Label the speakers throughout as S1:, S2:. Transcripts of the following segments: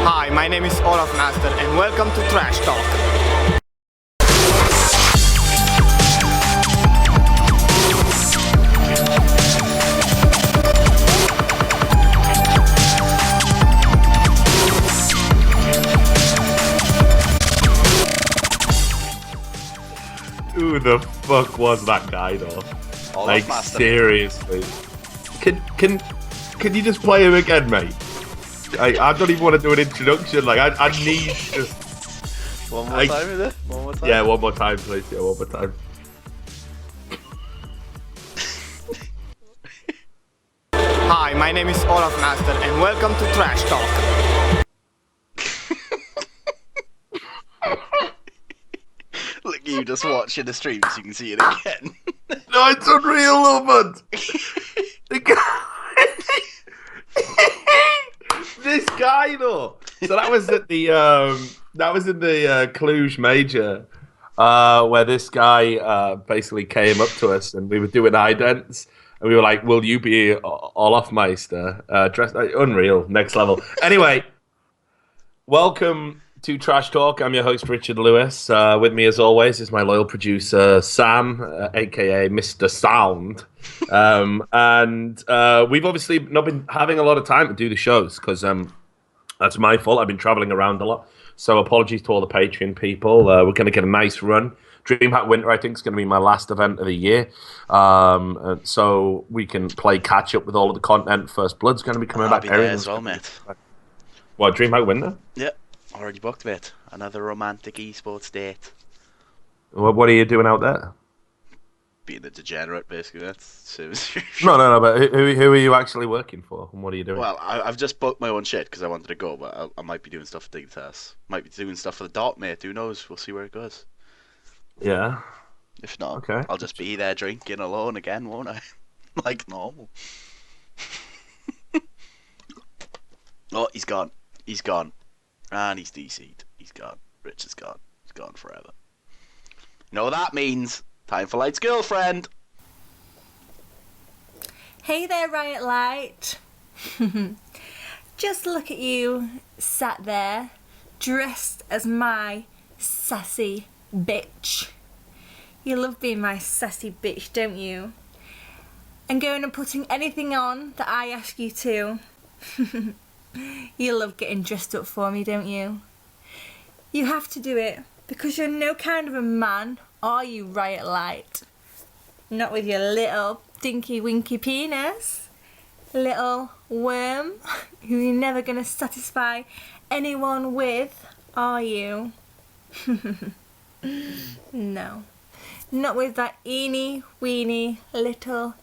S1: Hi, my name is Olaf Master and welcome to Trash Talk.
S2: Who the fuck was that guy though? Like seriously. Can you just play him again, mate? I don't even want to do an introduction. Like I need to.
S3: One more time, is it? One more time.
S2: Yeah, one more time, please. Yeah, one more time.
S1: Hi, my name is Olaf Master and welcome to Trash Talk.
S3: Look, you just watching the stream so you can see it again.
S2: No, it's unreal, though, man. The guy... This guy, though. So that was at the that was in the Cluj Major, where this guy basically came up to us and we were doing idents. And we were like, "Will you be Olafmeister?" Dressed unreal, next level. Anyway, welcome to Trash Talk. I'm your host, Richard Lewis. With me, as always, is my loyal producer, Sam, aka Mr. Sound. And we've obviously not been having a lot of time to do the shows because that's my fault. I've been traveling around a lot. So apologies to all the Patreon people. We're going to get a nice run. DreamHack Winter, I think, is going to be my last event of the year. So we can play catch up with all of the content. First Blood's going to be coming back.
S3: I'll be there as well, mate.
S2: What, DreamHack Winter?
S3: Yep, already booked, mate. Another romantic esports date.
S2: What are you doing out there?
S3: Being a degenerate, basically. That's
S2: No, but who are you actually working for? And what are you doing?
S3: Well, I've just booked my own shit because I wanted to go, but I might be doing stuff for Dignitas. Might be doing stuff for the Dot, mate. Who knows? We'll see where it goes.
S2: Yeah.
S3: If not,
S2: okay.
S3: I'll just be there drinking alone again, won't I? Like normal. Oh, he's gone. He's gone. And he's DC'd. He's gone. Rich is gone. He's gone forever. You know what that means? Time for Light's girlfriend.
S4: Hey there, Riot Light. Just look at you, sat there, dressed as my sassy bitch. You love being my sassy bitch, don't you? And going and putting anything on that I ask you to. You love getting dressed up for me, don't you? You have to do it because you're no kind of a man, are you, Riot Light? Not with your little dinky winky penis. Little worm who you're never gonna satisfy anyone with, are you? No. Not with that eeny weeny little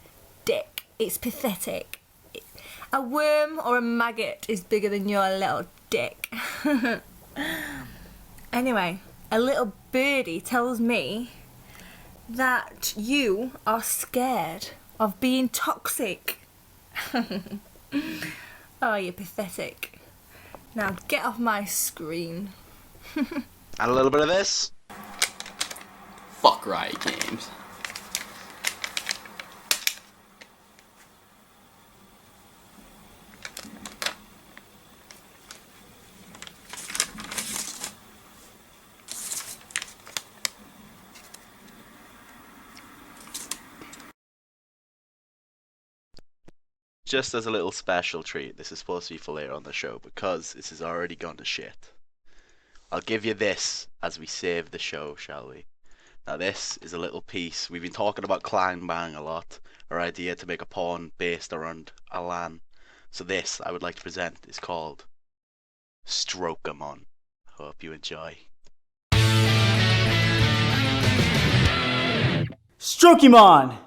S4: dick. It's pathetic. A worm or a maggot is bigger than your little dick. Anyway, a little birdie tells me that you are scared of being toxic. Oh, you're pathetic. Now get off my screen.
S3: And a little bit of this.
S5: Fuck Riot Games.
S3: Just as a little special treat, this is supposed to be for later on the show because this has already gone to shit. I'll give you this as we save the show, shall we? Now this is a little piece. We've been talking about Clan Bang a lot. Our idea to make a porn based around a LAN. So this I would like to present is called Stroke-a-mon. Hope you enjoy.
S6: Stroke-a-mon!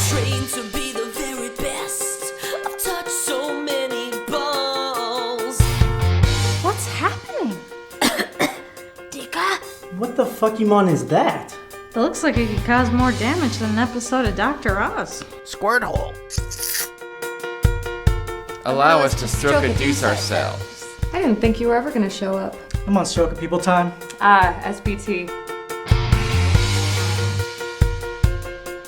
S7: Trained to be the very best. I've touched so many balls.
S8: What's happening?
S7: Dika?
S6: What the fuck-a-mon is that?
S8: It looks like it could cause more damage than an episode of Dr. Oz.
S5: Squirt hole. Allow us to stroke-a-deuce ourselves.
S9: I didn't think you were ever gonna show up.
S6: I'm on stroke people time.
S9: SBT.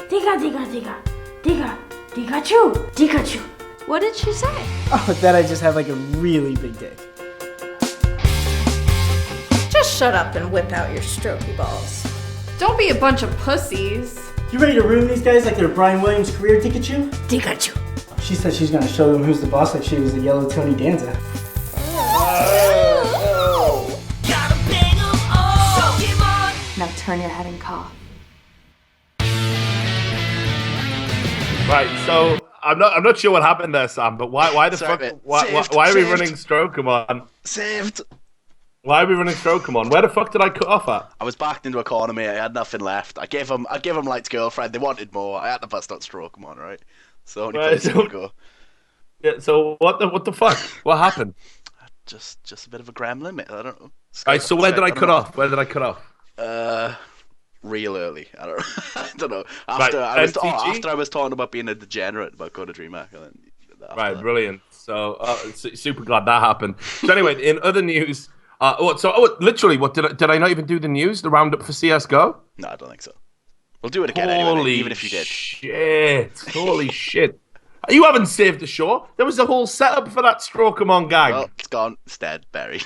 S7: Dika, Dika, Dika. Dika, Pikachu, Pikachu.
S8: What did she say?
S6: Oh, that I just have like a really big dick.
S4: Just shut up and whip out your strokey balls.
S9: Don't be a bunch of pussies.
S6: You ready to ruin these guys like they're Brian Williams' career Pikachu?
S4: Pikachu.
S6: She said she's gonna show them who's the boss like she was the yellow Tony Danza.
S9: Now turn your head and cough.
S2: Right, so I'm not sure what happened there, Sam. But why the
S3: Sorry,
S2: fuck?
S3: mate.
S2: Why are we running Strokemon?
S3: Saved.
S2: Why are we running Strokemon? Where the fuck did I cut off at?
S3: I was backed into a corner, mate. I had nothing left. I gave him Light's girlfriend. They wanted more. I had to bust out Strokemon, right? So only place I could go.
S2: Yeah. So what the fuck? What happened?
S3: Just a bit of a gremlin, mate. I don't know.
S2: Right, so where did I cut off? Where did I cut off?
S3: Real early. I don't know. I don't know.
S2: Right,
S3: After I was talking about being a degenerate about Code of DreamHack, and then
S2: Right, brilliant. So super glad that happened. So anyway, in other news, literally, what did I not even do the news? The roundup for CS:GO?
S3: No, I don't think so. We'll do it again anyway, even if you did.
S2: Shit! Holy shit! You haven't saved the show. There was a whole setup for that Strokemon gang.
S3: Well, it's gone. It's dead. Buried.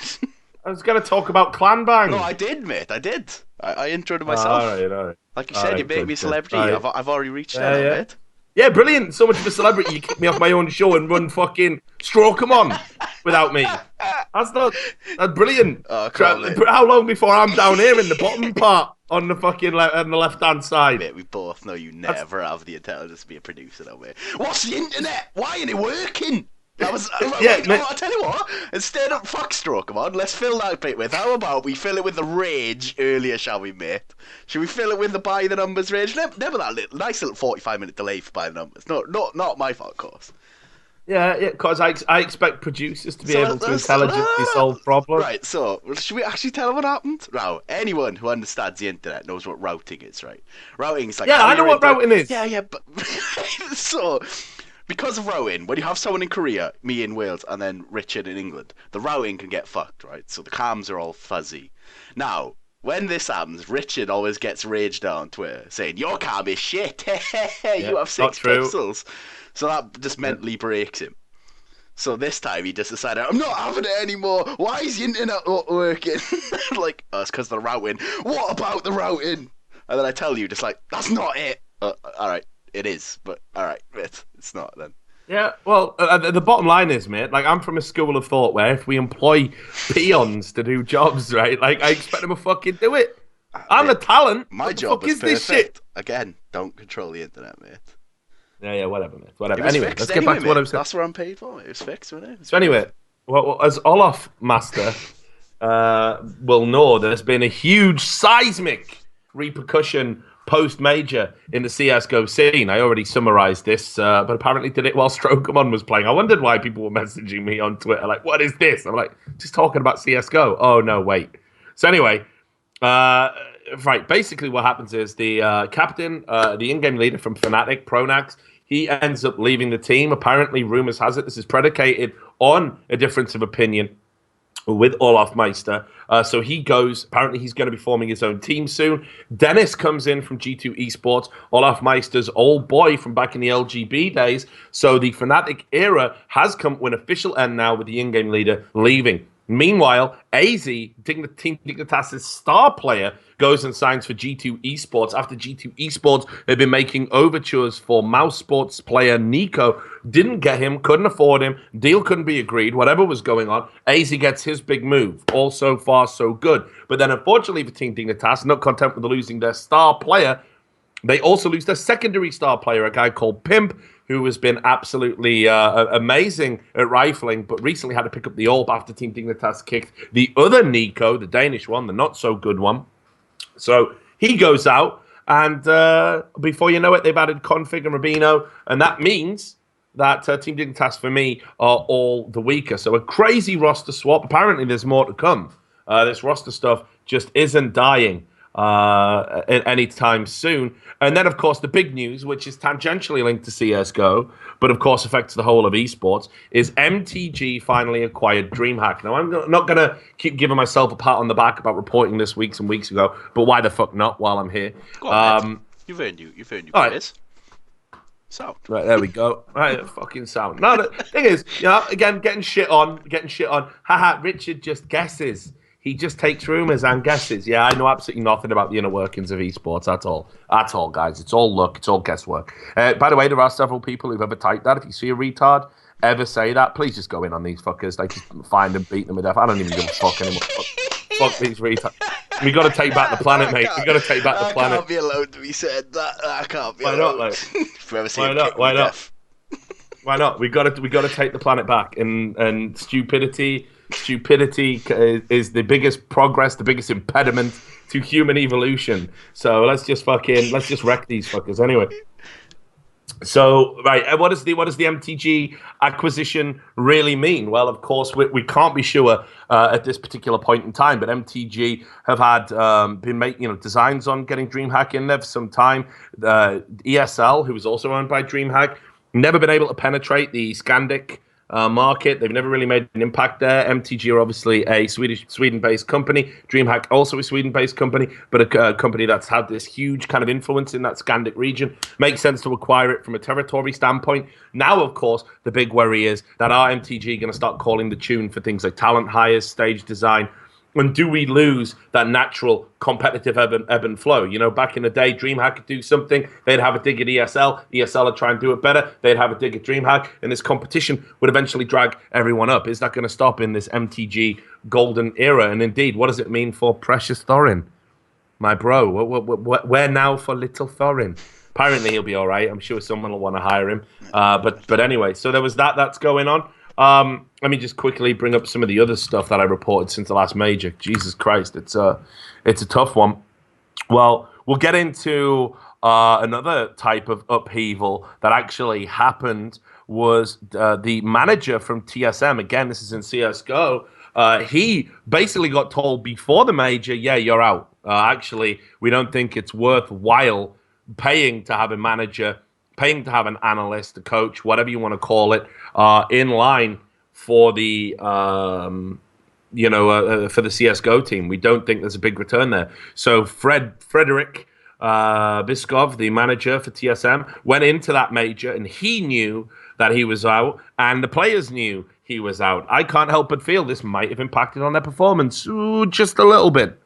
S2: I was going to talk about Clan Bang.
S3: No, I did, mate. I did. I introed myself.
S2: All right.
S3: Like you said, you made me a celebrity.
S2: Right.
S3: I've already reached that, mate.
S2: Yeah, brilliant. So much of a celebrity. You kicked me off my own show and run fucking Strokemon without me. That's brilliant.
S3: Oh, come on,
S2: How long before I'm down here in the bottom part on the fucking on the left-hand side?
S3: Mate, we both know you never have the intelligence to be a producer, though, mate. What's the internet? Why ain't it working? That was I'll tell you what. Instead of fuck Strokemon, let's fill that bit with. How about we fill it with the rage earlier, shall we, mate? Should we fill it with the by the numbers rage? Never that nice little 45-minute delay for by the numbers. No, not my fault, of course.
S2: Yeah, because I expect producers to be able to intelligently solve problems.
S3: Right, so should we actually tell them what happened? Now, anyone who understands the internet knows what routing is, right? Routing is like
S2: I know what routing is.
S3: Yeah, but so. Because of routing, when you have someone in Korea, me in Wales, and then Richard in England, the routing can get fucked, right? So the cams are all fuzzy. Now, when this happens, Richard always gets raged out on Twitter, saying, your cam is shit, you have 6 pixels. So that just mentally breaks him. So this time he just decided, I'm not having it anymore, why is the internet not working? Like, oh, it's because of the routing. What about the routing? And then I tell you, just like, that's not it. Alright. It is, but alright, it's not then.
S2: Yeah, well, the bottom line is, mate, like, I'm from a school of thought where if we employ peons to do jobs, right, like, I expect them to fucking do it. I'm the talent.
S3: My job is perfect. This shit? Again, don't control the internet, mate.
S2: Yeah, whatever, mate, whatever.
S3: Anyway,
S2: let's get back to what I was saying.
S3: That's what I'm paid for, mate. It was fixed, wasn't it?
S2: So anyway, well, as Olaf Master will know, there's been a huge seismic repercussion post-major in the CSGO scene. I already summarized this, but apparently did it while Strokemon was playing. I wondered why people were messaging me on Twitter, like, what is this? I'm like, just talking about CSGO. Oh, no, wait. So anyway, right, basically what happens is the captain, the in-game leader from Fnatic, Pronax, he ends up leaving the team. Apparently, rumors has it, this is predicated on a difference of opinion with Olaf Meister. So he goes, apparently he's going to be forming his own team soon. Dennis comes in from G2 Esports, Olaf Meister's old boy from back in the LGB days. So the Fnatic era has come to an official end now with the in-game leader leaving. Meanwhile, AZ, Team Dignitas' star player, goes and signs for G2 Esports after G2 Esports had been making overtures for Mouse Sports player Nico. Didn't get him, couldn't afford him, deal couldn't be agreed, whatever was going on. AZ gets his big move. All so far, so good. But then unfortunately for Team Dignitas, not content with losing their star player, they also lose their secondary star player, a guy called Pimp, who has been absolutely amazing at rifling, but recently had to pick up the AWP after Team Dignitas kicked the other Nico, the Danish one, the not-so-good one. So he goes out, and before you know it, they've added Config and Rubino, and that means that Team Dignitas, for me, are all the weaker. So a crazy roster swap. Apparently there's more to come. This roster stuff just isn't dying anytime soon. And then, of course, the big news, which is tangentially linked to CSGO, but of course affects the whole of esports, is MTG finally acquired DreamHack. Now, I'm not going to keep giving myself a pat on the back about reporting this weeks and weeks ago, but why the fuck not while I'm here?
S3: Go on, you've earned you praise. So
S2: Right, there we go. Right, fucking sound. No, the thing is, again, getting shit on. Haha, Richard just guesses. He just takes rumors and guesses. Yeah, I know absolutely nothing about the inner workings of esports. That's all, guys. It's all luck. It's all guesswork. By the way, there are several people who've ever typed that. If you see a retard ever say that, please just go in on these fuckers. Like, just find them, beat them to death. I don't even give a fuck anymore. Fuck these retards. We got to take back the planet, mate. We got to take back the planet.
S3: Can't be allowed to be said. That can't be
S2: Why
S3: allowed.
S2: not, like?
S3: Forever
S2: Why not? Why not? Why not? We got to take the planet back. And stupidity is the biggest progress, the biggest impediment to human evolution. So let's just wreck these fuckers anyway. So, right, what does the MTG acquisition really mean? Well, of course, we can't be sure at this particular point in time, but MTG have had been making designs on getting DreamHack in there for some time. ESL, who is also owned by DreamHack, never been able to penetrate the Scandic market. They've never really made an impact there. MTG are obviously a Sweden-based company. DreamHack also a Sweden-based company, but a company that's had this huge kind of influence in that Scandic region. Makes sense to acquire it from a territory standpoint. Now, of course, the big worry is that are MTG going to start calling the tune for things like talent hires, stage design? And do we lose that natural competitive ebb and flow? Back in the day, DreamHack could do something. They'd have a dig at ESL. ESL would try and do it better. They'd have a dig at DreamHack. And this competition would eventually drag everyone up. Is that going to stop in this MTG golden era? And indeed, what does it mean for Precious Thorin? My bro, where now for little Thorin? Apparently, he'll be all right. I'm sure someone will want to hire him. But anyway, so there was that's going on. Let me just quickly bring up some of the other stuff that I reported since the last major. Jesus Christ, it's a tough one. Well, we'll get into another type of upheaval that actually happened was the manager from TSM. Again, this is in CSGO. He basically got told before the major, yeah, you're out. Actually, we don't think it's worthwhile paying to have a manager, paying to have an analyst, a coach, whatever you want to call it, in line for the for the CS:GO team. We don't think there's a big return there. So Frederick Biskov, the manager for TSM, went into that major and he knew that he was out, and the players knew he was out. I can't help but feel this might have impacted on their performance. Ooh, just a little bit.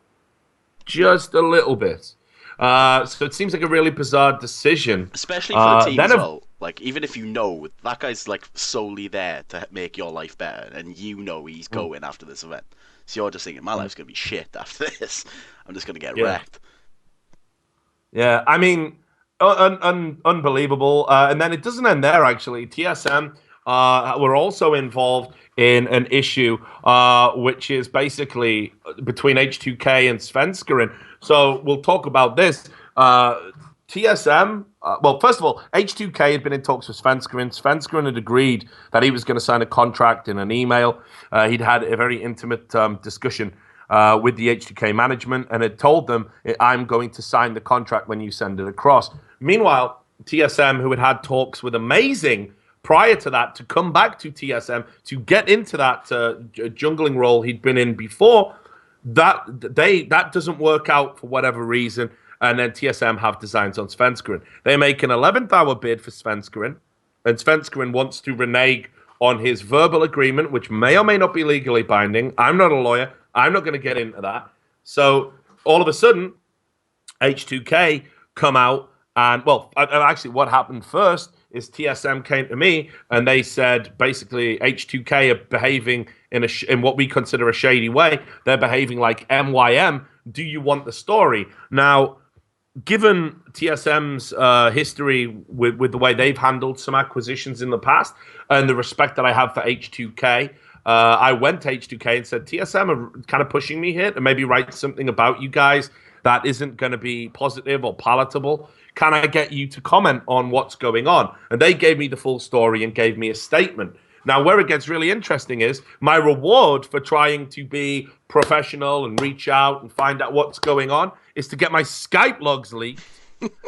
S2: Just a little bit. So it seems like a really bizarre decision.
S3: Especially for the team as well. Like, even if you know that guy's like solely there to make your life better, and he's going after this event. So you're just thinking, my life's going to be shit after this. I'm just going to get wrecked.
S2: Yeah, I mean, unbelievable. And then it doesn't end there, actually. TSM were also involved in an issue which is basically between H2K and Svenskeren. So we'll talk about this. TSM, well, first of all, H2K had been in talks with Svenskeren. Svenskeren had agreed that he was going to sign a contract in an email. He'd had a very intimate discussion with the H2K management and had told them, I'm going to sign the contract when you send it across. Meanwhile, TSM, who had had talks with Amazing prior to that to come back to TSM to get into that jungling role he'd been in before, that doesn't work out for whatever reason. And then TSM have designs on Svenskeren. They make an 11th hour bid for Svenskeren, and Svenskeren wants to renege on his verbal agreement, which may or may not be legally binding. I'm not a lawyer. I'm not going to get into that. So all of a sudden, H2K come out and, well, actually what happened first is TSM came to me and they said basically H2K are behaving in what we consider a shady way. They're behaving like MYM. Do you want the story? Now, given TSM's history with the way they've handled some acquisitions in the past and the respect that I have for H2K, I went to H2K and said, TSM are kind of pushing me here to maybe write something about you guys that isn't going to be positive or palatable. Can I get you to comment on what's going on? And they gave me the full story and gave me a statement. Now, where it gets really interesting is my reward for trying to be professional and reach out and find out what's going on is to get my Skype logs leaked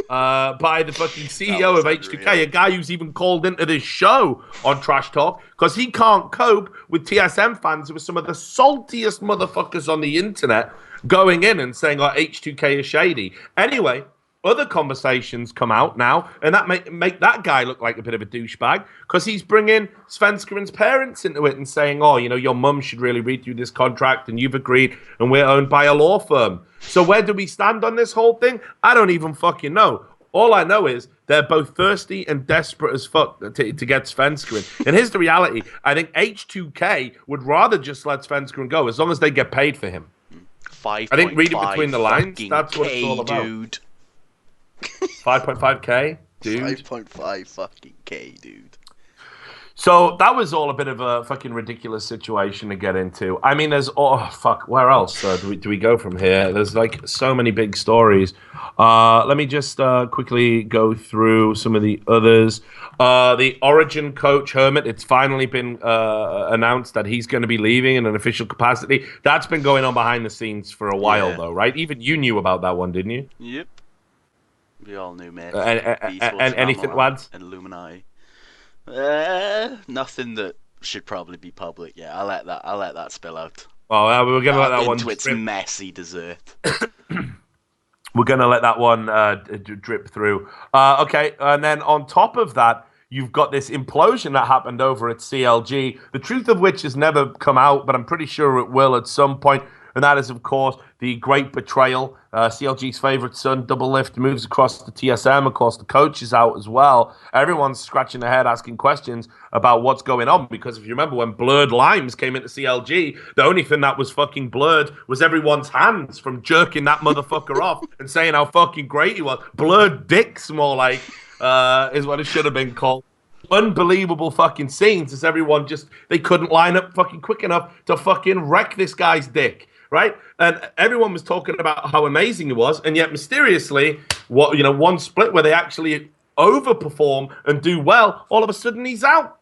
S2: by the fucking CEO of H2K, a guy who's even called into this show on Trash Talk because he can't cope with TSM fans who are some of the saltiest motherfuckers on the internet going in and saying, oh, H2K is shady. Anyway, other conversations come out now, and that make that guy look like a bit of a douchebag because he's bringing Svenskaren's parents into it and saying, "Oh, you know, your mum should really read through this contract, and you've agreed, and we're owned by a law firm." So where do we stand on this whole thing? I don't even fucking know. All I know is they're both thirsty and desperate as fuck to get Svenskeren. And here's the reality: I think H2K would rather just let Svenskeren go as long as they get paid for him.
S3: 5.
S2: I think reading between the lines, that's what it's all about.
S3: Dude.
S2: 5.5K, dude.
S3: 5.5 fucking K, dude.
S2: So that was all a bit of a fucking ridiculous situation to get into. I mean, there's where else do we go from here? There's like so many big stories. Let me just quickly go through some of the others. The Origin coach Hermit, it's finally been announced that he's going to be leaving in an official capacity. That's been going on behind the scenes for a while, though, right? Even you knew about that one, didn't you?
S3: Yep. We all knew, mate.
S2: And anything, lads?
S3: And Illuminati. Nothing that should probably be public. Yeah, I'll let that spill out.
S2: Oh, we're gonna let that one
S3: into its messy dessert.
S2: We're gonna let that one drip through. Okay, and then on top of that, you've got this implosion that happened over at CLG. The truth of which has never come out, but I'm pretty sure it will at some point. And that is, of course, the great betrayal. CLG's favorite son, Double Lift, moves across to TSM. Of course, the coach is out as well. Everyone's scratching their head asking questions about what's going on. Because if you remember when Blurred Limes came into CLG, the only thing that was fucking blurred was everyone's hands from jerking that motherfucker off and saying how fucking great he was. Blurred dicks, more like, is what it should have been called. Unbelievable fucking scenes as everyone they couldn't line up fucking quick enough to fucking wreck this guy's dick. Right, and everyone was talking about how amazing he was, and yet mysteriously, one split where they actually overperform and do well, all of a sudden he's out.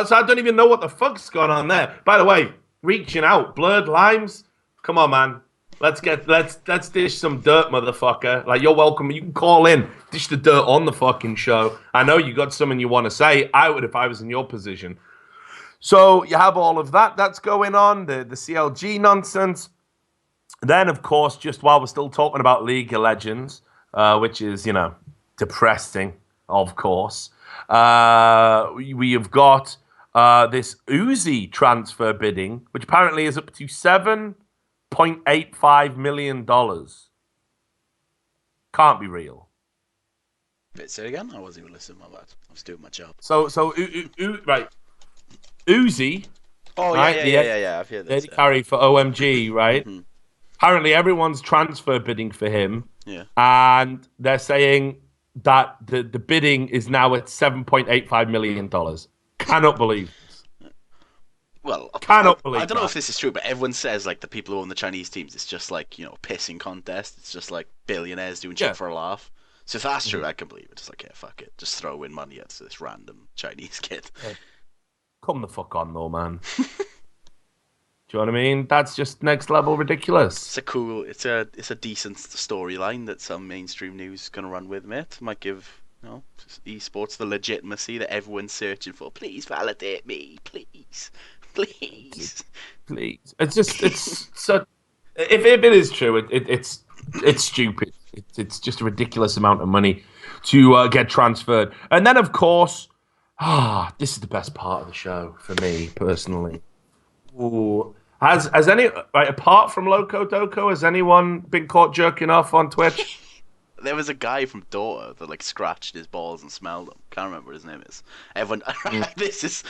S2: So I don't even know what the fuck's going on there. By the way, reaching out, Blurred Limes, come on, man, let's dish some dirt, motherfucker. Like, you're welcome. You can call in, dish the dirt on the fucking show. I know you got something you want to say. I would if I was in your position. So you have all of that that's going on, the CLG nonsense. Then, of course, just while we're still talking about League of Legends, which is, depressing, of course, we have got this Uzi transfer bidding, which apparently is up to $7.85 million. Can't be real.
S3: Say it again? I wasn't even listening, my bad. I was doing my job.
S2: So right. Uzi.
S3: Oh,
S2: right?
S3: yeah. I've heard this.
S2: Carry for OMG, right?
S3: Mm-hmm.
S2: Apparently, everyone's transfer bidding for him.
S3: Yeah.
S2: And they're saying that the bidding is now at $7.85 million. Cannot believe this.
S3: Well,
S2: cannot believe
S3: I don't know
S2: that.
S3: if this is true, but everyone says, like, the people who own the Chinese teams, it's just like, pissing contest. It's just like billionaires doing shit for a laugh. So if that's true, I can believe it. It's like, yeah, fuck it. Just throw in money at this random Chinese kid.
S2: Yeah. Come the fuck on, though, man. Do you know what I mean? That's just next level ridiculous.
S3: It's a decent storyline that some mainstream news is gonna run with, mate. Might give esports the legitimacy that everyone's searching for. Please validate me, please. It's
S2: so. If it is true, it's stupid. It's just a ridiculous amount of money to get transferred, and then of course. This is the best part of the show for me personally. Ooh. Has any apart from Loco Doco, has anyone been caught jerking off on Twitch?
S3: There was a guy from Dota that scratched his balls and smelled them. Can't remember what his name is. Everyone, this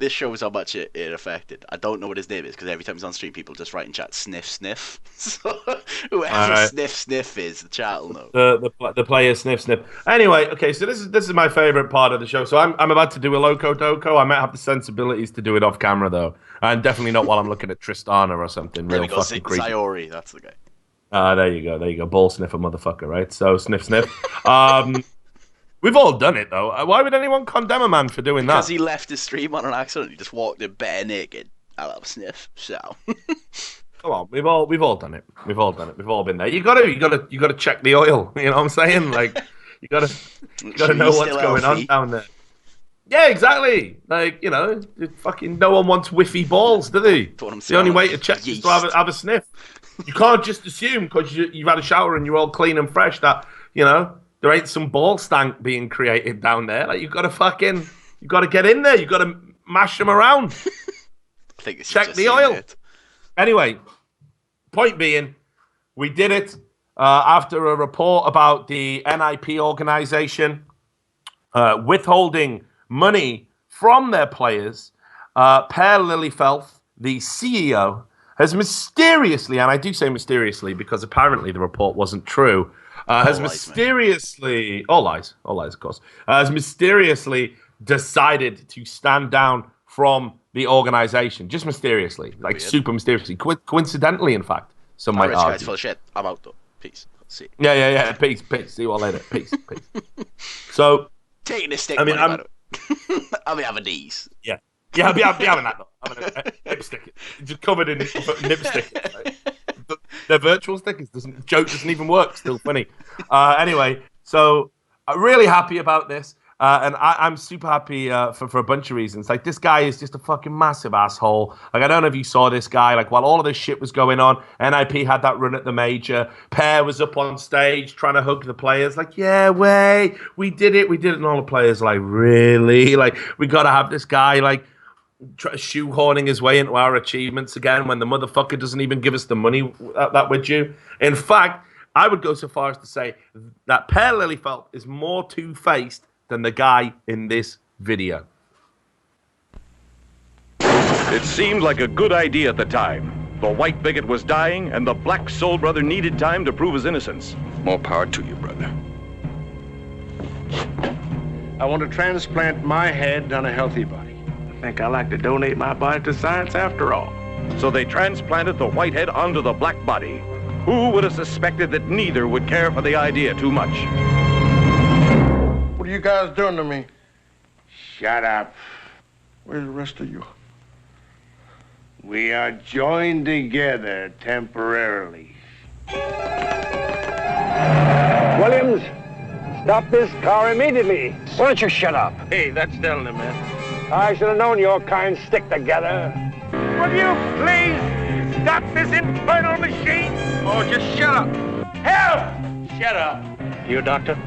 S3: shows how much it affected. I don't know what his name is because every time he's on stream, people just write in chat sniff sniff. So whoever sniff is, the chat will know.
S2: The player sniff. Anyway, okay, so this is my favorite part of the show. So I'm about to do a Loco Doco. I might have the sensibilities to do it off camera though, and definitely not while I'm looking at Tristana or something.
S3: There
S2: real
S3: we go.
S2: fucking creepy.
S3: Sayori, that's the guy.
S2: There you go. Ball sniffer motherfucker, right? So sniff. We've all done it though. Why would anyone condemn a man for doing that?
S3: Because he left his stream on an accident. He just walked in bare naked. I'll have a sniff. So.
S2: Come on, we've all done it. We've all been there. You gotta check the oil. You know what I'm saying? Like you gotta know what's going on down there. Yeah, exactly. Like, you know, fucking no one wants whiffy balls, do they? The only way to check is to have a sniff. You can't just assume because you've had a shower and you're all clean and fresh that, you know, there ain't some ball stank being created down there. Like, you've got to get in there. You've got to mash them around.
S3: I think it's
S2: Check
S3: just
S2: the oil.
S3: it.
S2: Anyway, point being, we did it after a report about the NIP organization withholding money from their players. Per Liljefeldt, the CEO, has mysteriously, and I do say mysteriously because apparently the report wasn't true, has mysteriously, all lies, of course, has mysteriously decided to stand down from the organization. Just mysteriously, like super mysteriously, coincidentally, in fact. Some might argue.
S3: Guys, full of shit. I'm out though. Peace. See.
S2: Yeah. Peace. See you all later. Peace. So,
S3: taking a stick.
S2: I mean,
S3: I'll be having these.
S2: Yeah, I'll be having that though. I'm gonna nip stick it. Just covered in nip stick. Right? They're virtual stickers. Joke doesn't even work. Still funny. Anyway, so I'm really happy about this. And I'm super happy for a bunch of reasons. Like, this guy is just a fucking massive asshole. Like, I don't know if you saw this guy. Like, while all of this shit was going on, NIP had that run at the major. Per was up on stage trying to hug the players. Like, yeah, we did it. And all the players are like, really? Like, we got to have this guy, like, shoehorning his way into our achievements again when the motherfucker doesn't even give us the money that we're due. In fact, I would go so far as to say that Per Liljefeldt is more two-faced than the guy in this video.
S10: It seemed like a good idea at the time. The white bigot was dying, and the black soul brother needed time to prove his innocence. More power to you, brother.
S11: I want to transplant my head on a healthy body. I think I like to donate my body to science after all.
S10: So they transplanted the white head onto the black body. Who would have suspected that neither would care for the idea too much?
S11: What are you guys doing to me? Shut up. Where's the rest of you? We are joined together temporarily.
S12: Williams, stop this car immediately.
S11: Why don't you shut up?
S12: Hey, that's telling him, man. I should have known your kind stick together.
S11: Will you please stop this infernal machine? Oh, just shut up. Help! Shut up.
S12: You a doctor?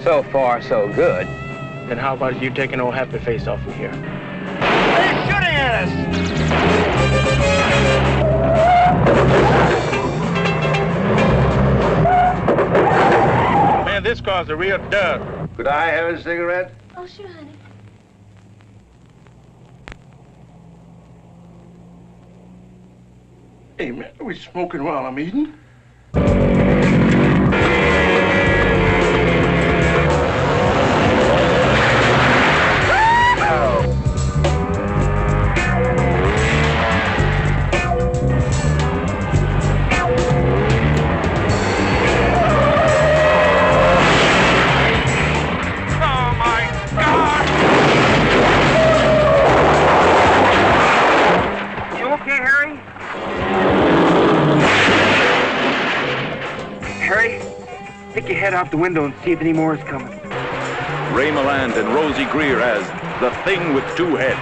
S12: So far, so good. Then how about you taking old happy face off of here?
S11: They're shooting at us! Man, this car's a real dud. Could I have a cigarette?
S9: Oh, sure, honey.
S11: Hey, man, are we smoking while I'm eating?
S12: Head out the window and see if any more is coming.
S10: Ray Milland and Rosie Greer as the Thing with Two Heads.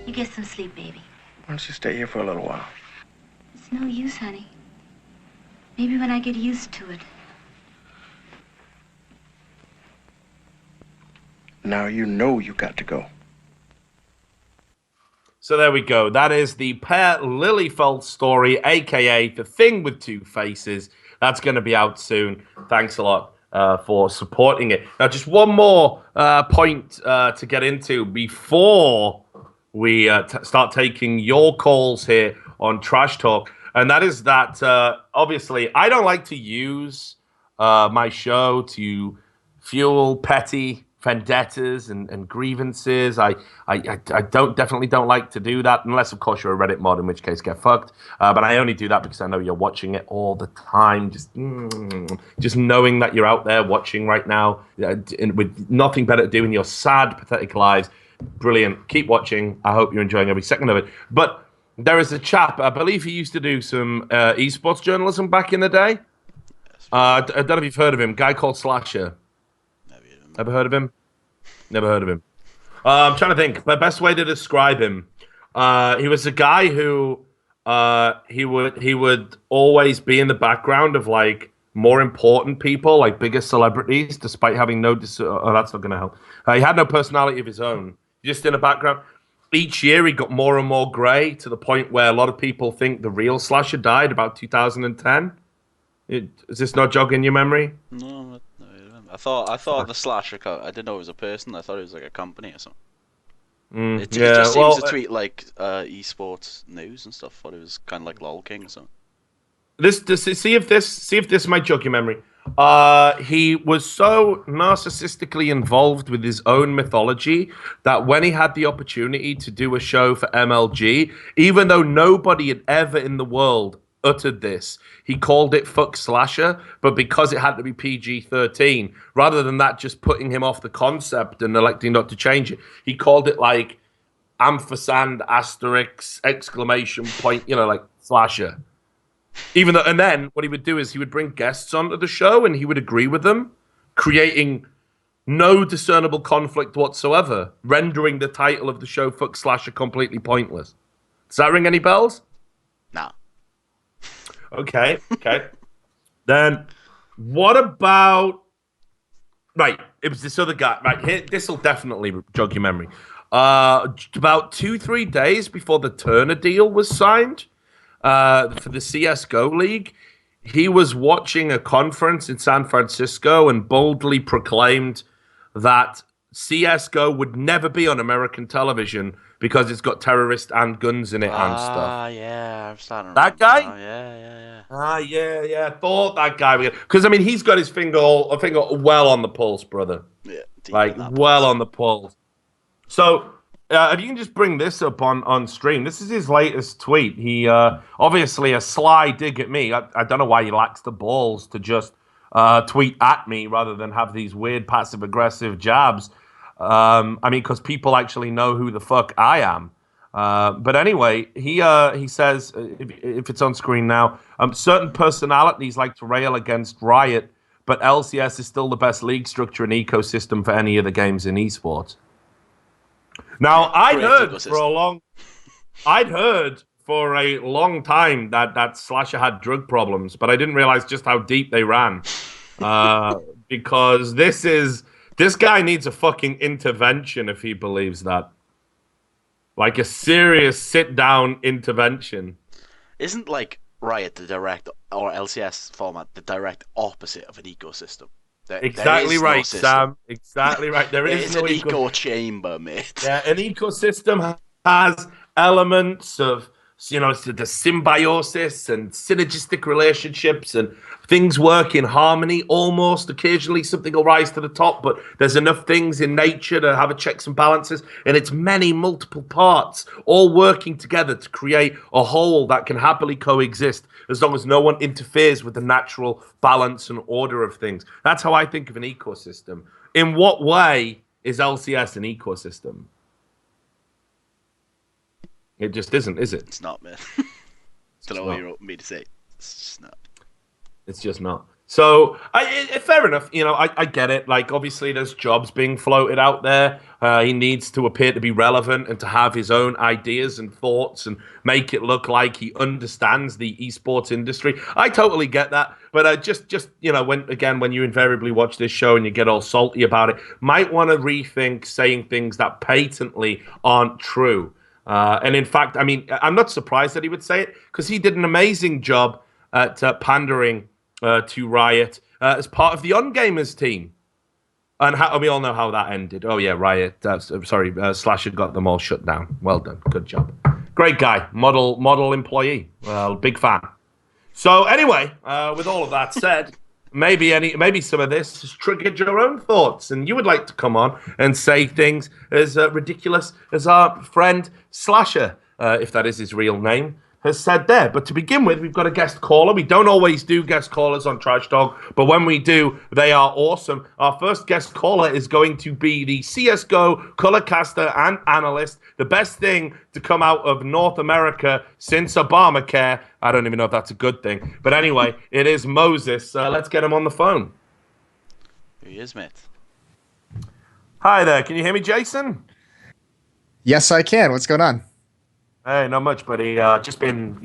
S9: You get some sleep, baby.
S11: Why don't you stay here for a little while?
S9: It's no use, honey. Maybe when I get used to it.
S11: Now you know you got to go.
S2: So there we go. That is the Per Liljefeldt story, a.k.a. The Thing with Two Faces. That's going to be out soon. Thanks a lot for supporting it. Now, just one more point to get into before we start taking your calls here on Trash Talk. And that is that, obviously, I don't like to use my show to fuel petty vendettas and grievances. I definitely don't like to do that, unless of course you're a Reddit mod, in which case get fucked. But I only do that because I know you're watching it all the time. Just knowing that you're out there watching right now, with nothing better to do in your sad, pathetic lives. Brilliant. Keep watching. I hope you're enjoying every second of it. But there is a chap, I believe he used to do some esports journalism back in the day. I don't know if you've heard of him. Guy called Slasher. Ever heard of him? Never heard of him. I'm trying to think. The best way to describe him. He was a guy who he would always be in the background of like more important people, like bigger celebrities, despite having no. Oh, that's not going to help. He had no personality of his own. Just in the background. Each year he got more and more grey to the point where a lot of people think the real Slasher died about 2010. Is this not jogging your memory?
S3: No, I thought the Slasher. I didn't know it was a person. I thought it was like a company or something. It just seems to tweet like esports news and stuff. Thought it was kind of like LOL King or something.
S2: See if this might jog your memory. He was so narcissistically involved with his own mythology that when he had the opportunity to do a show for MLG, even though nobody had ever in the world uttered this, he called it Fuck Slasher, but because it had to be PG-13, rather than that just putting him off the concept and electing not to change it, he called it like ampersand, asterisk, exclamation point, like Slasher. Even though, and then what he would do is he would bring guests onto the show and he would agree with them, creating no discernible conflict whatsoever, rendering the title of the show Fuck Slasher completely pointless. Does that ring any bells?
S3: No.
S2: Okay. Then what about... Right, it was this other guy. Right, here, this will definitely jog your memory. About 2-3 days before the Turner deal was signed, for the CSGO League, he was watching a conference in San Francisco and boldly proclaimed that CSGO would never be on American television because it's got terrorists and guns in it and stuff.
S3: Yeah, I'm starting to
S2: that guy?
S3: Yeah.
S2: Yeah. Thought that guy. Because, I mean, he's got his finger well on the pulse, brother.
S3: Yeah.
S2: Well on the pulse. So... if you can just bring this up on stream. This is his latest tweet. He obviously a sly dig at me. I don't know why he lacks the balls to just tweet at me rather than have these weird passive-aggressive jabs. Because people actually know who the fuck I am. But anyway, he says, if it's on screen now, certain personalities like to rail against Riot, but LCS is still the best league structure and ecosystem for any of the games in esports. Now, I'd heard for a long time that Slasher had drug problems, but I didn't realize just how deep they ran. Because this guy needs a fucking intervention if he believes that. Like a serious sit-down intervention.
S3: Isn't like Riot the direct, or LCS format, the direct opposite of an ecosystem?
S2: Exactly right, Sam. Exactly right. There is no
S3: eco chamber, mate.
S2: Yeah, an ecosystem has elements of, the symbiosis and synergistic relationships and things work in harmony almost. Occasionally something will rise to the top, but there's enough things in nature to have a checks and balances, and it's many multiple parts all working together to create a whole that can happily coexist as long as no one interferes with the natural balance and order of things. That's how I think of an ecosystem. In what way is LCS an ecosystem? It just isn't, is it?
S3: It's not, man. Don't know what you want me to say. It's just not.
S2: It's just not. So, fair enough. I get it. Like, obviously, there's jobs being floated out there. He needs to appear to be relevant and to have his own ideas and thoughts and make it look like he understands the esports industry. I totally get that. But just when you invariably watch this show and you get all salty about it, might want to rethink saying things that patently aren't true. And in fact, I'm not surprised that he would say it because he did an amazing job at pandering to Riot as part of the On-Gamers team. And we all know how that ended. Oh, yeah, Riot. Slasher got them all shut down. Well done. Good job. Great guy. Model employee. Well, big fan. So anyway, with all of that said... Maybe some of this has triggered your own thoughts, and you would like to come on and say things as ridiculous as our friend Slasher, if that is his real name, has said there. But to begin with, we've got a guest caller. We don't always do guest callers on Trash Talk, but when we do, they are awesome. Our first guest caller is going to be the CSGO colorcaster and analyst, the best thing to come out of North America since Obamacare. I don't even know if that's a good thing. But anyway, it is Moses. Let's get him on the phone.
S3: Here he is, mate.
S2: Hi there. Can you hear me, Jason?
S13: Yes, I can. What's going on?
S2: Hey, not much, buddy. Just been,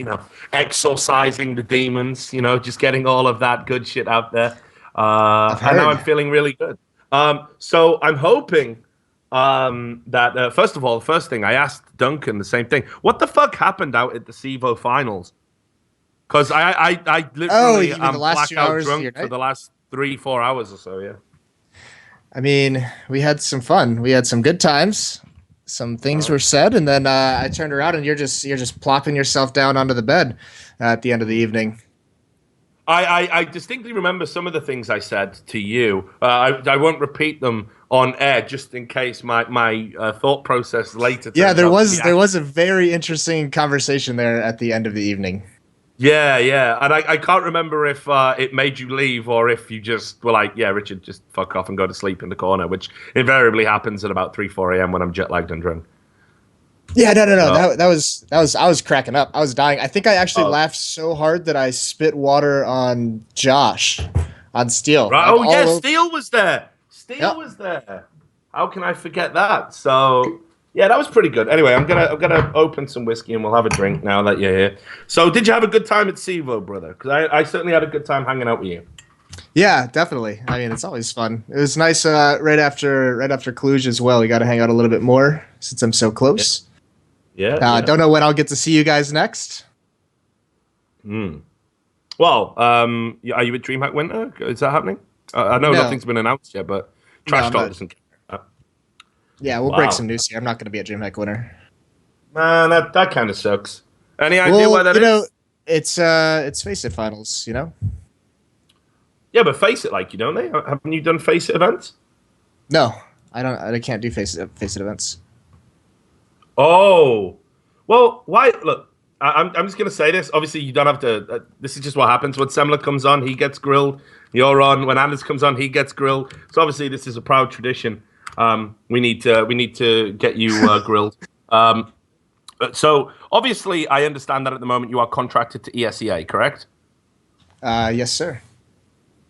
S2: exorcising the demons. Just getting all of that good shit out there.
S13: I've
S2: And now
S13: heard.
S2: I'm feeling really good. So I'm hoping that first of all, the first thing I asked Duncan the same thing. What the fuck happened out at the CEVO finals? Because I literally
S13: you mean
S2: am
S13: the last 2
S2: blackout
S13: hours of your
S2: drunk for
S13: night?
S2: the last 3-4 hours or so. Yeah.
S13: I mean, we had some fun. We had some good times. Some things were said, and then I turned around, and you're just plopping yourself down onto the bed at the end of the evening.
S2: I distinctly remember some of the things I said to you. I won't repeat them on air just in case my thought process later.
S13: Yeah, there
S2: turns out to be
S13: was a very interesting conversation there at the end of the evening.
S2: Yeah, and I can't remember if it made you leave or if you just were like, yeah, Richard, just fuck off and go to sleep in the corner, which invariably happens at about 3-4 a.m. when I'm jet lagged and drunk.
S13: Yeah, no.
S2: Oh.
S13: That was I was cracking up. I was dying. I think I actually laughed so hard that I spit water on Josh, on Steele.
S2: Right?
S13: Like,
S2: Oh yeah,
S13: all over-
S2: Steele was there. Steele was there. How can I forget that? So yeah, that was pretty good. Anyway, I'm gonna open some whiskey and we'll have a drink now that you're here. So did you have a good time at CEVO, brother? Because I certainly had a good time hanging out with you.
S13: Yeah, definitely. I mean, it's always fun. It was nice right after Cluj as well. We got to hang out a little bit more since I'm so close.
S2: Yeah.
S13: Don't know when I'll get to see you guys next.
S2: Well, are you at DreamHack Winter? Is that happening? I know
S13: No.
S2: nothing's been announced yet, but Trash
S13: I'm
S2: Talk
S13: not.
S2: doesn't care.
S13: Yeah, we'll
S2: Wow.
S13: break some news here. I'm not going to be at DreamHack Winter.
S2: Man, that kind of sucks. Any idea why that is?
S13: It's Face It finals.
S2: Yeah, but Face It, like you don't they? Haven't you done Face It events?
S13: No, I don't. I can't do Face It events.
S2: Oh, well, why? Look, I'm just gonna say this. Obviously, you don't have to. This is just what happens when Semler comes on. He gets grilled. You're on. When Anders comes on, he gets grilled. So obviously, this is a proud tradition. We need to get you grilled. So obviously, I understand that at the moment you are contracted to ESEA, correct?
S13: Yes, sir.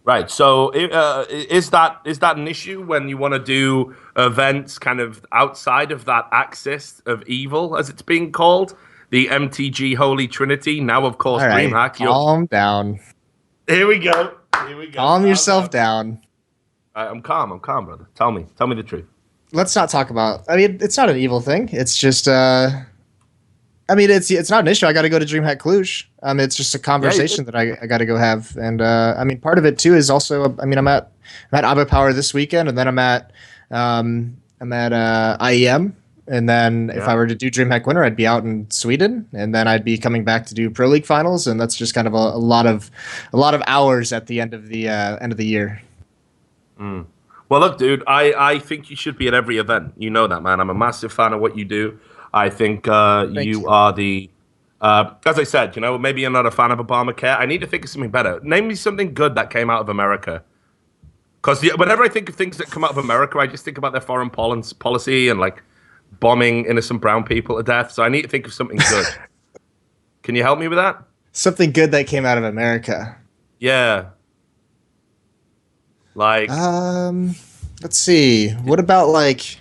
S2: Right. So is that an issue when you want to do events kind of outside of that axis of evil, as it's being called, the MTG Holy Trinity? Now, of course,
S13: All right,
S2: DreamHack.
S13: calm down.
S2: Here we go.
S13: Calm yourself down.
S2: I'm calm, brother. Tell me the truth.
S13: Let's not talk about. I mean, it's not an evil thing. It's just. I mean, it's not an issue. I got to go to DreamHack Cluj. It's just a conversation that I got to go have, and I mean, part of it too is also. I mean, I'm at Abba Power this weekend, and then I'm at IEM, and then if I were to do DreamHack Winter, I'd be out in Sweden, and then I'd be coming back to do Pro League finals, and that's just kind of a lot of hours at the end of the year.
S2: Well, look, dude, I think you should be at every event. You know that, man. I'm a massive fan of what you do. I think you are the, as I said, maybe you're not a fan of Obamacare. I need to think of something better. Name me something good that came out of America. Because whenever I think of things that come out of America, I just think about their foreign policy and like bombing innocent brown people to death. So I need to think of something good. Can you help me with that?
S13: Something good that came out of America.
S2: Yeah. Like.
S13: Let's see. What about like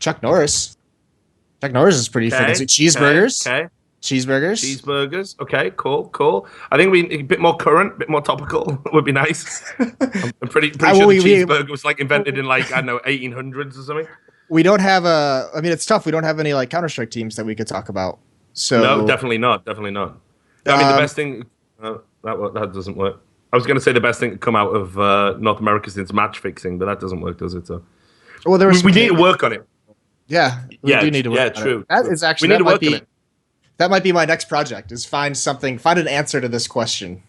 S13: Chuck Norris? Chuck Norris is pretty freaking sweet. Cheeseburgers.
S2: Okay.
S13: Cheeseburgers.
S2: Okay, cool. I think we a bit more current, a bit more topical would be nice. I'm pretty sure the cheeseburger was like invented in like, I don't know, 1800s or something.
S13: We don't have I mean, it's tough. We don't have any like Counter-Strike teams that we could talk about. So
S2: no, definitely not. I mean, the best thing that doesn't work. I was going to say the best thing to come out of North America since match fixing, but that doesn't work, does it? So,
S13: well,
S2: we need to work on it.
S13: Yeah, we do need to work.
S2: Yeah, true.
S13: That is actually that might be my next project. Is find an answer to this question.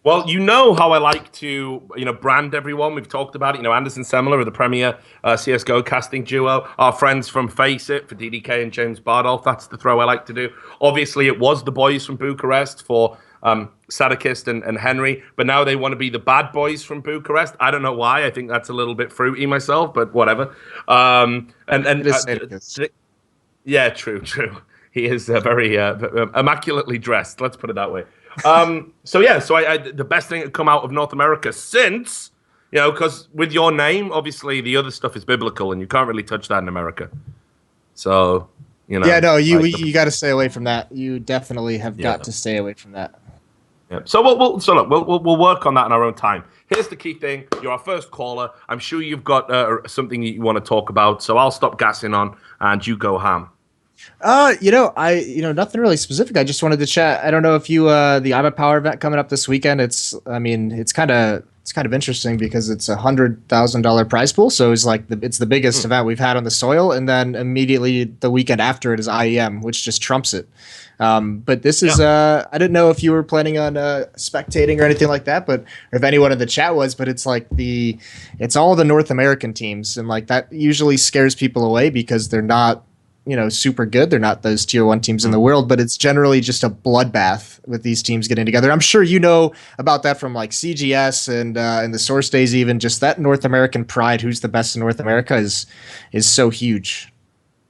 S2: Well, you know how I like to, brand everyone. We've talked about it. Anderson Semler are the premier CS:GO casting duo. Our friends from Face It for DDK and James Bardolph. That's the throw I like to do. Obviously, it was the boys from Bucharest for Sadakist and Henry, but now they want to be the bad boys from Bucharest. I don't know why. I think that's a little bit fruity myself, but whatever. Yeah, true. He is very immaculately dressed. Let's put it that way. So the best thing to come out of North America since You know, because with your name, obviously the other stuff is biblical, and you can't really touch that in America. So, you know.
S13: Yeah, no, you
S2: like
S13: you got to stay away from that. You definitely have got to stay away from that.
S2: Yeah. So we'll work on that in our own time. Here's the key thing: you're our first caller. I'm sure you've got something you want to talk about. So I'll stop gassing on, and you go ham.
S13: Nothing really specific. I just wanted to chat. I don't know if you the IBA Power event coming up this weekend. It's kind of interesting because it's $100,000 prize pool. So it's the biggest event we've had on the soil, and then immediately the weekend after it is IEM, which just trumps it. But this is I didn't know if you were planning on spectating or anything like that, or if anyone in the chat was. But it's it's all the North American teams, and that usually scares people away because they're not super good. They're not those tier 1 teams in the world, but it's generally just a bloodbath with these teams getting together. I'm sure you know about that from CGS and the source days, even just that North American pride, who's the best in North America is so huge.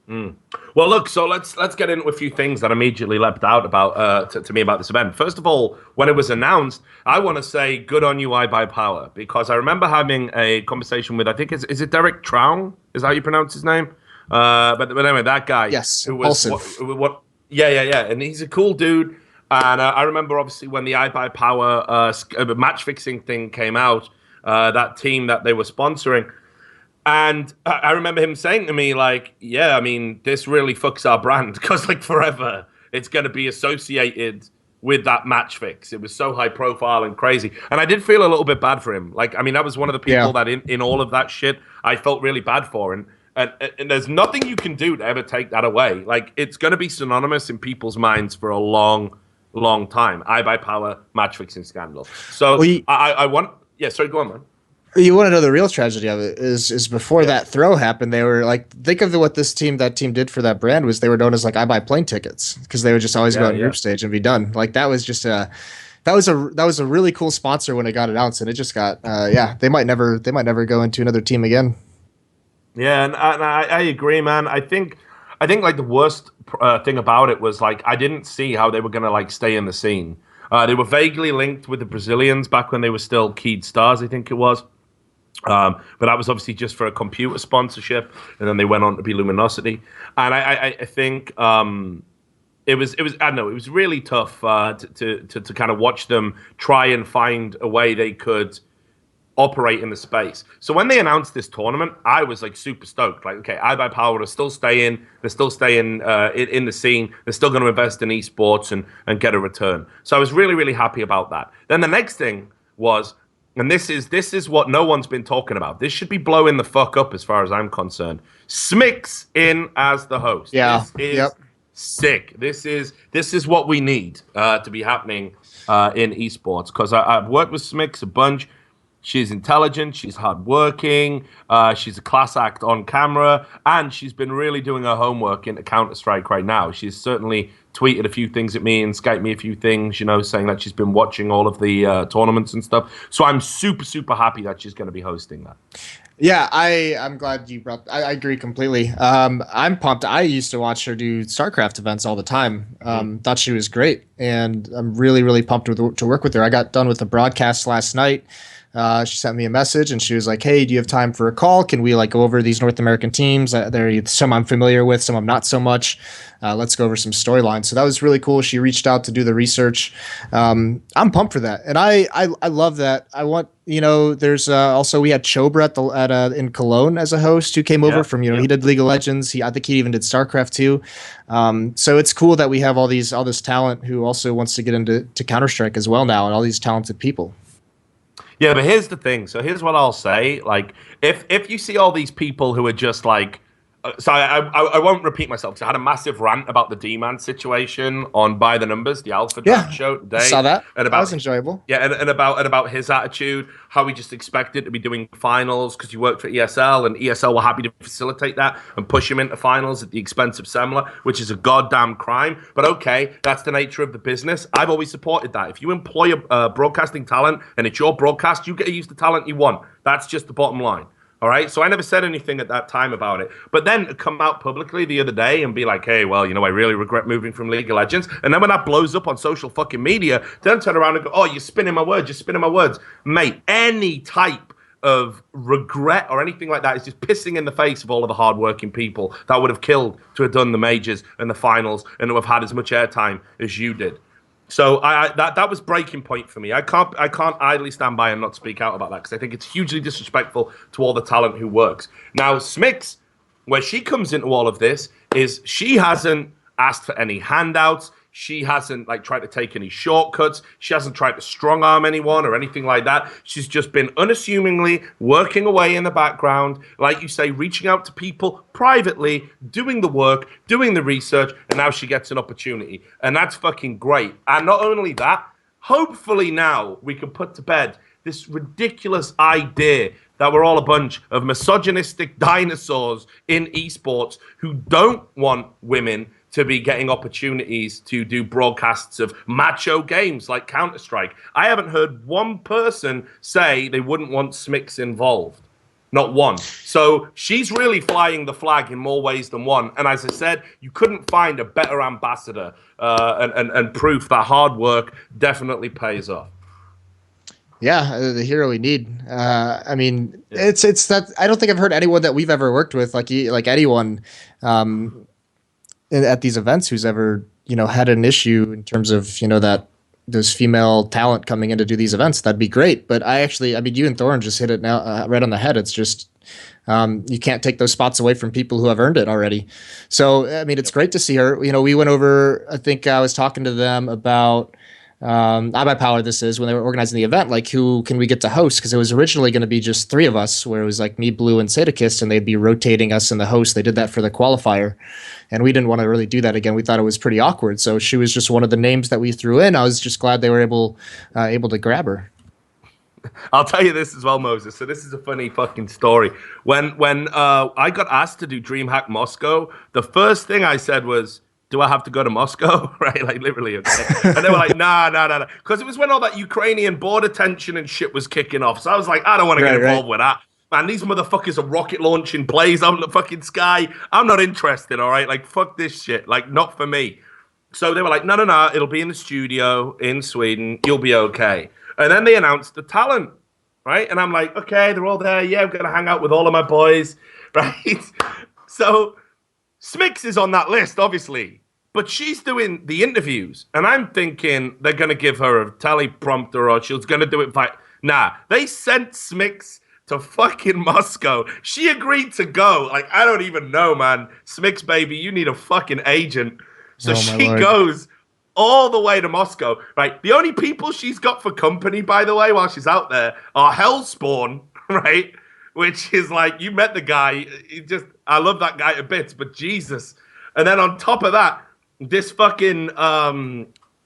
S2: Well, look, so let's get into a few things that immediately leapt out about to me about this event. First of all, when it was announced, I want to say good on you, I Buy Power, because I remember having a conversation with, I think is it Derek Traung? Is that how you pronounce his name? But anyway, that guy.
S13: Yes.
S2: Who was what? Yeah. And he's a cool dude. And I remember obviously when the I Buy Power match fixing thing came out, that team that they were sponsoring. And I remember him saying to me, yeah, I mean, this really fucks our brand because forever it's going to be associated with that match fix. It was so high profile and crazy. And I did feel a little bit bad for him. That was one of the people that in all of that shit, I felt really bad for. And there's nothing you can do to ever take that away. It's going to be synonymous in people's minds for a long, long time. I Buy Power, match fixing scandal. So I want... Yeah, sorry, go on, man.
S13: You want to know the real tragedy of it is before that throw happened, they were think of what that team did for that brand was they were known as I Buy plane tickets because they would just always go on group stage and be done. That was just that was a really cool sponsor when it got announced, and it just got they might never go into another team again.
S2: Yeah, and I agree, man. I think the worst thing about it was I didn't see how they were gonna stay in the scene. They were vaguely linked with the Brazilians back when they were still Keyed Stars, I think it was. But that was obviously just for a computer sponsorship, and then they went on to be Luminosity. And I think it was I don't know, it was really tough to kind of watch them try and find a way they could operate in the space. So when they announced this tournament, I was super stoked. Okay, I Buy Power are still staying. They're still staying in the scene. They're still going to invest in esports and get a return. So I was really, really happy about that. Then the next thing was, and this is what no one's been talking about. This should be blowing the fuck up as far as I'm concerned. Smix in as the host.
S13: Yeah.
S2: This is sick. This is what we need to be happening in esports, because I've worked with Smix a bunch. She's intelligent, she's hardworking, she's a class act on camera, and she's been really doing her homework into Counter-Strike right now. She's certainly tweeted a few things at me and Skyped me a few things, saying that she's been watching all of the tournaments and stuff. So I'm super, super happy that she's going to be hosting that.
S13: Yeah, I'm glad you brought. I agree completely. I'm pumped. I used to watch her do StarCraft events all the time. Thought she was great, and I'm really, really pumped to work with her. I got done with the broadcast last night. She sent me a message and she was like, "Hey, do you have time for a call? Can we go over these North American teams? There are some I'm familiar with, some I'm not so much. Let's go over some storylines." So that was really cool. She reached out to do the research. I'm pumped for that, and I love that. I want there's also we had Chobra in Cologne as a host who came over from he did League of Legends. I think he even did StarCraft too. So it's cool that we have all this talent who also wants to get into Counter-Strike as well now, and all these talented people.
S2: Yeah, but here's the thing. So here's what I'll say. If you see all these people who are just so I won't repeat myself, because I had a massive rant about the D-Man situation on By the Numbers, the Alpha Draft show today.
S13: Saw that.
S2: And
S13: that was enjoyable.
S2: Yeah, and about his attitude, how he just expected to be doing finals because he worked for ESL, and ESL were happy to facilitate that and push him into finals at the expense of Semler, which is a goddamn crime. But okay, that's the nature of the business. I've always supported that. If you employ a broadcasting talent and it's your broadcast, you get to use the talent you want. That's just the bottom line. All right, so I never said anything at that time about it. But then come out publicly the other day and be like, "Hey, well, I really regret moving from League of Legends." And then when that blows up on social fucking media, then turn around and go, "Oh, you're spinning my words, Mate, any type of regret or anything like that. It's just pissing in the face of all of the hardworking people that would have killed to have done the majors and the finals and to have had as much airtime as you did. So that was breaking point for me. I can't idly stand by and not speak out about that because I think it's hugely disrespectful to all the talent who works. Now, Smix, where she comes into all of this is she hasn't asked for any handouts. She hasn't tried to take any shortcuts. She hasn't tried to strong arm anyone or anything like that. She's just been unassumingly working away in the background, like you say, reaching out to people privately, doing the work, doing the research, and now she gets an opportunity. And that's fucking great. And not only that, hopefully now we can put to bed this ridiculous idea that we're all a bunch of misogynistic dinosaurs in esports who don't want women to be getting opportunities to do broadcasts of macho games like Counter-Strike. I haven't heard one person say they wouldn't want Smix involved. Not one. So she's really flying the flag in more ways than one. And as I said, you couldn't find a better ambassador and proof that hard work definitely pays off.
S13: Yeah, the hero we need. It's that I don't think I've heard anyone that we've ever worked with, like anyone at these events who's ever had an issue in terms of that those female talent coming in to do these events. That'd be great. But you and Thorin just hit it now right on the head. It's just you can't take those spots away from people who have earned it already. So it's great to see her. We went over. I think I was talking to them about. iBuyPower this is when they were organizing the event, like who can we get to host, because it was originally going to be just 3 of us, where it was like me, Blue, and Sadakist, and they'd be rotating us in the host. They did that for the qualifier, and we didn't want to really do that again. We thought it was pretty awkward, so she was just one of the names that we threw in. I was just glad they were able to grab her.
S2: I'll tell you this as well, Moses. So this is a funny fucking story. When I got asked to do DreamHack Moscow, the first thing I said was, do I have to go to Moscow? Right, like literally. Okay. And they were like, nah. Because it was when all that Ukrainian border tension and shit was kicking off. So I was like, I don't want to get involved with that. Man, these motherfuckers are rocket launching plays out in the fucking sky. I'm not interested, all right? Like, fuck this shit. Like, not for me. So they were like, no. It'll be in the studio in Sweden. You'll be okay. And then they announced the talent, right? And I'm like, okay, they're all there. Yeah, I'm going to hang out with all of my boys, right? So Smix is on that list, obviously. But she's doing the interviews, and I'm thinking they're going to give her a teleprompter or she's going to do it by... Nah, they sent Smix to fucking Moscow. She agreed to go. Like, I don't even know, man. Smix, baby, you need a fucking agent. So she goes all the way to Moscow, right? The only people she's got for company, by the way, while she's out there are Hellspawn, right? Which is like, you met the guy. I love that guy a bit, but Jesus. And then on top of that, this fucking,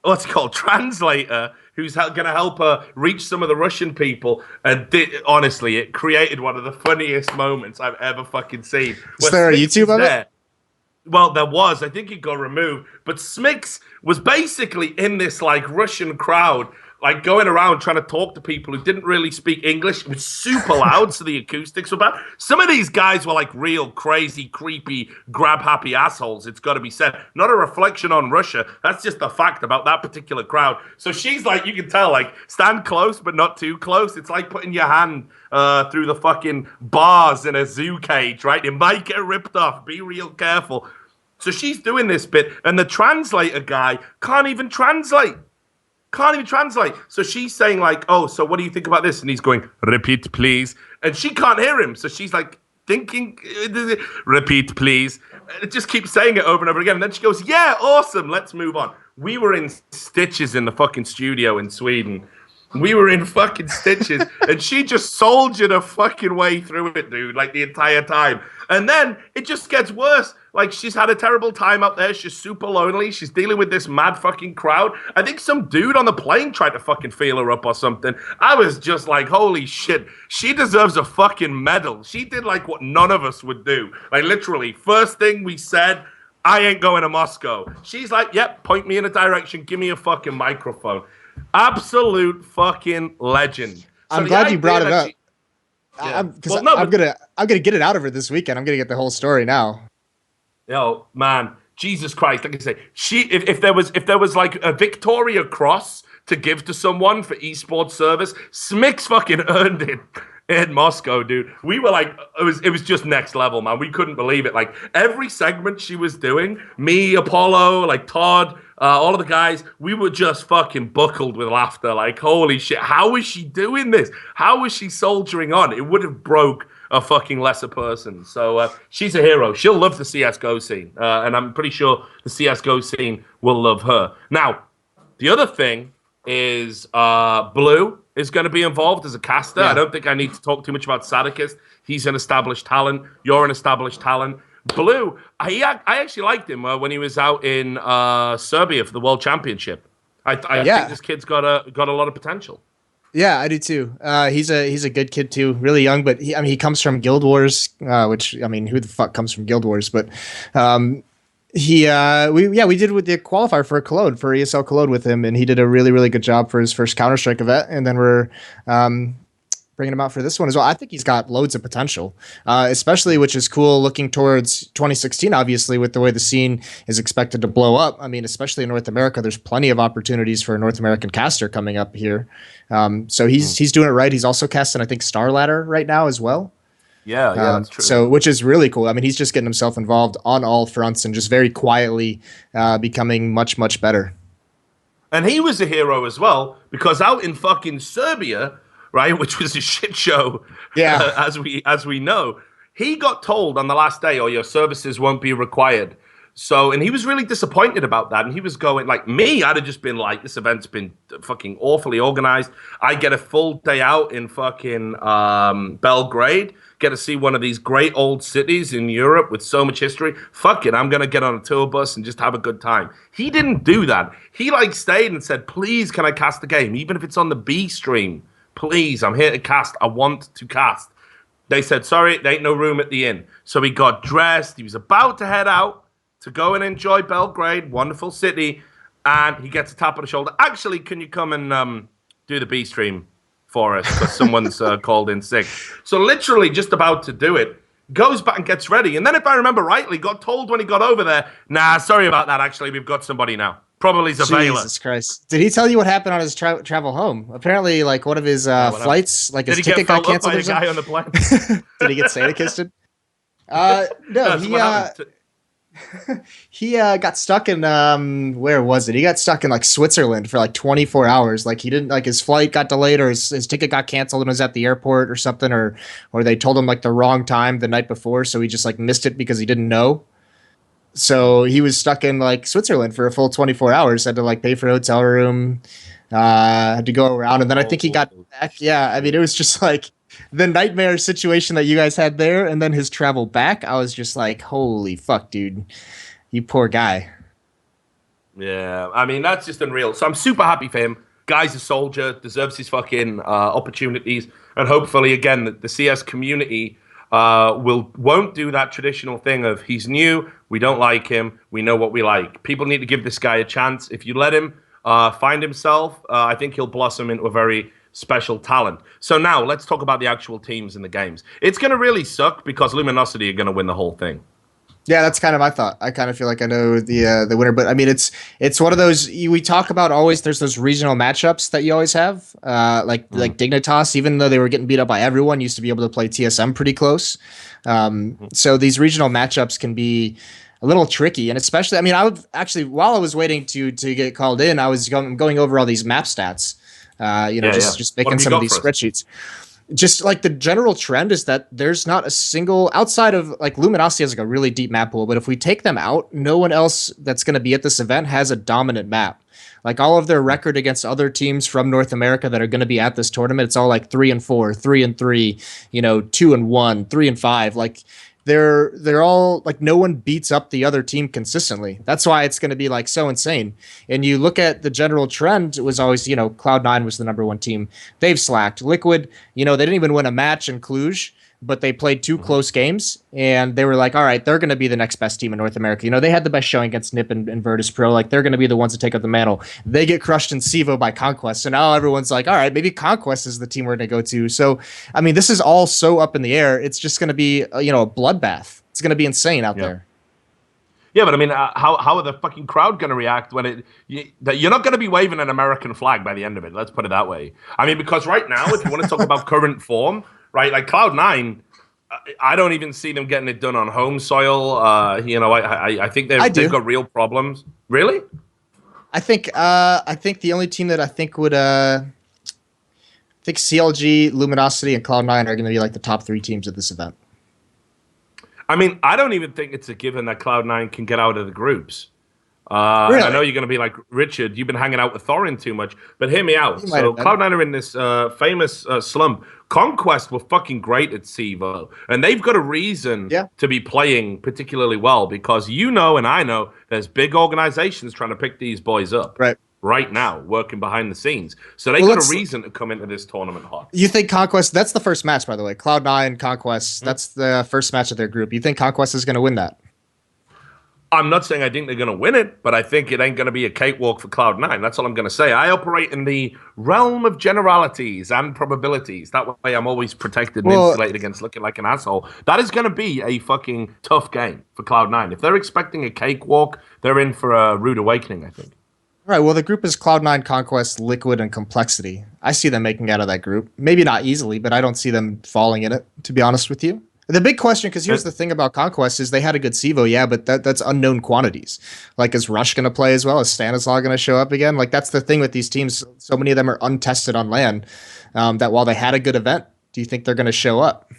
S2: what's it called, translator, who's going to help her reach some of the Russian people. And honestly, it created one of the funniest moments I've ever fucking seen.
S13: Is there a YouTube of it?
S2: Well, there was. I think it got removed. But Smix was basically in this, like, Russian crowd, like, going around trying to talk to people who didn't really speak English. It was super loud, so the acoustics were bad. Some of these guys were, like, real crazy, creepy, grab-happy assholes, it's got to be said. Not a reflection on Russia. That's just the fact about that particular crowd. So she's, like, you can tell, like, stand close, but not too close. It's like putting your hand through the fucking bars in a zoo cage, right? It might get ripped off. Be real careful. So she's doing this bit, and the translator guy can't even translate. So she's saying, like, oh, so what do you think about this? And he's going, repeat, please. And she can't hear him. So she's like thinking, repeat, please. It just keeps saying it over and over again. And then she goes, yeah, awesome. Let's move on. We were in stitches in the fucking studio in Sweden. We were in fucking stitches. And she just soldiered her fucking way through it, dude, like the entire time. And then it just gets worse. Like, she's had a terrible time out there. She's super lonely. She's dealing with this mad fucking crowd. I think some dude on the plane tried to fucking feel her up or something. I was just like, holy shit. She deserves a fucking medal. She did, like, what none of us would do. Like, literally, first thing we said, I ain't going to Moscow. She's like, yep, point me in a direction. Give me a fucking microphone. Absolute fucking legend.
S13: I'm glad you brought it up. I'm gonna get it out of her this weekend. I'm gonna get the whole story now.
S2: Yo, man, Jesus Christ! Like I say, if there was like a Victoria Cross to give to someone for esports service, Smix fucking earned it. in Moscow, dude. We were like, it was just next level, man. We couldn't believe it. Like every segment she was doing, me, Apollo, like Todd, all of the guys, we were just fucking buckled with laughter. Like, holy shit, how is she doing this? How is she soldiering on? It would have broke a fucking lesser person. So she's a hero. She'll love the CSGO scene. And I'm pretty sure the CSGO scene will love her. Now, the other thing is Blue is going to be involved as a caster. Yeah. I don't think I need to talk too much about Sadikist. He's an established talent. You're an established talent. Blue, I actually liked him when he was out in Serbia for the World Championship. I think this kid's got a lot of potential. Yeah, I do too. He's a good kid too, really young, but he comes from Guild Wars, which who the fuck comes from Guild Wars? But we did with the qualifier for Cologne, for ESL Cologne with him, and he did a really, really good job for his first Counter-Strike event, and then we're bringing him out for this one as well. I think he's got loads of potential, especially, which is cool, looking towards 2016, obviously, with the way the scene is expected to blow up. I mean, especially in North America, there's plenty of opportunities for a North American caster coming up here. So he's doing it right. He's also casting, I think, Star Ladder right now as well. Yeah, that's true. So, which is really cool. I mean, he's just getting himself involved on all fronts and just very quietly becoming much, much better. And he was a hero as well, because out in fucking Serbia, right, which was a shit show, as we know, he got told on the last day, "Oh, your services won't be required." So, and he was really disappointed about that. And he was going, like me, I'd have just been like, this event's been fucking awfully organized. I get a full day out in fucking Belgrade, get to see one of these great old cities in Europe with so much history. Fuck it, I'm going to get on a tour bus and just have a good time. He didn't do that. He like stayed and said, please, can I cast the game? Even if it's on the B stream, please, I'm here to cast. I want to cast. They said, sorry, there ain't no room at the inn. So he got dressed. He was about to head out to go and enjoy Belgrade, wonderful city, and he gets a tap on the shoulder. Actually, can you come and do the B stream for us, because someone's called in sick. So literally just about to do it, goes back and gets ready. And then if I remember rightly, got told when he got over there, nah, sorry about that, actually, we've got somebody now. Probably Zavela. Jesus Christ. Did he tell you what happened on his travel home? Apparently, like, one of his flights, like his ticket got canceled or something? Did he get fouled up by a guy on the plane? Did he get Santa-kisted? No, he got stuck in where was it? He got stuck in like Switzerland for like 24 hours. Like he didn't, like, his flight got delayed, or his ticket got canceled and was at the airport or something, or they told him like the wrong time the night before, so he just like missed it because he didn't know. So he was stuck in like Switzerland for a full 24 hours, had to like pay for a hotel room, had to go around, and then I think he got back. Yeah, I mean, it was just like the nightmare situation that you guys had there, and then his travel back. I was just like, holy fuck, dude, you poor guy. Yeah, I mean, that's just unreal. So I'm super happy for him. Guy's a soldier, deserves his fucking opportunities, and hopefully, again, the CS community won't do that traditional thing of he's new, we don't like him, we know what we like. People need to give this guy a chance. If you let him find himself, I think he'll blossom into a very special talent. So now let's talk about the actual teams in the games. It's going to really suck because Luminosity are going to win the whole thing. Yeah, that's kind of my thought. I kind of feel like I know the winner, but I mean, it's one of those we talk about always. There's those regional matchups that you always have, like Dignitas, even though they were getting beat up by everyone, used to be able to play TSM pretty close. So these regional matchups can be a little tricky, and especially, I mean, I would actually, while I was waiting to get called in, I was going over all these map stats, just making some of these spreadsheets. Just like the general trend is that there's not a single, outside of like Luminosity has like a really deep map pool, but if we take them out, no one else that's going to be at this event has a dominant map. Like all of their record against other teams from North America that are going to be at this tournament, it's all like 3-4, 3-3, 2-1, 3-5. Like they're all like, no one beats up the other team consistently. That's why it's going to be like so insane. And you look at the general trend, it was always, Cloud9 was the #1 team. They've slacked. Liquid, they didn't even win a match in Cluj, but they played 2 close games, and they were like, all right, they're going to be the next best team in North America. They had the best showing against NIP and Virtus Pro. Like, they're going to be the ones to take up the mantle. They get crushed in CEVO by Conquest, so now everyone's like, all right, maybe Conquest is the team we're going to go to. So, I mean, this is all so up in the air. It's just going to be, a bloodbath. It's going to be insane out there. Yeah, but I mean, how are the fucking crowd going to react when you're not going to be waving an American flag by the end of it? Let's put it that way. I mean, because right now, if you want to talk about current form, right? Like Cloud9, I don't even see them getting it done on home soil. I think they've got real problems. Really?
S13: I think the only team that I think would I think CLG, Luminosity, and Cloud9 are going to be like the top 3 teams at this event.
S2: I mean, I don't even think it's a given that Cloud9 can get out of the groups.
S13: Really?
S2: I know you're going to be like, Richard, you've been hanging out with Thorin too much, but hear me out. So Cloud9 are in this famous slump. Conquest were fucking great at CEVO, and they've got a reason to be playing particularly well because you know and I know there's big organizations trying to pick these boys up right now, working behind the scenes. So they got a reason to come into this tournament hot.
S13: You think Conquest, that's the first match, by the way. Cloud9, Conquest, that's the first match of their group. You think Conquest is going to win that?
S2: I'm not saying I think they're going to win it, but I think it ain't going to be a cakewalk for Cloud9. That's all I'm going to say. I operate in the realm of generalities and probabilities. That way I'm always protected and insulated against looking like an asshole. That is going to be a fucking tough game for Cloud9. If they're expecting a cakewalk, they're in for a rude awakening, I think.
S13: All right, well, the group is Cloud9, Conquest, Liquid, and Complexity. I see them making out of that group. Maybe not easily, but I don't see them falling in it, to be honest with you. The big question, because here's the thing about Conquest, is they had a good CEVO, yeah, but that's unknown quantities. Like, is Rush going to play as well? Is Stanislaw going to show up again? Like, that's the thing with these teams. So many of them are untested on LAN that while they had a good event, do you think they're going to show up?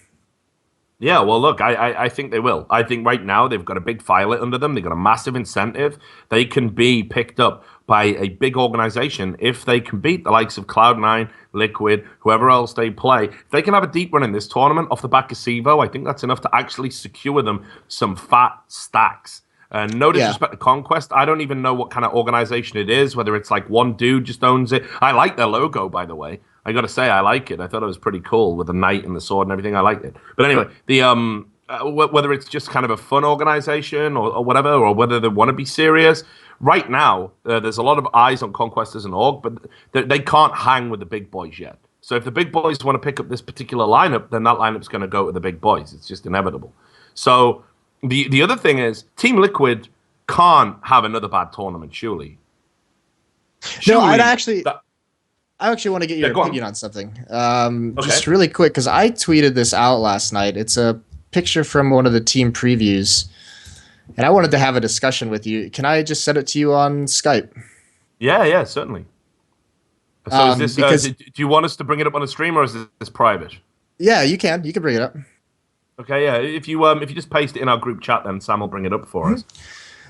S2: Yeah, well, look, I think they will. I think right now they've got a big filet under them. They've got a massive incentive. They can be picked up by a big organization if they can beat the likes of Cloud9, Liquid, whoever else they play. If they can have a deep run in this tournament off the back of CEVO, I think that's enough to actually secure them some fat stacks. No disrespect to Conquest. I don't even know what kind of organization it is, whether it's like one dude just owns it. I like their logo, by the way. I got to say, I like it. I thought it was pretty cool with the knight and the sword and everything. I liked it. But anyway, the whether it's just kind of a fun organization or whatever, or whether they want to be serious, right now, there's a lot of eyes on Conquest as an org, but they can't hang with the big boys yet. So if the big boys want to pick up this particular lineup, then that lineup's going to go to the big boys. It's just inevitable. So the other thing is, Team Liquid can't have another bad tournament, surely.
S13: No, I actually want to get your opinion on something. Just really quick, because I tweeted this out last night. It's a picture from one of the team previews, and I wanted to have a discussion with you. Can I just send it to you on Skype?
S2: Yeah, certainly. So is this, do you want us to bring it up on a stream, or is this private?
S13: Yeah, you can. You can bring it up.
S2: Okay, yeah. If you just paste it in our group chat, then Sam will bring it up for us.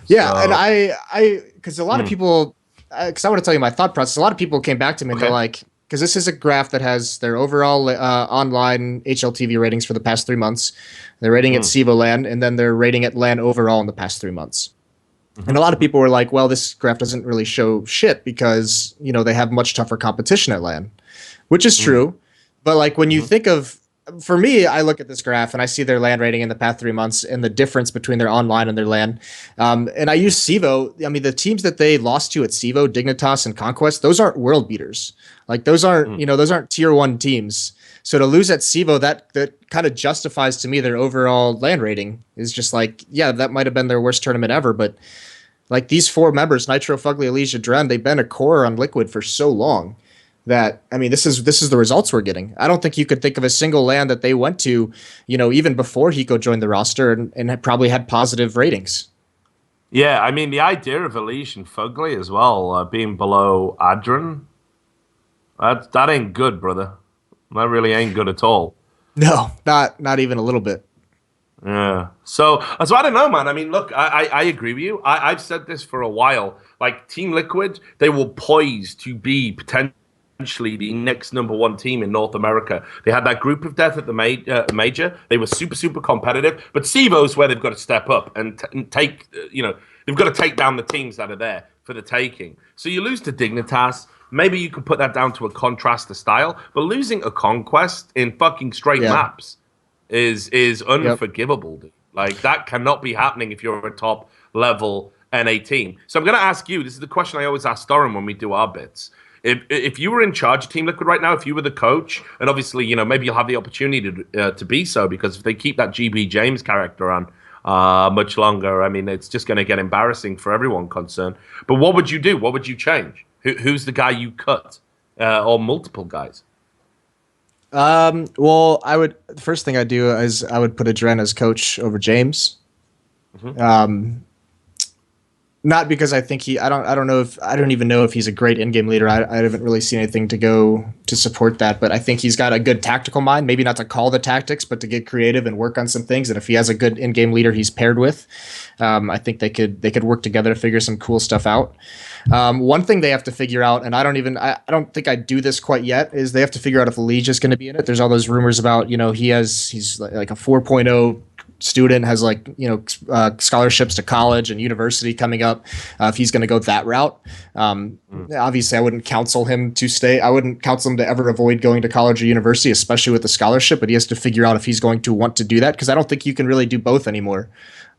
S13: Yeah, so, and I because a lot of people, because I want to tell you my thought process. A lot of people came back to me and they're like, because this is a graph that has their overall online HLTV ratings for the past 3 months. They're rating at CEVO LAN, and then they're rating at LAN overall in the past 3 months. And a lot of people were like, well, this graph doesn't really show shit because, they have much tougher competition at LAN, which is true. But like when you think of, for me, I look at this graph and I see their LAN rating in the past 3 months and the difference between their online and their LAN. And I use CEVO. I mean, the teams that they lost to at CEVO, Dignitas and Conquest, those aren't world beaters. Like those aren't, those aren't tier 1 teams. So to lose at CEVO, that kind of justifies to me their overall LAN rating is just like, yeah, that might have been their worst tournament ever. But like these 4 members, Nitro, Fugly, Elysia, Dren, they've been a core on Liquid for so long that, I mean, this is the results we're getting. I don't think you could think of a single LAN that they went to, even before Hiko joined the roster and had probably had positive ratings.
S2: Yeah, I mean, the idea of Elysia and Fugly as well, being below Adren, that ain't good, brother. That really ain't good at all.
S13: No, not even a little bit.
S2: Yeah. So I don't know, man. I mean, look, I agree with you. I've said this for a while. Like, Team Liquid, they were poised to be potentially the next #1 team in North America. They had that group of death at the major. They were super, super competitive. But CEVO's where they've got to step up and take, they've got to take down the teams that are there for the taking. So you lose to Dignitas. Maybe you could put that down to a contrast to style. But losing a Conquest in fucking straight maps is unforgivable, dude. Like, that cannot be happening if you're a top level NA team. So I'm going to ask you, this is the question I always ask Thorin when we do our bits. If you were in charge of Team Liquid right now, if you were the coach, and obviously, maybe you'll have the opportunity to be so, because if they keep that GB James character on much longer, I mean, it's just going to get embarrassing for everyone concerned. But what would you do? What would you change? Who's the guy you cut? Or multiple guys?
S13: Well, the first thing I'd do is I would put Adren as coach over James. Not because I think I don't even know if he's a great in-game leader. I haven't really seen anything to go to support that, but I think he's got a good tactical mind, maybe not to call the tactics, but to get creative and work on some things. And if he has a good in-game leader he's paired with, I think they could work together to figure some cool stuff out. One thing they have to figure out, and I don't think I do this quite yet, is they have to figure out if Lige is going to be in it. There's all those rumors about, he's like a 4.0 student, has scholarships to college and university coming up, if he's going to go that route. Obviously I wouldn't counsel him to stay. I wouldn't counsel him to ever avoid going to college or university, especially with the scholarship, but he has to figure out if he's going to want to do that, because I don't think you can really do both anymore.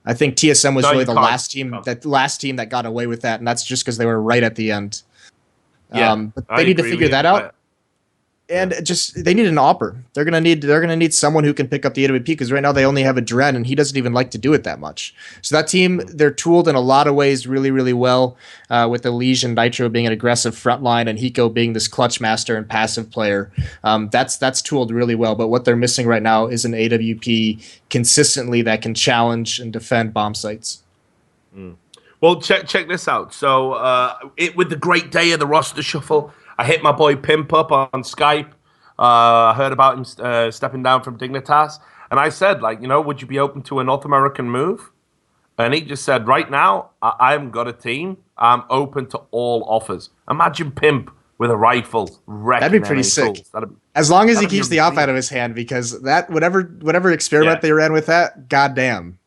S13: I think TSM was really the last team that got away with that, and that's just because they were right at the end. But they need to figure that out. And they need an AWPer. They're gonna need someone who can pick up the AWP, because right now they only have Adren, and he doesn't even like to do it that much. So that team, they're tooled in a lot of ways really, really well, with the Lige and Nitro being an aggressive frontline and Hiko being this clutch master and passive player. That's tooled really well. But what they're missing right now is an AWP consistently that can challenge and defend bomb sites.
S2: Well, check this out. So with the great day of the roster shuffle, I hit my boy Pimp up on Skype. I heard about him stepping down from Dignitas. And I said, would you be open to a North American move? And he just said, right now, I haven't got a team. I'm open to all offers. Imagine Pimp with a rifle.
S13: That'd be pretty sick. As long as he keeps the op out of his hand, because that whatever experiment they ran with that, goddamn.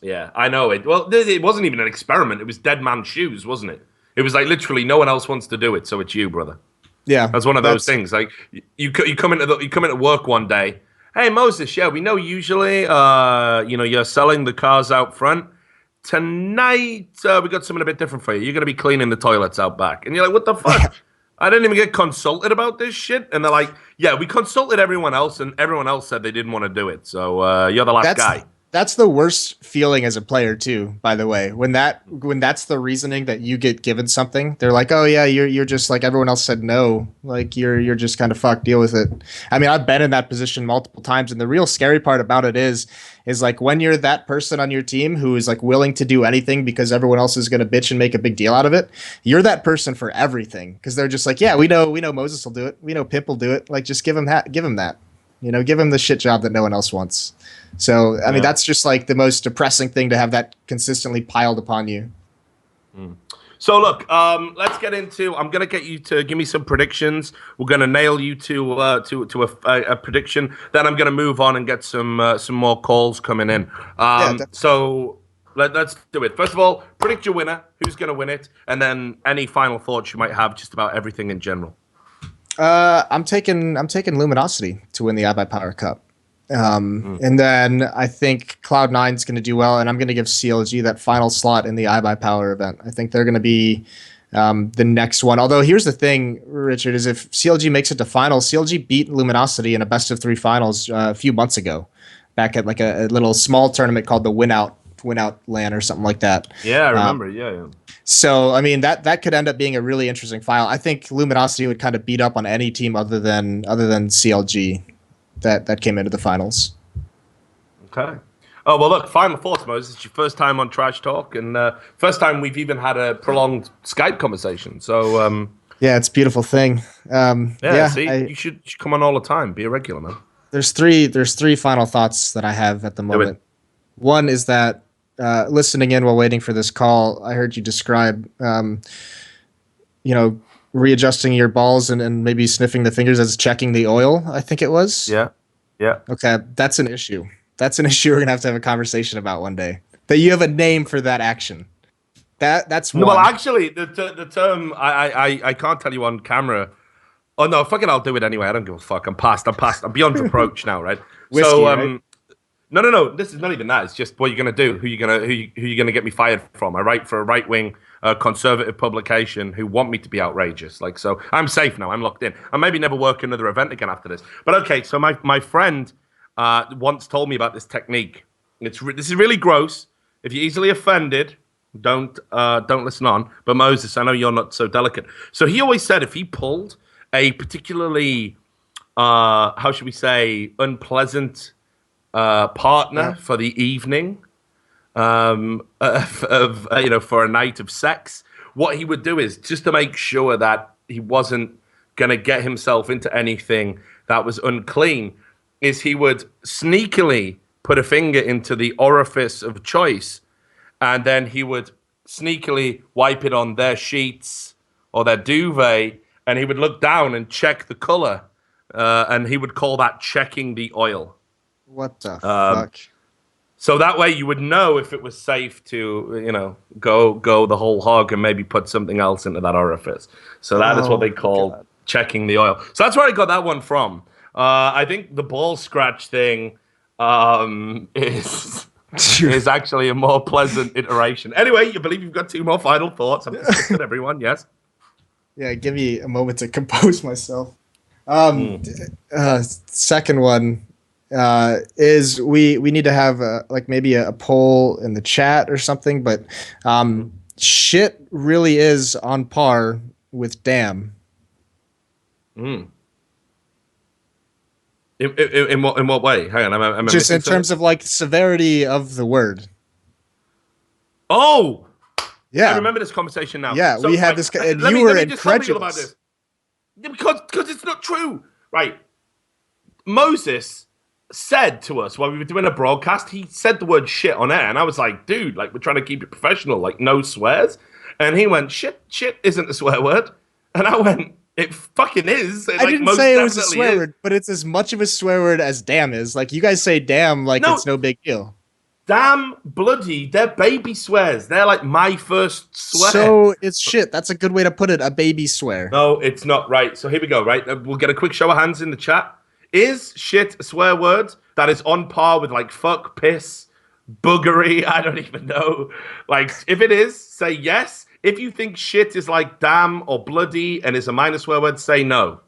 S2: Yeah, I know it. Well, it wasn't even an experiment. It was Dead Man's Shoes, wasn't it? It was like literally no one else wants to do it, so it's you, brother.
S13: Yeah,
S2: that's one of those things. Like you come into work one day. Hey Moses, yeah, we know usually you're selling the cars out front. Tonight we got something a bit different for you. You're gonna be cleaning the toilets out back, and you're like, what the fuck? I didn't even get consulted about this shit. And they're like, yeah, we consulted everyone else, and everyone else said they didn't want to do it. So you're the last guy.
S13: That's the worst feeling as a player too, by the way. When that's the reasoning that you get given something, they're like, "Oh yeah, you're just like everyone else said no. Like you're just kind of fucked. Deal with it." I mean, I've been in that position multiple times, and the real scary part about it is like when you're that person on your team who is like willing to do anything because everyone else is going to bitch and make a big deal out of it. You're that person for everything, because they're just like, "Yeah, we know Moses will do it. We know Pimp will do it. Like just give him that. Give him the shit job that no one else wants." So, I mean, that's just like the most depressing thing, to have that consistently piled upon you.
S2: So, look, let's get into. I'm gonna get you to give me some predictions. We're gonna nail you to a prediction. Then I'm gonna move on and get some more calls coming in. So let's do it. First of all, predict your winner. Who's gonna win it? And then any final thoughts you might have just about everything in general.
S13: I'm taking Luminosity to win the iBuyPower Cup. And then I think Cloud9 is going to do well, and I'm going to give CLG that final slot in the iBuyPower event. I think they're going to be the next one. Although here's the thing, Richard, is if CLG makes it to finals, CLG beat Luminosity in a best of 3 finals a few months ago, back at like a little small tournament called the Win Out LAN or something like that.
S2: Yeah, I remember. Yeah.
S13: So, I mean, that could end up being a really interesting final. I think Luminosity would kind of beat up on any team other than CLG that came into the finals.
S2: Okay. Oh, well, look, final thoughts, Moses. It's your first time on Trash Talk, and first time we've even had a prolonged Skype conversation. So,
S13: yeah, it's a beautiful thing.
S2: You should come on all the time. Be a regular, man.
S13: There's three final thoughts that I have at the moment. One is that listening in while waiting for this call, I heard you describe, readjusting your balls and maybe sniffing the fingers as checking the oil, I think it was.
S2: Yeah.
S13: Okay, that's an issue. That's an issue we're going to have a conversation about one day. That you have a name for that action. That's one.
S2: Well, actually, the term, I can't tell you on camera. Oh, no, fuck it, I'll do it anyway. I don't give a fuck. I'm past. I'm beyond reproach now, right?
S13: Whiskey, right?
S2: No. This is not even that. It's just what you're gonna do. Who you gonna get me fired from? I write for a right wing conservative publication who want me to be outrageous. Like, so I'm safe now. I'm locked in. I maybe never work another event again after this. But okay, so my friend once told me about this technique. This is really gross. If you're easily offended, don't listen on. But Moses, I know you're not so delicate. So he always said if he pulled a particularly how should we say, unpleasant partner for the evening, for a night of sex, what he would do is, just to make sure that he wasn't going to get himself into anything that was unclean, is he would sneakily put a finger into the orifice of choice, and then he would sneakily wipe it on their sheets or their duvet, and he would look down and check the color, and he would call that checking the oil.
S13: What the fuck?
S2: So that way you would know if it was safe to, go the whole hog and maybe put something else into that orifice. So that is what they call checking the oil. So that's where I got that one from. I think the ball scratch thing is actually a more pleasant iteration. Anyway, you believe you've got 2 more final thoughts. I'm disgusted, everyone. Yes.
S13: Yeah, give me a moment to compose myself. Second one is we need to have maybe a poll in the chat or something, but shit really is on par with damn.
S2: In what way? Hang on, I'm
S13: just in terms of severity of the word.
S2: Oh,
S13: yeah.
S2: I remember this conversation now.
S13: Yeah, we had this, and you were incredulous
S2: about this. Because it's not true, right? Moses said to us while we were doing a broadcast, he said the word shit on air, and I was like, dude, we're trying to keep it professional, no swears. And he went, shit isn't a swear word. And I went, it fucking is.
S13: I didn't say it was a swear word, but it's as much of a swear word as damn is. You guys say damn it's no big deal.
S2: Damn, bloody, they're baby swears. They're my first swear.
S13: So it's shit. That's a good way to put it, a baby swear.
S2: No, it's not, right. So here we go, right? We'll get a quick show of hands in the chat. Is shit a swear word that is on par with fuck, piss, boogery? I don't even know. If it is, say yes. If you think shit is damn or bloody and is a minor swear word, say no.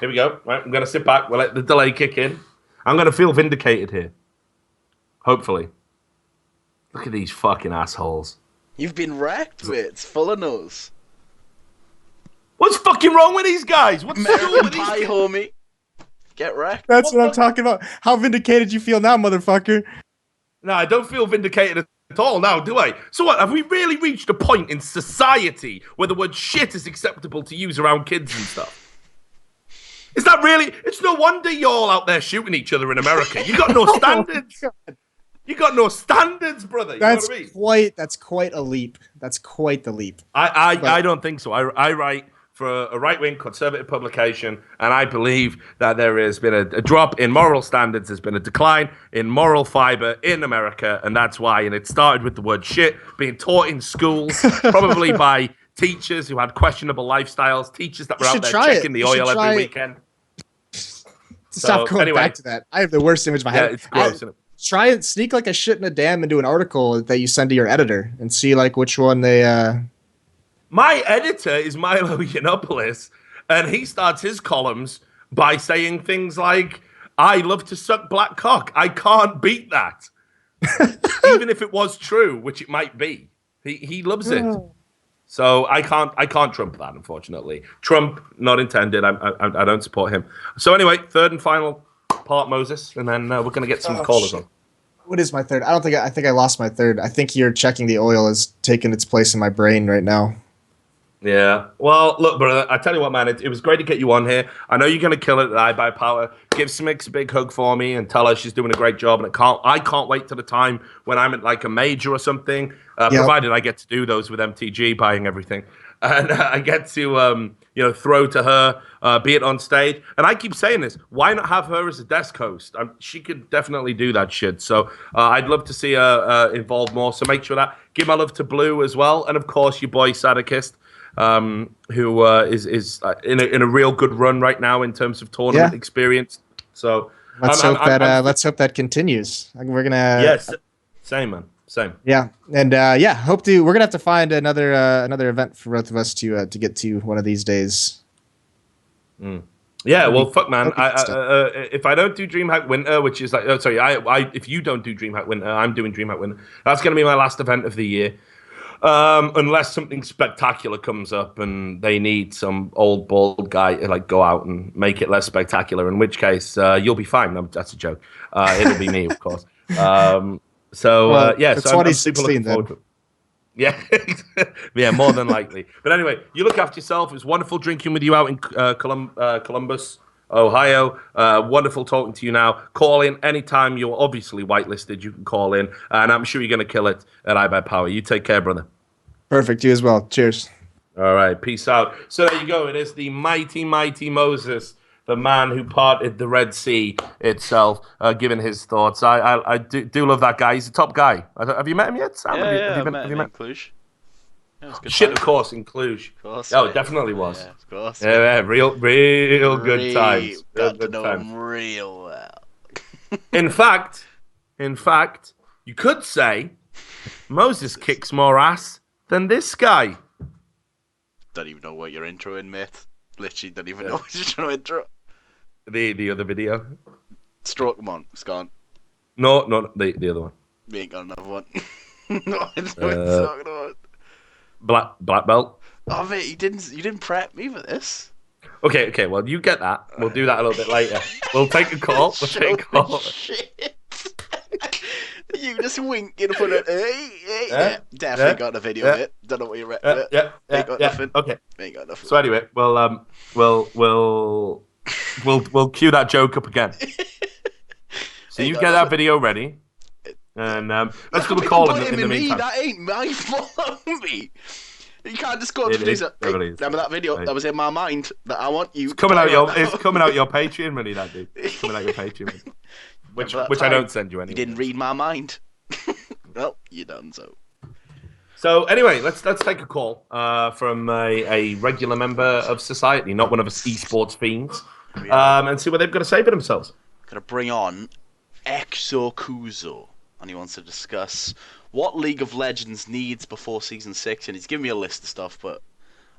S2: Here we go. Right, I'm going to sit back. We'll let the delay kick in. I'm going to feel vindicated here. Hopefully. Look at these fucking assholes.
S3: You've been wrecked, mate. It's full of nose.
S2: What's fucking wrong with these guys? What's wrong with these
S3: guys? Homie. Get wrecked.
S13: That's what I'm talking about. How vindicated you feel now, motherfucker?
S2: No, I don't feel vindicated at all now, do I? So what, have we really reached a point in society where the word shit is acceptable to use around kids and stuff? Is that really? It's no wonder you're all out there shooting each other in America. You got no standards. You got no standards, brother. You know what I mean?
S13: That's quite a leap. That's quite the leap.
S2: I don't think so. I write for a right-wing conservative publication, and I believe that there has been a drop in moral standards. There's been a decline in moral fiber in America, and that's why. And it started with the word shit being taught in schools, probably by teachers who had questionable lifestyles, teachers that were out there checking the oil every weekend.
S13: Stop going back to that. I have the worst image in my head.
S2: Yeah, it's gross, isn't it?
S13: Try and sneak a shit in a dam into an article that you send to your editor and see which one they
S2: My editor is Milo Yiannopoulos, and he starts his columns by saying things like, I love to suck black cock. I can't beat that. Even if it was true, which it might be. He loves it. So I can't trump that, unfortunately. Trump, not intended. I don't support him. So anyway, third and final part, Moses, and then we're going to get some callers on.
S13: What is my third? I think I lost my third. I think you're checking the oil has taken its place in my brain right now.
S2: Yeah. Well, look, brother, I tell you what, man, it was great to get you on here. I know you're going to kill it at I Buy Power. Give Smix a big hug for me and tell her she's doing a great job. And I can't wait till the time when I'm at a major or something, provided I get to do those with MTG buying everything. And I get to, throw to her, be it on stage. And I keep saying this, why not have her as a desk host? She could definitely do that shit. So I'd love to see her involved more. So make sure that. Give my love to Blue as well. And, of course, your boy Sadakist. Who is in a real good run right now in terms of tournament experience. So
S13: let's hope that continues. We're gonna
S2: yes, same man, same.
S13: Yeah, and we're gonna have to find another event for both of us to get to one of these days.
S2: Yeah, well, fuck, man. If I don't do DreamHack Winter, which is if you don't do DreamHack Winter, I'm doing DreamHack Winter. That's gonna be my last event of the year. Unless something spectacular comes up and they need some old bald guy to like go out and make it less spectacular, in which case you'll be fine. No, that's a joke. It'll be me, of course.
S13: Well,
S2: Yeah,
S13: it's
S2: so I'm
S13: 2016
S2: super looking
S13: then.
S2: forward to it. Yeah, yeah, more than likely. But anyway, you look after yourself. It was wonderful drinking with you out in Columbus, Ohio. Wonderful talking to you now. Call in anytime. You're obviously whitelisted. You can call in, and I'm sure you're going to kill it at iBuyPower. You take care, brother.
S13: Perfect. You as well. Cheers.
S2: All right, peace out. So there you go. It is the mighty, mighty Moses, the man who parted the Red Sea itself, giving his thoughts. I do love that guy. He's a top guy. Have you met him yet, Sam?
S3: I met him in Cluj. Yeah, it was good
S2: Shit,
S3: time.
S2: of course, in Cluj.
S3: Of course,
S2: Oh,
S3: mate.
S2: it definitely was.
S3: Yeah, of course.
S2: Yeah, real good times. Real
S3: Got to
S2: good
S3: know
S2: times.
S3: him real well.
S2: In fact, you could say Moses kicks more ass than this guy.
S3: Don't even know what you're introing, mate. Literally don't even know what you're trying to intro.
S2: The other video.
S3: Stroke him on. It's gone.
S2: No, the other one.
S3: We ain't got another one. No, I know what you're talking about.
S2: Black belt.
S3: Oh, mate, you didn't prep me for this.
S2: Okay. Well, you get that. We'll do that a little bit later. We'll take a call.
S3: Shit. You just wink in front of hey. Yeah, definitely got a video of it. Don't know what you're at. Ain't got nothing.
S2: Okay.
S3: Ain't got nothing.
S2: So anyway, we'll cue that joke up again. So you get that video ready, and let's do a call in the meantime.
S3: That ain't my fault, me. You can't just go up to me. Remember that video that was in my mind that I want you.
S2: It's coming out your Patreon money, that dude. It's coming out your Patreon money. Which I don't send you anyway.
S3: You didn't read my mind. Well, you done so.
S2: So anyway, let's take a call from a regular member of society, not one of us esports fiends, and see what they've got to say for themselves.
S3: Gonna bring on Exokuzo, and he wants to discuss what League of Legends needs before Season 6, and he's giving me a list of stuff, but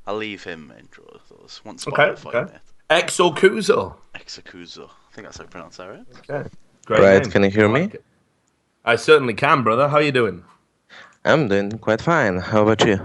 S3: I'll leave him intro those. One spot
S2: Okay. Exokuzo.
S3: I think that's how you pronounce that, right?
S2: Okay. Great
S14: Right,
S2: name.
S14: can you hear me?
S2: I certainly can, brother. How you doing?
S14: I'm doing quite fine. How about you?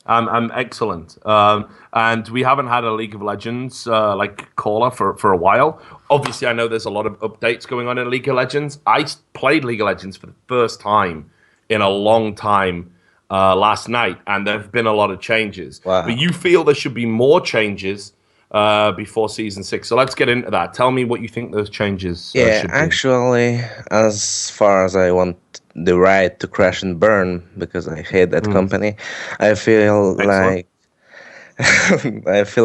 S2: I'm excellent. And we haven't had a League of Legends caller for a while. Obviously, I know there's a lot of updates going on in League of Legends. I played League of Legends for the first time in a long time last night, and there have been a lot of changes.
S14: Wow.
S2: But you feel there should be more changes before Season 6. So let's get into that. Tell me what you think those changes should be.
S14: Actually, as far as I want the right to crash and burn, because I hate that company, I feel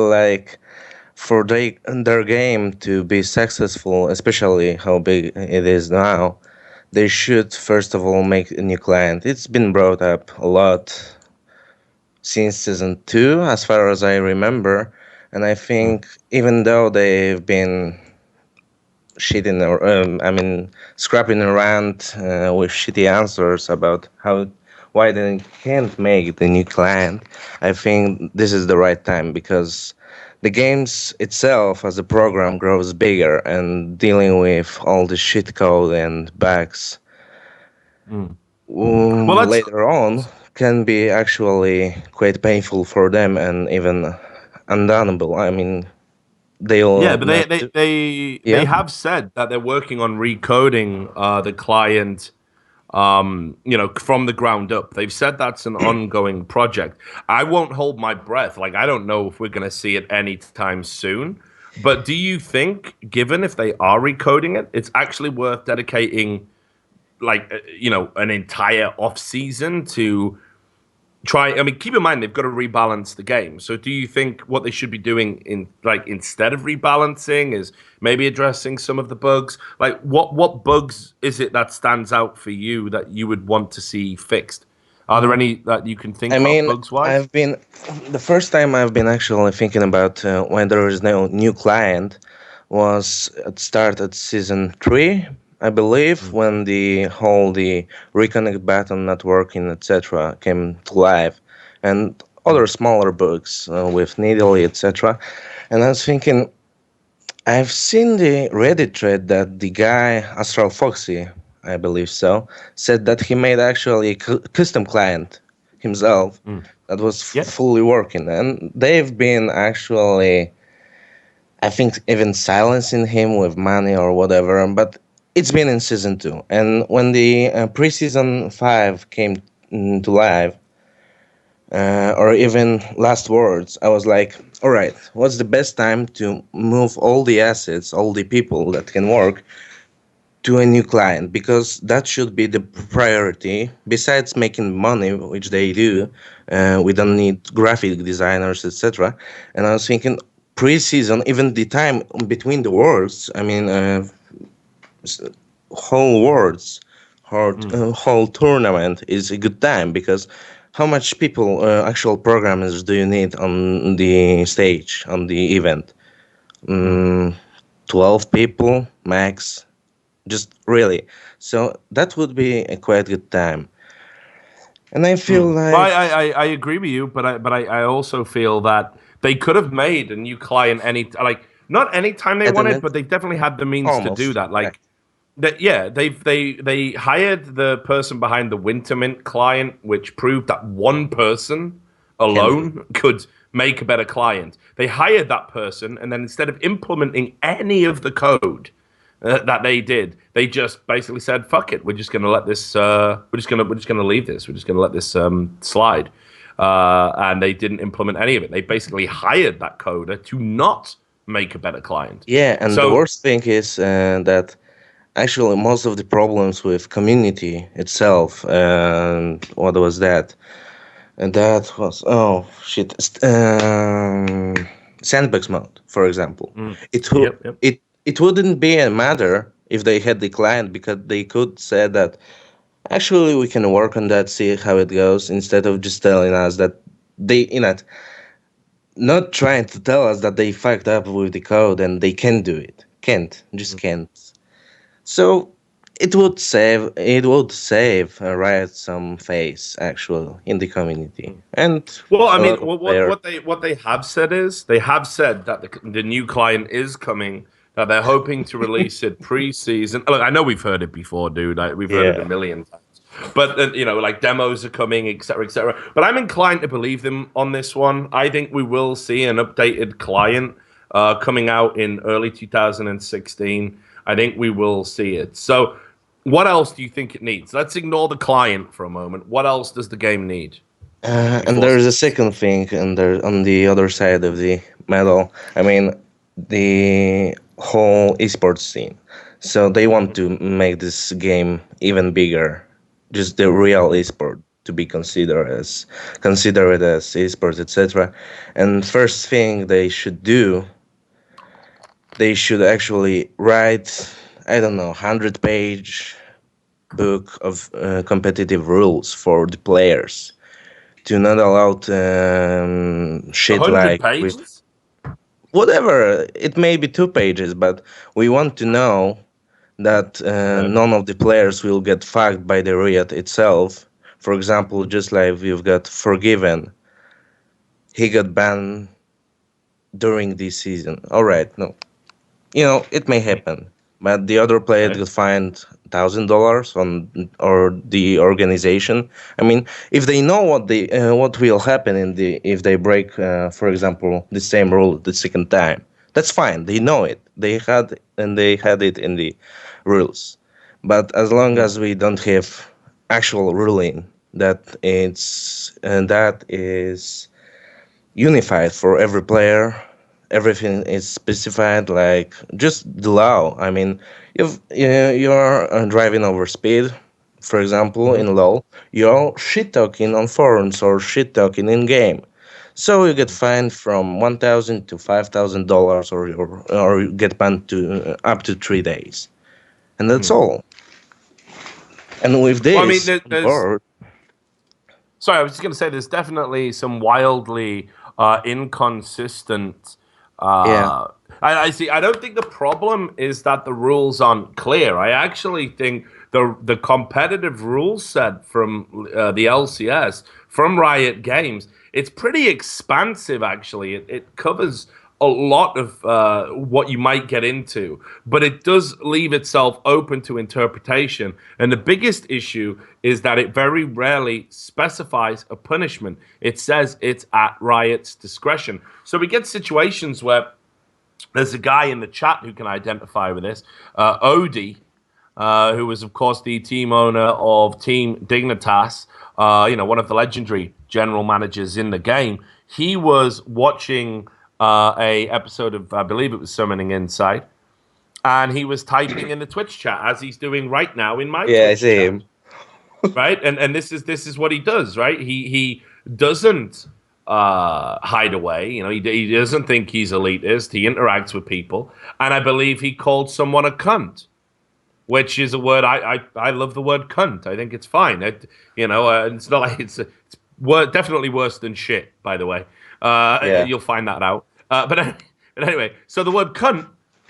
S14: like for their game to be successful, especially how big it is now, they should first of all make a new client. It's been brought up a lot since Season 2, as far as I remember. And I think even though they've been scrapping around with shitty answers about why they can't make the new client, I think this is the right time, because the games itself as a program grows bigger, and dealing with all the shit code and bugs later on can be actually quite painful for them and even undonable. I mean, they
S2: have said that they're working on recoding the client, from the ground up. They've said that's an ongoing project. I won't hold my breath. Like, I don't know if we're going to see it anytime soon. But do you think, given if they are recoding it, it's actually worth dedicating, an entire off season to try? I mean, keep in mind they've got to rebalance the game. So, do you think what they should be doing instead of rebalancing is maybe addressing some of the bugs? Like, what bugs is it that stands out for you that you would want to see fixed? Are there any that you can think of bugs wise?
S14: The first time I've been actually thinking about when there is no new client was at start at Season 3. I believe when the reconnect button not working, etc., came to life, and other smaller bugs with Needly, etc. And I was thinking, I've seen the Reddit thread that the guy Astral Foxy, I believe so, said that he made actually a custom client himself that was fully working, and they've been actually, I think, even silencing him with money or whatever. But it's been in season 2, and when the pre-season 5 came to live, or even last words, I was like, all right, what's the best time to move all the assets, all the people that can work to a new client? Because that should be the priority. Besides making money, which they do, we don't need graphic designers, etc. And I was thinking, pre-season, even the time between the worlds, I mean, whole worlds, whole tournament is a good time, because how much people, actual programmers, do you need on the stage, on the event? 12 people max, just really. So that would be a quite good time. And I feel like
S2: Well, I agree with you, but I also feel that they could have made a new client not any time they wanted, but they definitely had the means to do that. Like that, yeah, they hired the person behind the Wintermint client, which proved that one person alone could make a better client. They hired that person, and then instead of implementing any of the code that they did, they just basically said, "Fuck it, we're just going to let this. We're just going to leave this. We're just going to let this slide." And they didn't implement any of it. They basically hired that coder to not make a better client.
S14: Yeah, and the worst thing is that actually most of the problems with community itself, what was that? And that was, oh shit, sandbox mode, for example. It wouldn't be a matter if they had the client, because they could say that actually we can work on that, see how it goes, instead of just telling us that they, not trying to tell us that they fucked up with the code and they can do it. Can't. So it would save Riot some face actually in the community. And
S2: well, I mean, what they have said is they have said that the new client is coming. That they're hoping to release it pre-season. Look, I know we've heard it before, dude. We've heard it a million times. But like demos are coming, etc., etc. But I'm inclined to believe them on this one. I think we will see an updated client coming out in early 2016. I think we will see it. So, what else do you think it needs? Let's ignore the client for a moment. What else does the game need?
S14: And there's a second thing, and on the other side of the medal. I mean, the whole esports scene. So they want to make this game even bigger, just the real esport to be considered as esports, etc. And first thing they should do, they should actually write, I don't know, 100-page book of competitive rules for the players to not allow shit
S2: 100
S14: like
S2: pages?
S14: Whatever, it may be 2 pages, but we want to know that none of the players will get fucked by the Riot itself. For example, just like we've got Forgiven, he got banned during this season. All right, no, it may happen, but the other player got fined $1,000 or the organization. I mean, if they know what will happen if they break, for example, the same rule the second time, that's fine. They know it. They had it in the rules. But as long as we don't have actual ruling that is unified for every player, everything is specified, like just the law. I mean, you're driving over speed, for example, in LoL, you're shit talking on forums or shit talking in game, so you get fined from $1,000 to $5,000, or you get banned to up to 3 days, and that's all. And with this,
S2: well, I mean, sorry, I was just going to say there's definitely some wildly inconsistent. I see. I don't think the problem is that the rules aren't clear. I actually think the competitive rule set from the LCS, from Riot Games, it's pretty expansive. Actually, it covers a lot of what you might get into, but it does leave itself open to interpretation. And the biggest issue is that it very rarely specifies a punishment. It says it's at Riot's discretion. So we get situations where there's a guy in the chat who can identify with this, Odie, who was, of course, the team owner of Team Dignitas, one of the legendary general managers in the game. He was watching a episode of, I believe it was Summoning Inside, and he was typing in the Twitch chat as he's doing right now in my Twitch
S14: I see him.
S2: Right, and this is what he does. Right, he doesn't hide away. He doesn't think he's elitist. He interacts with people, and I believe he called someone a cunt, which is a word I love the word cunt. I think it's fine. It's not like it's definitely worse than shit, by the way. You'll find that out. But anyway, so the word cunt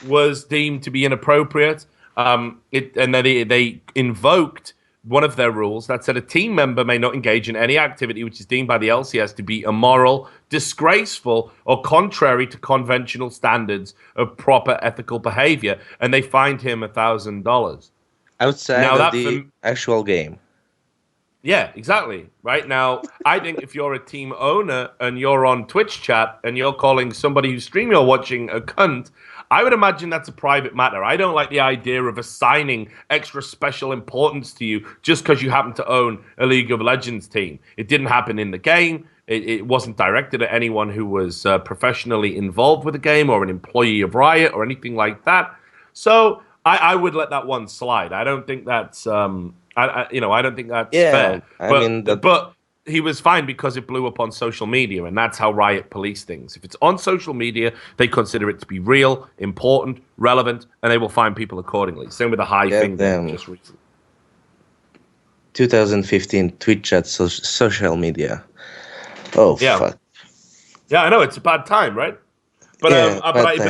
S2: was deemed to be inappropriate. And then they invoked one of their rules that said a team member may not engage in any activity which is deemed by the LCS to be immoral, disgraceful, or contrary to conventional standards of proper ethical behavior. And they fined him $1,000.
S14: Outside of the actual game.
S2: Yeah, exactly. Right now, I think if you're a team owner and you're on Twitch chat and you're calling somebody whose stream you're watching a cunt, I would imagine that's a private matter. I don't like the idea of assigning extra special importance to you just because you happen to own a League of Legends team. It didn't happen in the game. It wasn't directed at anyone who was professionally involved with the game or an employee of Riot or anything like that. So I would let that one slide. I don't think that's I don't think that's fair. But he was fine because it blew up on social media, and that's how Riot police things. If it's on social media, they consider it to be real, important, relevant, and they will fine people accordingly. Same with the high thing just recently.
S14: 2015 Twitch chat social media. Oh, fuck.
S2: Yeah, I know. It's a bad time, right? But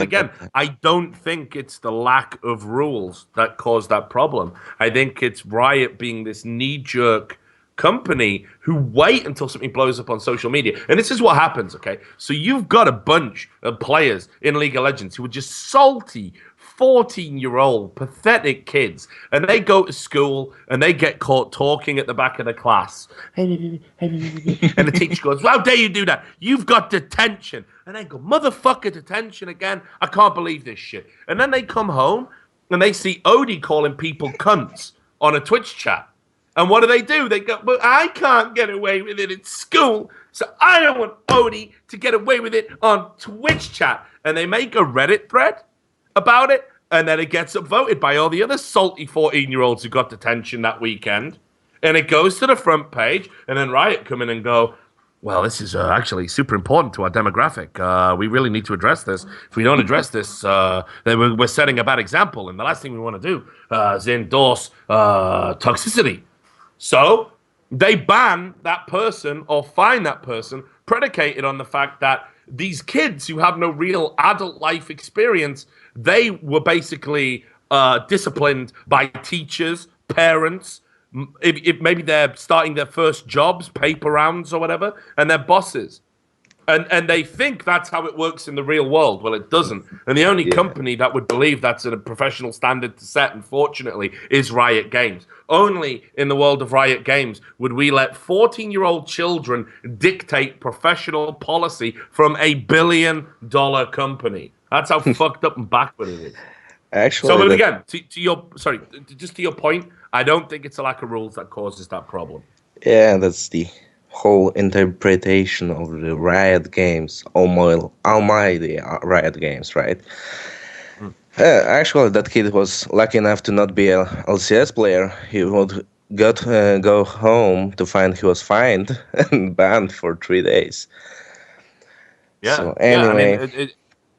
S2: again, I don't think it's the lack of rules that caused that problem. I think it's Riot being this knee-jerk company who wait until something blows up on social media. And this is what happens, okay? So you've got a bunch of players in League of Legends who are just salty, 14-year-old, pathetic kids. And they go to school and they get caught talking at the back of the class. And the teacher goes, how dare you do that? You've got detention. And they go, motherfucker, detention again? I can't believe this shit. And then they come home and they see Odie calling people cunts on a Twitch chat. And what do? They go, but I can't get away with it at school, so I don't want Odie to get away with it on Twitch chat. And they make a Reddit thread about it, and then it gets upvoted by all the other salty 14-year-olds who got detention that weekend. And it goes to the front page, and then Riot come in and go, well, this is actually super important to our demographic. We really need to address this. If we don't address this, then we're setting a bad example. And the last thing we want to do is endorse toxicity. So they ban that person or fine that person predicated on the fact that these kids who have no real adult life experience, they were basically disciplined by teachers, parents, if maybe they're starting their first jobs, paper rounds or whatever, and their bosses. And they think that's how it works in the real world. Well, it doesn't. And the only company that would believe that's a professional standard to set, unfortunately, is Riot Games. Only in the world of Riot Games would we let 14-year-old children dictate professional policy from a billion-dollar company. That's how fucked up and backward it is.
S14: Actually,
S2: so, but again, to your point, I don't think it's a lack of rules that causes that problem.
S14: Yeah, that's the whole interpretation of the Riot Games, almighty Riot Games, right? Actually, that kid was lucky enough to not be a LCS player. He would go home to find he was fined and banned for 3 days.
S2: Yeah.
S14: So anyway.
S2: Yeah, I mean,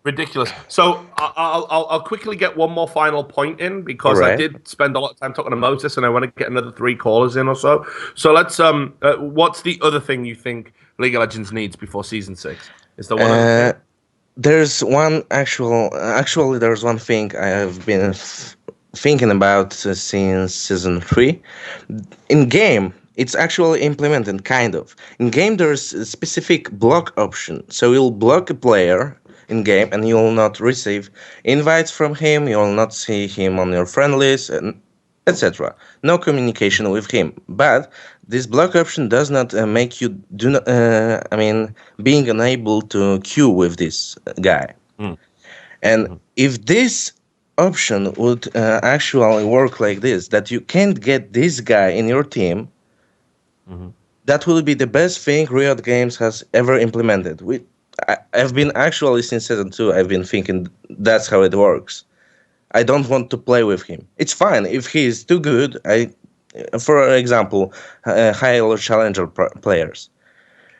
S2: ridiculous. So I'll quickly get one more final point in because I did spend a lot of time talking to Moses and I want to get another 3 callers in or so. So let's what's the other thing you think League of Legends needs before season 6? Is there one other thing?
S14: There's one actually there's one thing I have been thinking about since season 3. In game, it's actually implemented kind of. In game, there's a specific block option. So you'll block a player in game, and you will not receive invites from him. You will not see him on your friend list, and etc. No communication with him. But this block option does not make you do not. Being unable to queue with this guy. And if this option would actually work like this, that you can't get this guy in your team, that will be the best thing Riot Games has ever implemented. I've been actually since season 2, I've been thinking that's how it works. I don't want to play with him. It's fine if he is too good. For example, high-elo challenger players.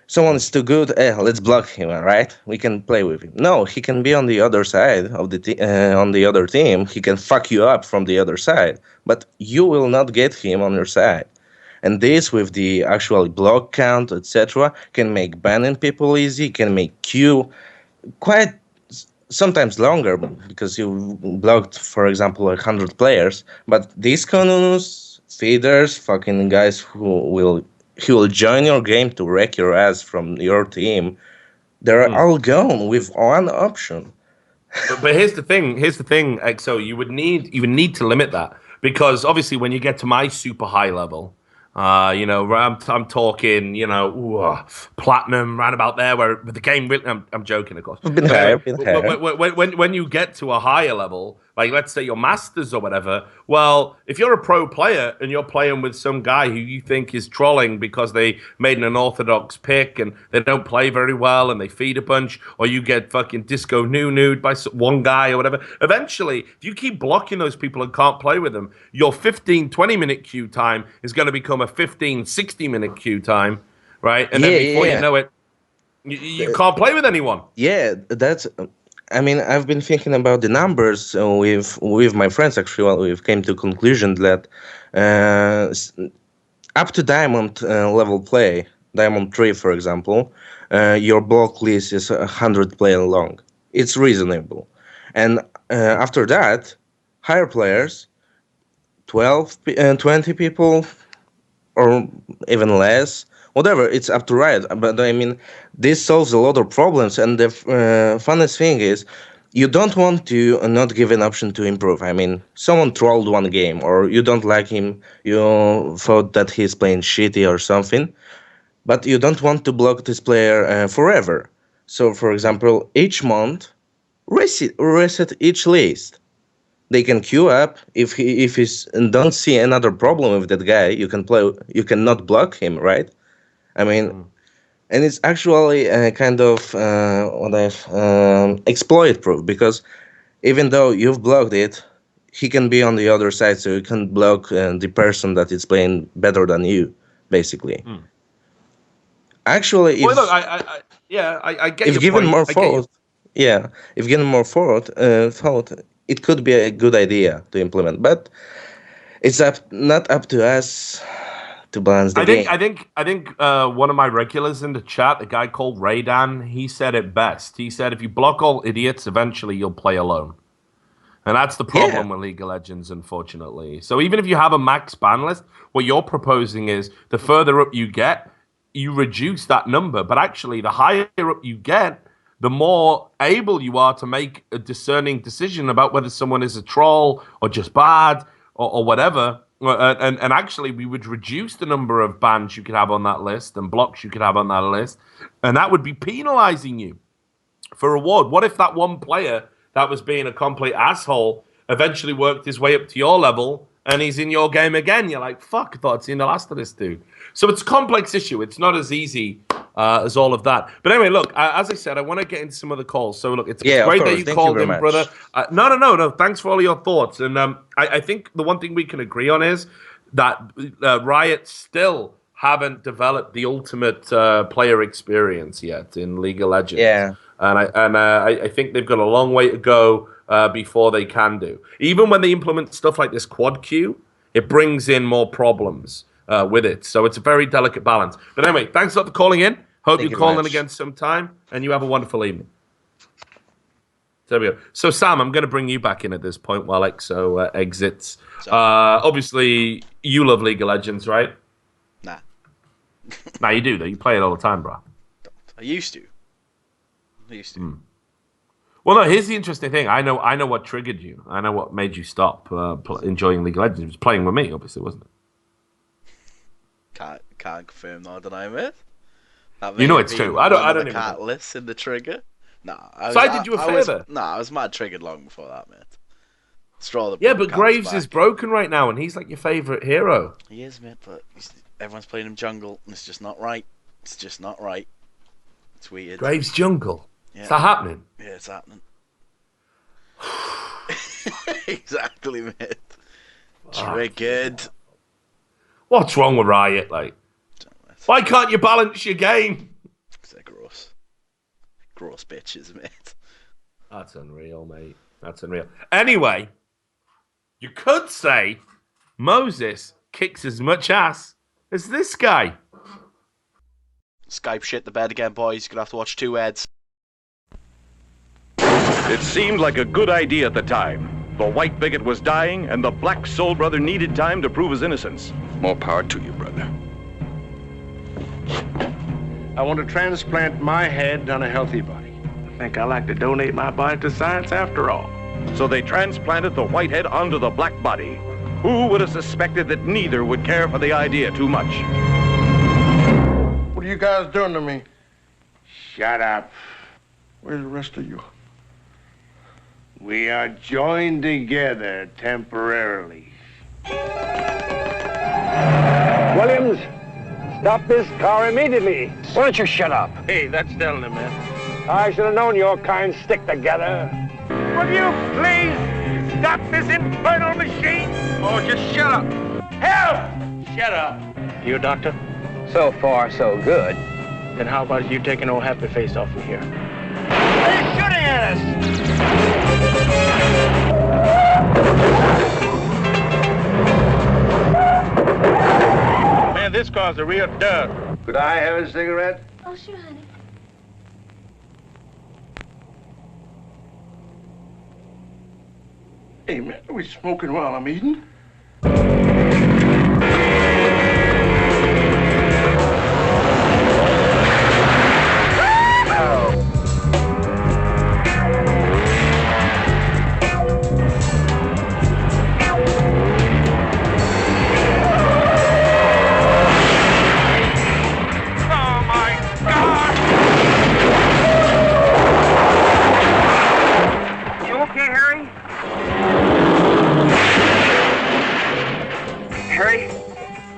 S14: Someone is too good. Let's block him, right? We can play with him. No, he can be on the other side of on the other team. He can fuck you up from the other side, but you will not get him on your side. And this, with the actual block count, etc., can make banning people easy. Can make queue quite sometimes longer because you blocked, for example, 100 players. But these Konunus, feeders, fucking guys who will join your game to wreck your ass from your team, they're all gone with one option.
S2: But here's the thing, XO, you would need to limit that, because obviously when you get to my super high level, I'm talking, platinum, right about there, where the game really, I'm joking, of course.
S14: Been higher.
S2: When you get to a higher level, like let's say your masters or whatever, well, if you're a pro player and you're playing with some guy who you think is trolling because they made an unorthodox pick and they don't play very well and they feed a bunch, or you get fucking disco nude by one guy or whatever, eventually, if you keep blocking those people and can't play with them, your 15, 20-minute queue time is going to become a 15, 60-minute queue time, right? And then before you know it, you can't play with anyone.
S14: Yeah, that's... I've been thinking about the numbers with my friends, actually. We've came to conclusion that up to Diamond level play, Diamond 3, for example, your block list is 100 player long. It's reasonable. And after that, higher players, 12, 20 people, or even less, whatever, it's up to Riot. But this solves a lot of problems. And the funnest thing is, you don't want to not give an option to improve. Someone trolled one game, or you don't like him, you thought that he's playing shitty or something, but you don't want to block this player forever. So, for example, each month, reset each list. They can queue up. If he's don't see another problem with that guy, you can not block him, right? And it's actually kind of exploit proof, because even though you've blocked it, he can be on the other side, so you can block the person that is playing better than you, basically. Actually,
S2: I get
S14: if
S2: your
S14: given
S2: point.
S14: more thought, if given more thought, it could be a good idea to implement, but it's not up to us to balance the game.
S2: I think one of my regulars in the chat, a guy called Raydan, he said it best. He said, if you block all idiots, eventually you'll play alone. And that's the problem with League of Legends, unfortunately. So even if you have a max ban list, what you're proposing is the further up you get, you reduce that number. But actually, the higher up you get, the more able you are to make a discerning decision about whether someone is a troll or just bad or whatever. And actually, we would reduce the number of bans you could have on that list and blocks you could have on that list. And that would be penalizing you for reward. What if that one player that was being a complete asshole eventually worked his way up to your level and he's in your game again? You're like, fuck, I thought I'd seen the last of this dude. So it's a complex issue. It's not as easy as all of that. But anyway, look, as I said, I want to get into some of the calls. So look, it's great that you called in, brother. No. Thanks for all of your thoughts. And I think the one thing we can agree on is that Riot still haven't developed the ultimate player experience yet in League of Legends.
S14: Yeah.
S2: And I think they've got a long way to go before they can do. Even when they implement stuff like this quad queue, it brings in more problems with it. So it's a very delicate balance. But anyway, thanks a lot for calling in. Hope you call in again sometime, and you have a wonderful evening. There we go. So, Sam, I'm going to bring you back in at this point while EXO exits. Obviously, you love League of Legends, right?
S3: Nah.
S2: Nah, you do, though. You play it all the time, bro.
S3: I used to.
S2: Well, no. Here's the interesting thing. I know what triggered you. I know what made you stop enjoying League of Legends. It was playing with me, obviously, wasn't it?
S3: Can't confirm nor deny, mate. That
S2: You know
S3: may
S2: it's
S3: have been
S2: true. I don't
S3: one of
S2: even
S3: the
S2: know.
S3: catalysts in the trigger. Nah,
S2: So I did you a favour.
S3: I was mad triggered long before that, mate. Straw that
S2: Yeah,
S3: broke
S2: but
S3: Cam's
S2: Graves
S3: back.
S2: is broken right now, and he's like your favourite hero.
S3: He is, mate, but everyone's playing him jungle, and it's just not right. It's just not right. It's weird.
S2: Graves jungle.
S3: Yeah.
S2: Is that happening?
S3: Yeah, it's happening. Exactly, mate. Triggered.
S2: What's wrong with Riot? Like, why can't you balance your game?
S3: Because they're gross. Gross bitches, mate.
S2: That's unreal, mate. That's unreal. Anyway, you could say Moses kicks as much ass as this guy.
S3: Skype shit the bed again, boys. You're gonna have to watch 2 heads.
S10: It seemed like a good idea at the time. The white bigot was dying, and the black soul brother needed time to prove his innocence. More power to you, brother.
S12: I want to transplant my head on a healthy body. I think I like to donate my body to science after all.
S10: So they transplanted the white head onto the black body. Who would have suspected that neither would care for the idea too much?
S12: What are you guys doing to me? Shut up. Where's the rest of you? We are joined together temporarily.
S11: Williams, stop this car immediately. Why don't you shut up?
S12: Hey, that's telling him, man.
S11: I should have known your kind stick together. Will you please stop this infernal machine?
S12: Oh, just shut up.
S11: Help!
S12: Shut up. You a doctor? So far, so good. Then how about you taking old happy face off from here?
S11: They're shooting at us!
S12: Man, this car's a real dud.
S11: Could I have a cigarette?
S9: Oh, sure, honey.
S12: Hey, man, are we smoking while I'm eating?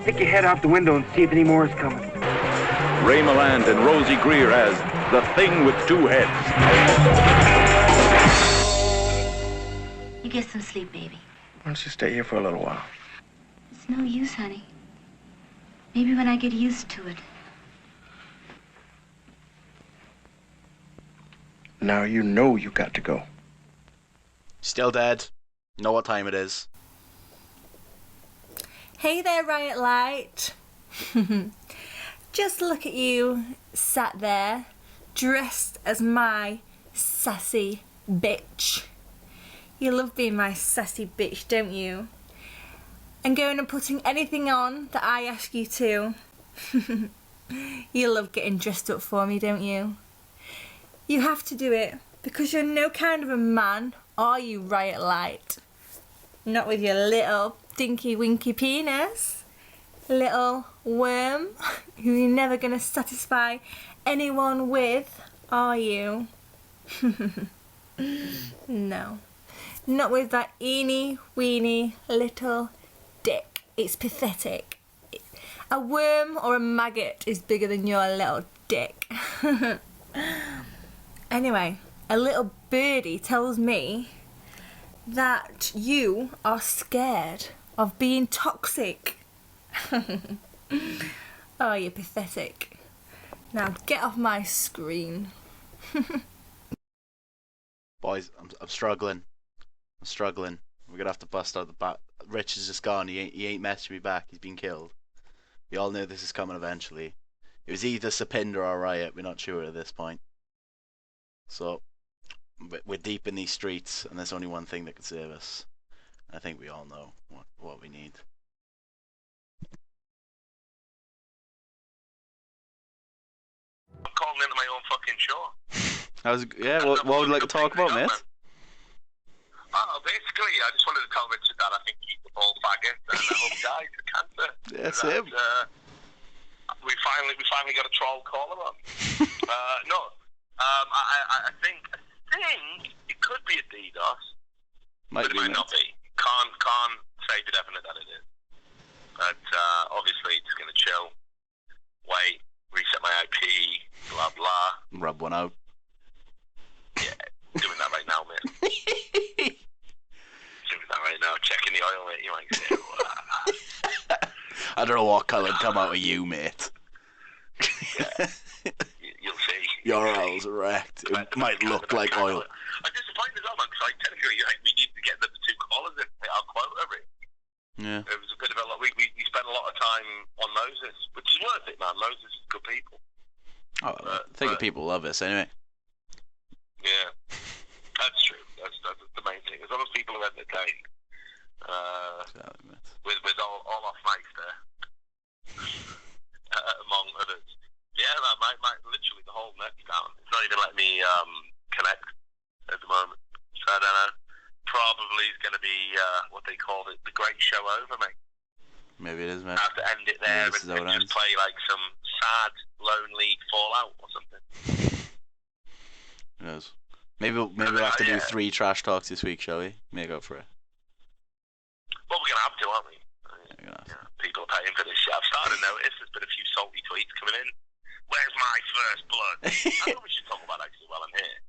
S11: Stick your head out the window and see if any more is coming.
S10: Ray Milland and Rosie Greer as the Thing with 2 Heads.
S9: You get some sleep, baby.
S12: Why don't you stay here for a little while?
S9: It's no use, honey. Maybe when I get used to it.
S12: Now you know you got to go.
S3: Still dead. Know what time it is.
S4: Hey there, Riot Light. Just look at you, sat there, dressed as my sassy bitch. You love being my sassy bitch, don't you? And going and putting anything on that I ask you to. You love getting dressed up for me, don't you? You have to do it because you're no kind of a man, are you, Riot Light? Not with your little dinky winky penis. Little worm who you're never gonna satisfy anyone with, are you? No. Not with that eeny weeny little dick. It's pathetic. A worm or a maggot is bigger than your little dick. Anyway, a little birdie tells me that you are scared of being toxic. Oh, you're pathetic. Now get off my screen.
S3: Boys, I'm struggling. I'm struggling. We're gonna have to bust out the back. Rich is just gone. He ain't messaging me back. He's been killed. We all knew this is coming eventually. It was either Sapinder or Riot. We're not sure at this point. So we're deep in these streets, and there's only one thing that can save us. I think we all know what we need.
S11: I'm calling into my own fucking show.
S3: Yeah, what would you like to talk about, mate?
S12: Basically, I just wanted to tell Richard that I think he's a bald faggot and I hope he dies of cancer.
S3: Yes, him.
S12: We finally got a troll caller on. I think it could be a DDoS, but it might not be. Can't say for definite that it is. But obviously, it's going to chill. Wait, reset my IP, blah blah.
S3: Rub one out.
S12: Yeah, doing that right now, mate. Doing that right now. Checking the oil, mate. You might say,
S3: I don't know what colour would come out of you, mate.
S12: Yeah. You'll see.
S3: Your oil's wrecked. It might look like oil.
S12: I'm disappointed as well, man, because technically we need to get the two callers in. Our quota rate.
S3: Yeah.
S12: It was a bit of a lot. We spent a lot of time on Moses, which is worth it, man. Moses is good people.
S3: Oh, I think people love us anyway.
S12: Yeah, that's true. That's the main thing. As long as people are entertained, with all off mics there, among others. Yeah, man, my literally the whole net's down. It's not even letting me connect at the moment. So I don't know. Probably is going to be what they called it, the great show over, mate.
S3: Maybe it is, man.
S12: I have to end it there and just play like some sad, lonely Fallout or something.
S3: Who knows? Maybe we'll have to do 3 trash talks this week, shall we? Make up for it.
S12: Well, we're going to have to, aren't we? People are paying for this shit. I've started to notice there's been a few salty tweets coming in. Where's my first blood? I know we should talk about actually while I'm here.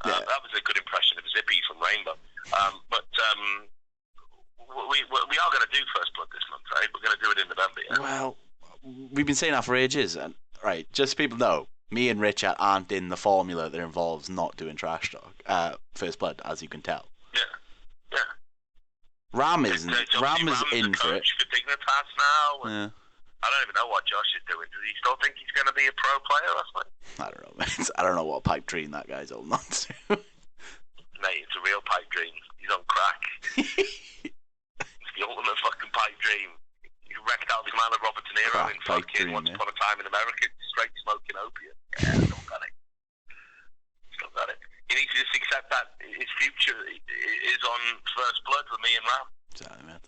S12: That was a good impression of Zippy from Rainbow. But we are going to do first blood this month, right? We're going to do it in November, yeah?
S3: Well, we've been saying that for ages, and right, just so people know, me and Richard aren't in the formula that involves not doing trash talk. First blood, as you can tell.
S12: Yeah.
S3: Ram is in for it.
S12: For Dignitas now.
S3: Yeah.
S12: I don't even know what Josh is doing. Does he still think he's going to be a pro player or something?
S3: I don't know, mate. I don't know what pipe dream that guy's holding on to.
S12: Mate, it's a real pipe dream. He's on crack. It's the ultimate fucking pipe dream. He wrecked out the man of Robert De Niro in fucking Once Upon a Time in America, straight smoking opium. Yeah, still got it. He needs to just accept that his future is on first blood with me and Ram.
S3: Exactly, man.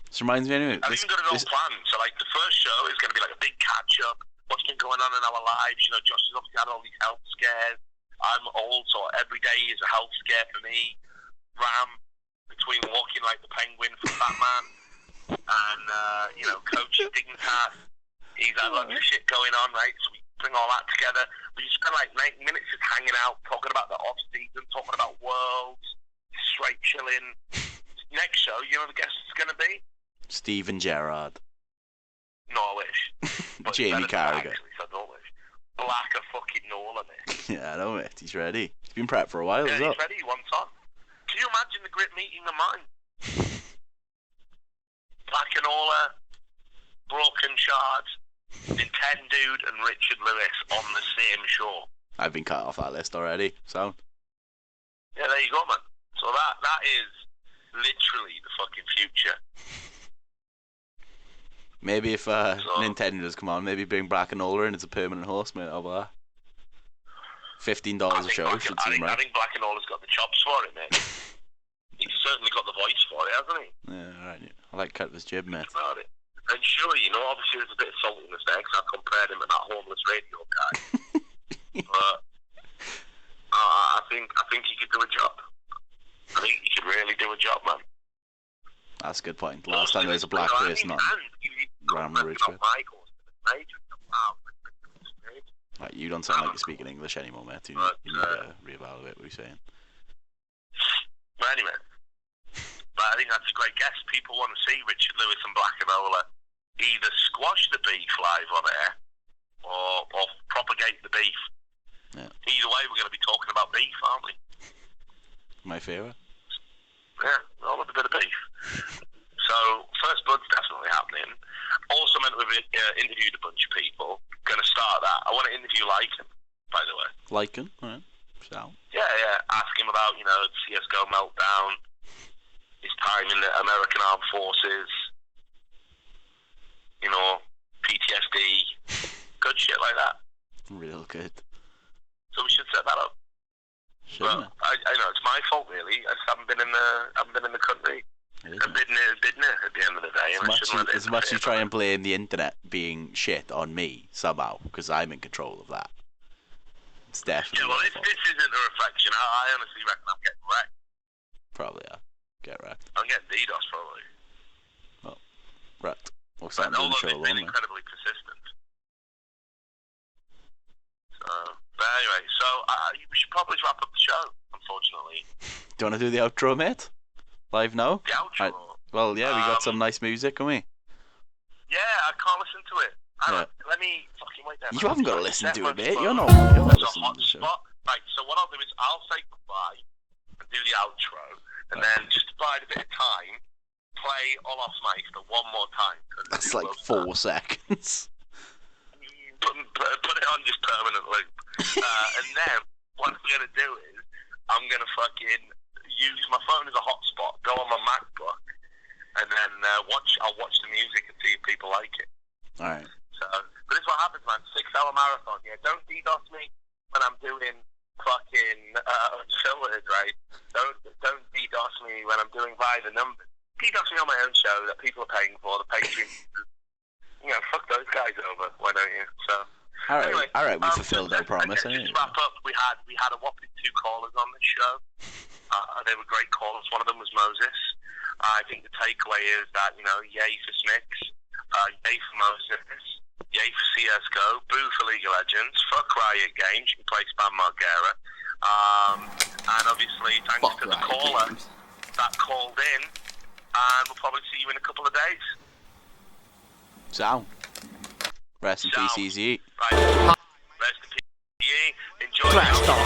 S3: This reminds me anyway.
S12: I've even got it all planned. So, like, the first show is going to be like a big catch-up. What's been going on in our lives? You know, Josh has obviously had all these health scares. I'm old, so every day is a health scare for me. Ram, between walking like the penguin from Batman and, coaching Dignitas, he's had lots of shit going on, right? So we bring all that together. We just spend like 90 minutes just hanging out, talking about the off-season, talking about worlds, straight chilling. Next show, you know the guest is going to be?
S3: Steven Gerrard.
S12: No, I wish.
S3: Jamie Carragher.
S12: So I don't wish. Black a fucking Nola, mate.
S3: Yeah, I know, mate. He's ready. He's been prepped for a while as well.
S12: He's ready. He wants on. Can you imagine the grit meeting of mine? Black and Nola, Broken Shard, Nintendude, and Richard Lewis on the same show.
S3: I've been cut off that list already, so.
S12: Yeah, there you go, man. So that is literally the fucking future.
S3: Maybe if Nintendo does come on, maybe bring Black and Ola in as a permanent host, mate. How about that? $15 a show should seem right.
S12: I think Black and Ola's got the chops for it, mate. He's certainly got the voice for it, hasn't he?
S3: Yeah, alright. I like cut this jib, mate.
S12: About it. And sure, obviously there's a bit of saltiness there because I've compared him to that homeless radio guy. But I think he could do a job. I think he could really do a job, man.
S3: That's a good point. Last time there was a black person on Ram Ridgeford. Right, you don't sound like you're speaking English anymore, mate. You need to reevaluate what you're saying.
S12: But anyway, I think that's a great guess. People want to see Richard Lewis and Black and Ola either squash the beef live on air or propagate the beef.
S3: Yeah.
S12: Either way, we're going to be talking about beef, aren't we?
S3: My favourite.
S12: Yeah, I love a bit of beef. So, First Blood's definitely happening. Also meant we've interviewed a bunch of people. Going to start that. I want to interview Lycan, by the way.
S3: Lycan? Alright. So.
S12: Yeah. Ask him about, CSGO meltdown, his time in the American Armed Forces, PTSD, good shit like that.
S3: Real good.
S12: So we should set that up.
S3: Shouldn't
S12: Well, I know it's my fault really. I just haven't been in the country. I've been there at the end of the day.
S3: As much as you try and blame the internet being shit on me somehow, because I'm in control of that. It's definitely.
S12: Yeah, well, this isn't a reflection. I honestly reckon I'm getting wrecked.
S3: Probably, yeah. Get wrecked.
S12: I'm getting DDoS probably.
S3: Well, wrecked. What's that doing the show alone?
S12: Been incredibly persistent. So, but anyway, we should probably wrap up the show. Unfortunately.
S3: Do you want to do the outro, mate? Live now?
S12: The outro.
S3: Well, yeah, we got some nice music, haven't we?
S12: Yeah, I can't listen to it. Let me fucking wait there.
S3: You haven't got to listen to it, mate. You're not listening to the show.
S12: Right, so what I'll do is I'll say goodbye and do the outro, and then just to bide a bit of time, play Olaf's Meister one more time.
S3: That's like 4 seconds.
S12: Put it on just permanent loop. And then what I'm going to do is I'm going to fucking use my phone as a hotspot, go on my MacBook, and then I'll watch the music and see if people like it.
S3: Alright.
S12: So, but this is what happens, man. 6-hour marathon. Yeah, don't DDoS me when I'm doing fucking Unfiltered, right? Don't DDoS me when I'm doing by the numbers. DDoS me on my own show that people are paying for, the Patreon. Fuck those guys over. Why don't you? So.
S3: Alright, anyway, we fulfilled our promise.
S12: Just to wrap up, we had a whopping 2 callers on this show. They were great callers. One of them was Moses. I think the takeaway is that, yay for Snicks, yay for Moses, yay for CSGO, boo for League of Legends, fuck Riot Games, you can play Spam Margera. And obviously, thanks to the caller that called in, and we'll probably see you in a couple of days.
S3: Sound. Rest in peace, Easy.
S12: Right. Rest in peace. Enjoy
S1: Trash Talk.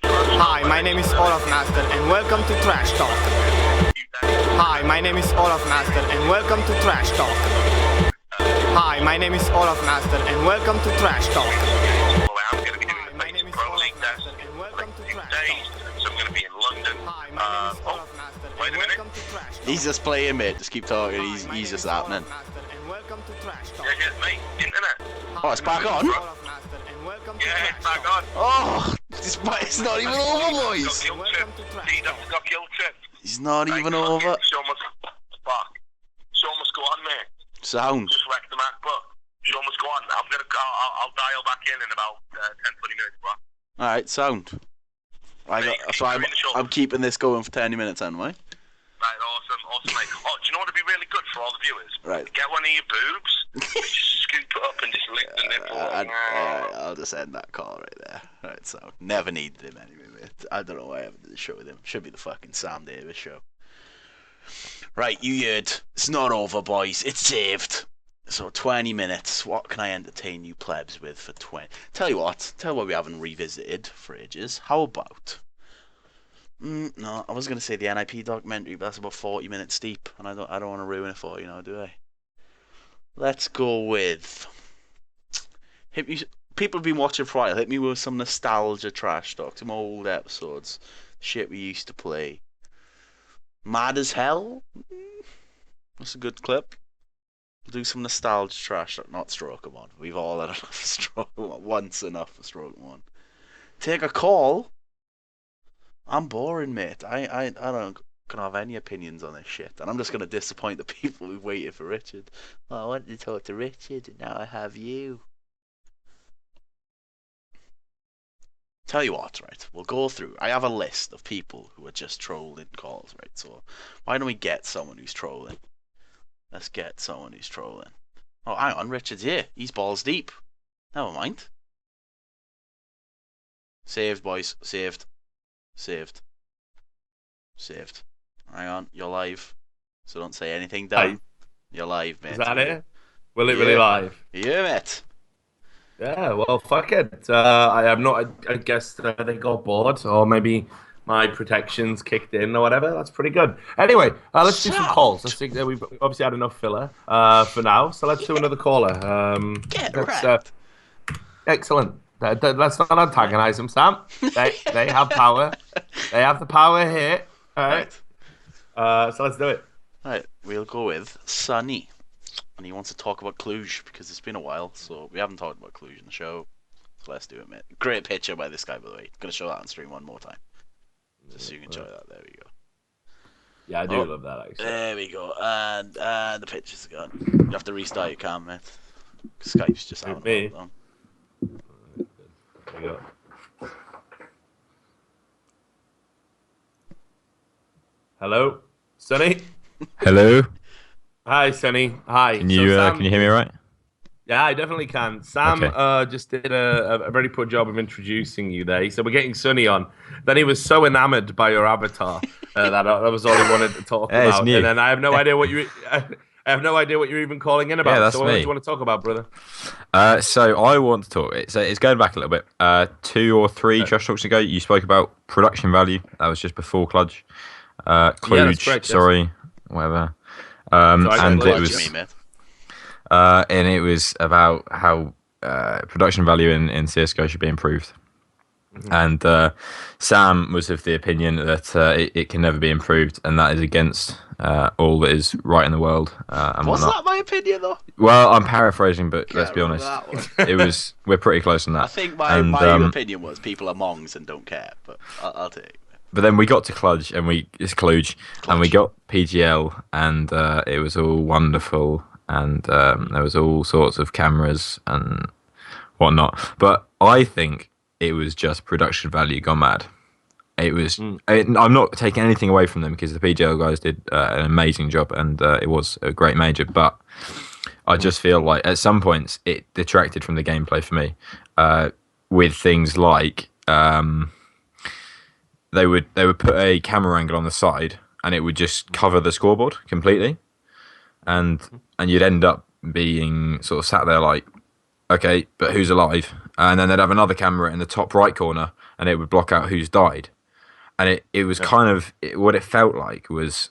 S1: Hi, my name is Olaf Master and welcome to Trash Talk. Hi, my name is Olaf Master and welcome to Trash Talk. Hi, my name is Olaf Master and welcome to Trash Talk.
S12: I'm going to be doing the Pro League test in 6 days, so I'm going to be in London. Wait a minute.
S3: He's just playing, mate. Just keep talking. He's just happening.
S12: Yeah, mate. Internet.
S3: Oh, it's back on?
S12: Yeah, it's back on.
S3: Oh, it's not even over, boys.
S12: DDoS got guilt trip.
S3: He's not even over.
S12: Show must go on, mate.
S3: Sound.
S12: Just wreck the MacBook. Show must go on. I'll dial back in about 10-20 minutes, bro.
S3: Alright, sound. So I'm keeping this going for 10 minutes, am I?
S12: Right, awesome, mate. Oh, do you know what would be really good for all the viewers?
S3: Right.
S12: Get one of your boobs, just scoop it up and just lick the nipple.
S3: I'll just end that call right there. Right, so never needed him anyway, mate. I don't know why I ever did the show with him. Should be the fucking Sam Davis show. Right, you heard. It's not over, boys. It's saved. So 20 minutes. What can I entertain you plebs with for 20? Tell you what we haven't revisited for ages. How about? No, I was going to say the NIP documentary, but that's about 40 minutes deep, and I don't want to ruin it for you now, do I? Let's go with... People have been watching for a while. Hit me with some nostalgia trash talk, some old episodes, shit we used to play. Mad as Hell? That's a good clip. We'll do some nostalgia trash talk, not Stroke 'em On. We've all had enough of Stroke 'em On. Once enough for Stroke 'em On. Take a call. I'm boring, mate. I don't can have any opinions on this shit, and I'm just gonna disappoint the people who waited for Richard. Well, I wanted to talk to Richard, and now I have you. Tell you what, right? We'll go through. I have a list of people who are just trolling calls, right? So why don't we get someone who's trolling? Let's get someone who's trolling. Oh, hang on, Richard's here. He's balls deep. Never mind. Saved, boys. Saved. Hang on, you're live. So don't say anything dumb. You're live, mate.
S2: Is that it? Will it really live?
S3: Yeah, mate.
S2: Yeah, well, fuck it. I am not. I guess they got bored, or maybe my protections kicked in, or whatever. That's pretty good. Anyway, let's do some calls. I think that we've obviously had enough filler for now, so let's do another caller. Excellent. Let's not antagonize them, Sam. They have power. They have the power here. All right. So let's do it.
S3: Right, we'll go with Sunny. And he wants to talk about Cluj because it's been a while, so we haven't talked about Cluj in the show. Let's do it, mate. Great picture by this guy, by the way. Gonna show that on stream one more time, just so you can enjoy that. There we go.
S2: Yeah, I do love that actually.
S3: There we go, and the picture's gone. You have to restart your cam, mate. Skype's just out.
S2: Me.
S3: There
S2: we go. Hello, Sonny.
S15: Hello.
S2: Hi, Sonny. Hi.
S15: Can you
S2: Sam,
S15: can you hear me all right?
S2: Yeah, I definitely can. Sam
S15: Okay.
S2: just did a very poor job of introducing you there. So we're getting Sonny on. Then he was so enamored by your avatar that was all he wanted to talk
S15: Yeah, it's
S2: about.
S15: new.
S2: And then I have no idea what you. I have no idea what you're even calling in about.
S15: Yeah, that's
S2: so what do
S15: me.
S2: you want to talk about, brother?
S15: So I want to talk. It's going back a little bit. 2 or 3 trash talks ago, you spoke about production value. That was just before Cludge. Kludge,
S2: correct, yes.
S15: sorry, whatever.
S2: So I
S15: And
S2: got
S15: it
S2: Kludge,
S15: was,
S2: you mean,
S15: and it was about how production value in CS:GO should be improved. And Sam was of the opinion that it can never be improved, and that is against all that is right in the world. And
S3: Was
S15: whatnot.
S3: that my opinion though?
S15: Well, I'm paraphrasing, but let's be
S3: remember
S15: honest,
S3: that
S15: it was. We're pretty close on that.
S3: I think my opinion was people are mongs and don't care, but I'll take it.
S15: But then we got to Kludge, and we got PGL, and it was all wonderful, and there was all sorts of cameras and whatnot. But I think it was just production value gone mad. It was. I'm not taking anything away from them because the PGL guys did an amazing job, and it was a great major. But I just feel like at some points it detracted from the gameplay for me, with things like. They would put a camera angle on the side, and it would just cover the scoreboard completely, and you'd end up being sort of sat there like, okay, but who's alive? And then they'd have another camera in the top right corner, and it would block out who's died. And it was kind of what it felt like was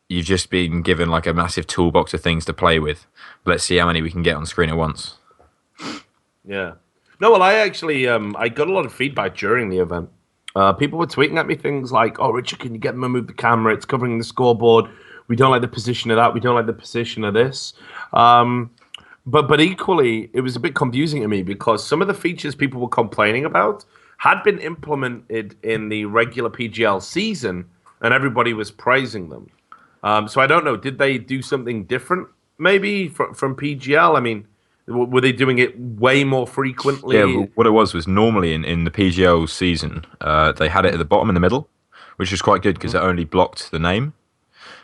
S15: you've just been given like a massive toolbox of things to play with. Let's see how many we can get on screen at once.
S2: Yeah. No, well, I actually I got a lot of feedback during the event. People were tweeting at me things like, "Oh, Richard, can you get them to move the camera? It's covering the scoreboard. We don't like the position of that. We don't like the position of this." But equally, it was a bit confusing to me because some of the features people were complaining about had been implemented in the regular PGL season, and everybody was praising them. So I don't know. Did they do something different, maybe from PGL? I mean, were they doing it way more frequently?
S15: Yeah, well, what it was normally in the PGL season, they had it at the bottom in the middle, which was quite good because it only blocked the name.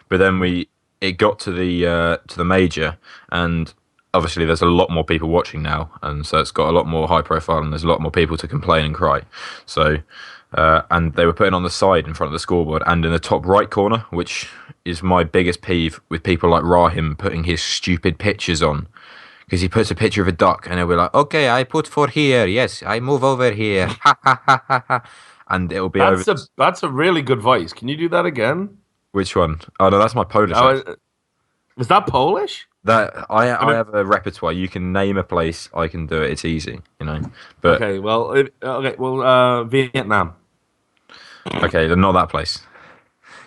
S15: But then it got to the major, and obviously there's a lot more people watching now, and so it's got a lot more high profile, and there's a lot more people to complain and cry. So, and they were putting on the side in front of the scoreboard and in the top right corner, which is my biggest peeve with people like Rahim putting his stupid pictures on. Because he puts a picture of a duck, and he'll be like, "Okay, I put 4 here. Yes, I move over here." Ha ha ha ha ha. And it'll be over.
S2: That's a really good voice. Can you do that again?
S15: Which one? Oh no, that's my Polish.
S2: Was that Polish?
S15: That I have a repertoire. You can name a place, I can do it. It's easy, you know. But
S2: okay, Vietnam.
S15: Okay, then not that place.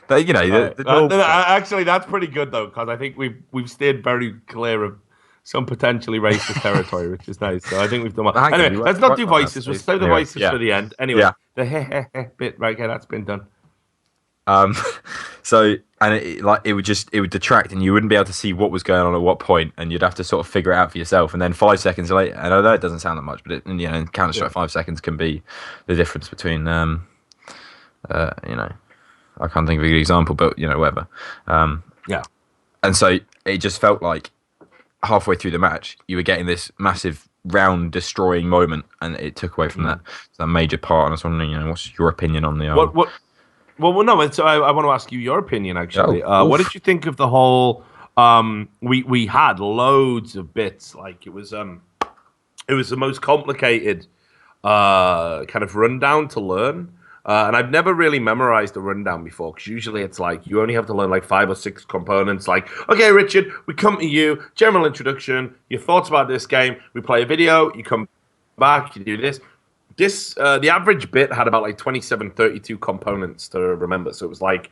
S15: But you know,
S2: actually, that's pretty good though, because I think we've stayed very clear of some potentially racist territory, which is nice. So I think we've done well. Anyway, let's not do voices. We'll save the voices for the end. Anyway, the bit, right? Okay, that's been done.
S15: So and it would detract, and you wouldn't be able to see what was going on at what point, and you'd have to sort of figure it out for yourself. And then 5 seconds later, and I know it doesn't sound that much, but in Counter Strike, 5 seconds can be the difference between I can't think of a good example, but whatever. And so it just felt like halfway through the match, you were getting this massive round destroying moment, and it took away from that major part. And I was wondering, what's your opinion on the
S2: Well, no. I want to ask you your opinion actually. What did you think of the whole? We had loads of bits. Like it was the most complicated kind of rundown to learn. And I've never really memorized a rundown before, because usually it's like you only have to learn like 5 or 6 components. Like, okay, Richard, we come to you, general introduction, your thoughts about this game. We play a video, you come back, you do this. The average bit had about like 27, 32 components to remember. So it was like,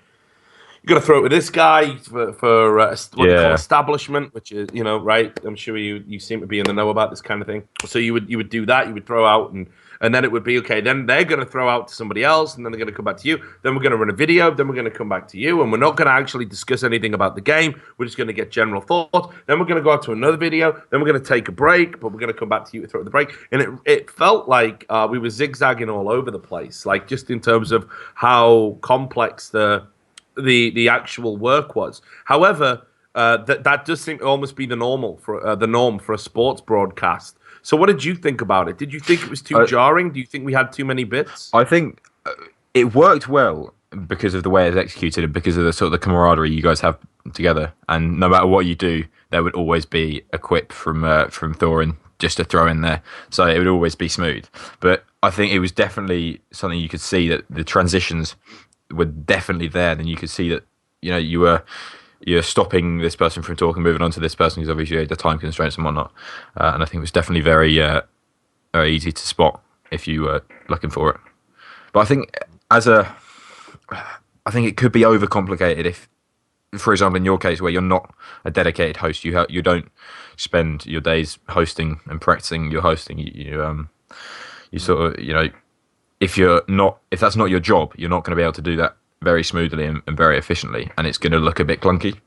S2: You're gonna throw it with this guy for what they call
S15: Yeah.
S2: establishment, which is right. I'm sure you seem to be in the know about this kind of thing. So you would do that. You would throw out and then it would be okay. Then they're gonna throw out to somebody else, and then they're gonna come back to you. Then we're gonna run a video. Then we're gonna come back to you, and we're not gonna actually discuss anything about the game. We're just gonna get general thoughts. Then we're gonna go out to another video. Then we're gonna take a break, but we're gonna come back to you throughout the break. And it felt like we were zigzagging all over the place, like just in terms of how complex the actual work was. However, that does seem to almost be the norm for a sports broadcast. So, what did you think about it? Did you think it was too jarring? Do you think we had too many bits?
S15: I think it worked well because of the way it's executed and because of the sort of the camaraderie you guys have together. And no matter what you do, there would always be a quip from Thorin just to throw in there, so it would always be smooth. But I think it was definitely something you could see that the transitions were definitely there. Then you could see that you're stopping this person from talking, moving on to this person because obviously the time constraints and whatnot. And I think it was definitely very easy to spot if you were looking for it. But I think I think it could be overcomplicated if, for example, in your case where you're not a dedicated host, you don't spend your days hosting and practicing your hosting. You sort of if that's not your job, you're not going to be able to do that very smoothly and very efficiently, and it's going to look a bit clunky,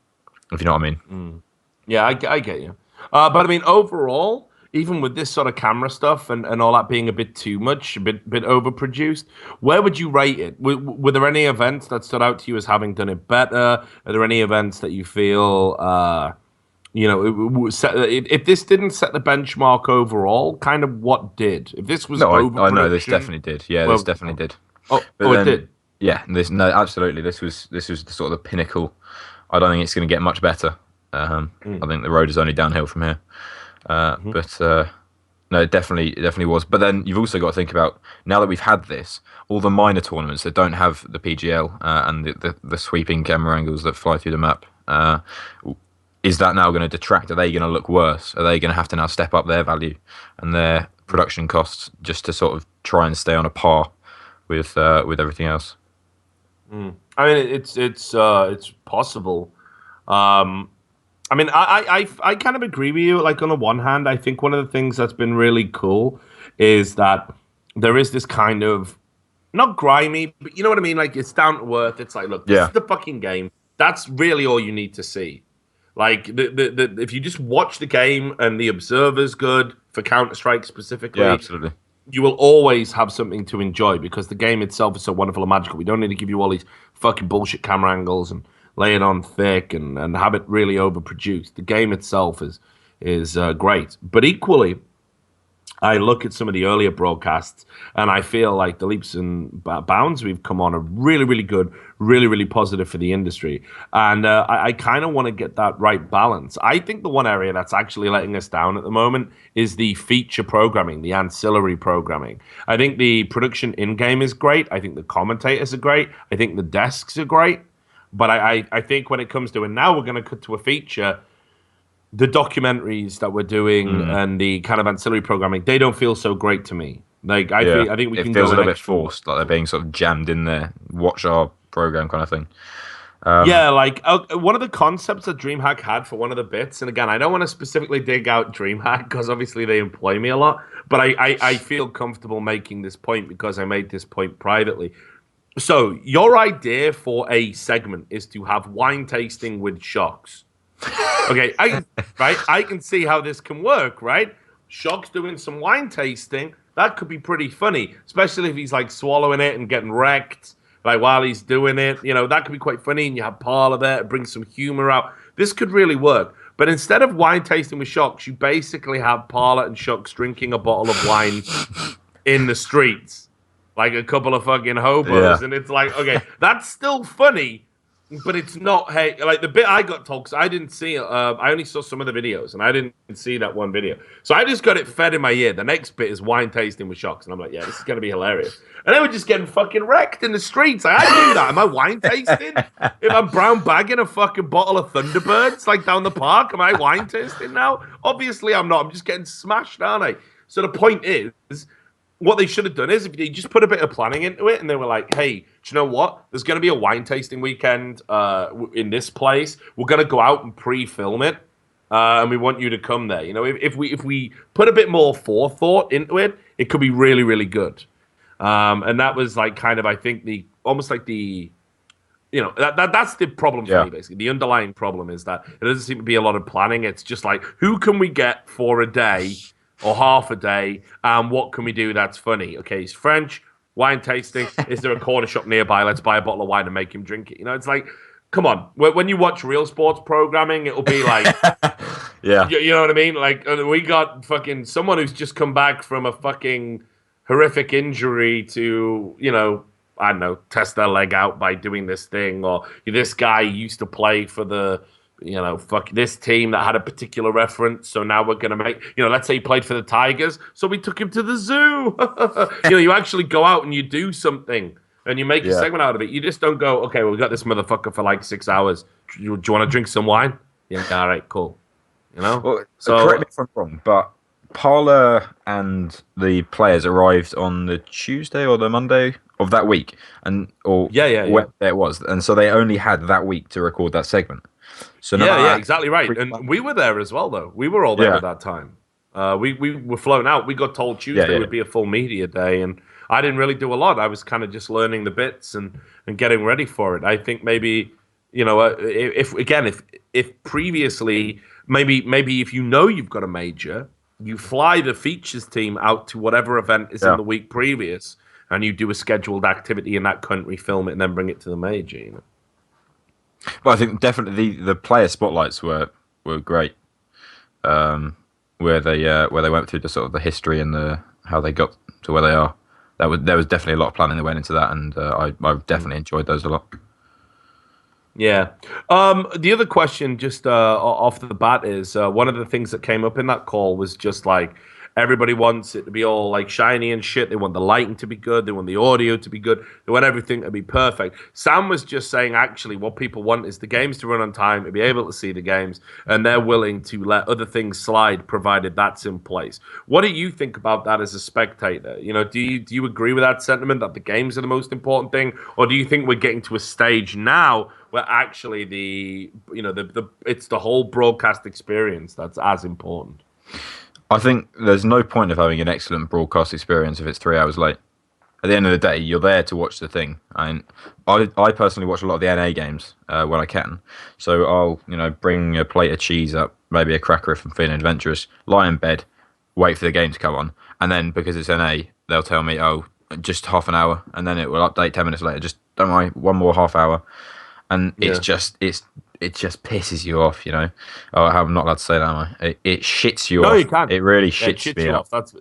S15: if you know what I mean.
S2: Yeah, I get you. But I mean, overall, even with this sort of camera stuff and all that being a bit too much, a bit overproduced, where would you rate it? Were there any events that stood out to you as having done it better? Are there any events that you feel, if this didn't set the benchmark overall, kind of what did? If this was
S15: I know this definitely did. Yeah, this definitely did.
S2: It did.
S15: Yeah, absolutely. This was the sort of the pinnacle. I don't think it's going to get much better. I think the road is only downhill from here. But no, it definitely was. But then you've also got to think about, now that we've had this, all the minor tournaments that don't have the PGL and the sweeping camera angles that fly through the map. Is that now going to detract? Are they going to look worse? Are they going to have to now step up their value and their production costs just to sort of try and stay on a par with everything else?
S2: I mean, it's possible. I mean, I kind of agree with you. Like, on the one hand, I think one of the things that's been really cool is that there is this kind of, not grimy, but you know what I mean? Like, it's down to earth. It's like, look, this is the fucking game. That's really all you need to see. Like, if you just watch the game and the observer's good, for Counter-Strike specifically,
S15: yeah, absolutely,
S2: you will always have something to enjoy because the game itself is so wonderful and magical. We don't need to give you all these fucking bullshit camera angles and lay it on thick and have it really overproduced. The game itself is great. But equally, I look at some of the earlier broadcasts and I feel like the leaps and bounds we've come on are really, really good, really, really positive for the industry. And I kind of want to get that right balance. I think the one area that's actually letting us down at the moment is the feature programming, the ancillary programming. I think the production in-game is great. I think the commentators are great. I think the desks are great. But I think when it comes to, and now we're going to cut to a feature, the documentaries that we're doing and the kind of ancillary programming, they don't feel so great to me. Like I think we can go.
S15: It feels a little bit forced, like they're being sort of jammed in there. Watch our program kind of thing.
S2: Yeah, like one of the concepts that DreamHack had for one of the bits, and again, I don't want to specifically dig out DreamHack because obviously they employ me a lot, but I feel comfortable making this point because I made this point privately. So your idea for a segment is to have wine tasting with shocks. Okay, I can see how this can work, right? Shock's doing some wine tasting. That could be pretty funny, especially if he's like swallowing it and getting wrecked, like while he's doing it. You know, that could be quite funny. And you have Parla there, it brings some humor out. This could really work. But instead of wine tasting with Shocks, you basically have Parla and Shocks drinking a bottle of wine in the streets, like a couple of fucking hobos. Yeah. And it's like, okay, that's still funny. But it's not, hey, like the bit I got told, because I didn't see it, I only saw some of the videos, and I didn't see that one video. So I just got it fed in my ear. The next bit is wine tasting with Shocks. And I'm like, yeah, this is going to be hilarious. And they were just getting fucking wrecked in the streets. Like, I do that. Am I wine tasting? If I'm brown bagging a fucking bottle of Thunderbirds, like down the park, am I wine tasting now? Obviously I'm not. I'm just getting smashed, aren't I? So the point is, what they should have done is if they just put a bit of planning into it, and they were like, "Hey, do you know what? There's going to be a wine tasting weekend in this place. We're going to go out and pre-film it, and we want you to come there." You know, if we put a bit more forethought into it, it could be really, really good. And that was like kind of, I think, that's the problem for me, basically. The underlying problem is that it doesn't seem to be a lot of planning. It's just like, who can we get for a day or half a day, and what can we do that's funny? Okay, he's French, wine tasting. Is there a corner shop nearby? Let's buy a bottle of wine and make him drink it. You know, it's like, come on. When you watch real sports programming, it'll be like,
S15: yeah,
S2: you know what I mean? Like, we got fucking someone who's just come back from a fucking horrific injury to, you know, I don't know, test their leg out by doing this thing, or this guy used to play for the, you know, this team that had a particular reference, so now we're going to make, you know, let's say he played for the Tigers, so we took him to the zoo. You know, you actually go out and you do something, and you make a segment out of it. You just don't go, okay, well, we got this motherfucker for like 6 hours. Do you want to drink some wine? Yeah, all right, cool. You know?
S15: Well, so correct me if I'm wrong, but Parler and the players arrived on the Tuesday or the Monday of that week, when it was, and so they only had that week to record that segment. So
S2: exactly right. And we were there as well, though. We were all there at that time. We were flown out. We got told Tuesday would be a full media day, and I didn't really do a lot. I was kind of just learning the bits and getting ready for it. I think maybe, you know, if previously, maybe if you know you've got a major, you fly the features team out to whatever event is in the week previous, and you do a scheduled activity in that country, film it, and then bring it to the major. You know.
S15: But I think definitely the player spotlights were great, where they went through the sort of the history and how they got to where they are. There was definitely a lot of planning that went into that, and I definitely enjoyed those a lot.
S2: Yeah. The other question, just off the bat, is one of the things that came up in that call was just like, everybody wants it to be all like shiny and shit. They want the lighting to be good. They want the audio to be good. They want everything to be perfect. Sam was just saying, actually, what people want is the games to run on time, to be able to see the games, and they're willing to let other things slide, provided that's in place. What do you think about that as a spectator? You know, do you agree with that sentiment that the games are the most important thing, or do you think we're getting to a stage now where actually it's the whole broadcast experience that's as important?
S15: I think there's no point of having an excellent broadcast experience if it's 3 hours late. At the end of the day, you're there to watch the thing. I personally watch a lot of the NA games when I can. So I'll bring a plate of cheese up, maybe a cracker if I'm feeling adventurous, lie in bed, wait for the game to come on, and then because it's NA, they'll tell me, oh, just half an hour, and then it will update 10 minutes later. Just don't worry, one more half hour, and it just pisses you off, you know. Oh, I'm not allowed to say that, am I? It shits you off.
S2: No, you can't.
S15: It really shits me off.
S2: That's,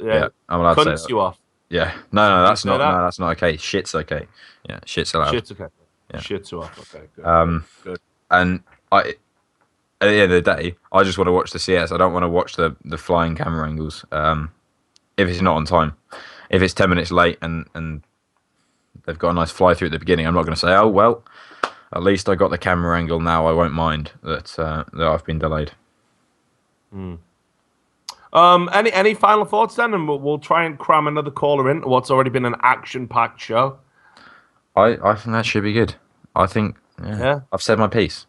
S15: I'm allowed to say that.
S2: You off.
S15: Yeah. No, that's not. No, that's not okay. Shit's okay. Yeah, shit's allowed.
S2: Shit's okay. Yeah. Shit's you off. Okay. Good.
S15: And at the end of the day, I just want to watch the CS. I don't want to watch the flying camera angles. If it's not on time, if it's 10 minutes late and they've got a nice fly through at the beginning, I'm not going to say, oh well. At least I got the camera angle now. I won't mind that I've been delayed.
S2: Any final thoughts then? And we'll try and cram another caller in what's already been an action-packed show.
S15: I think that should be good. I think, I've said my piece.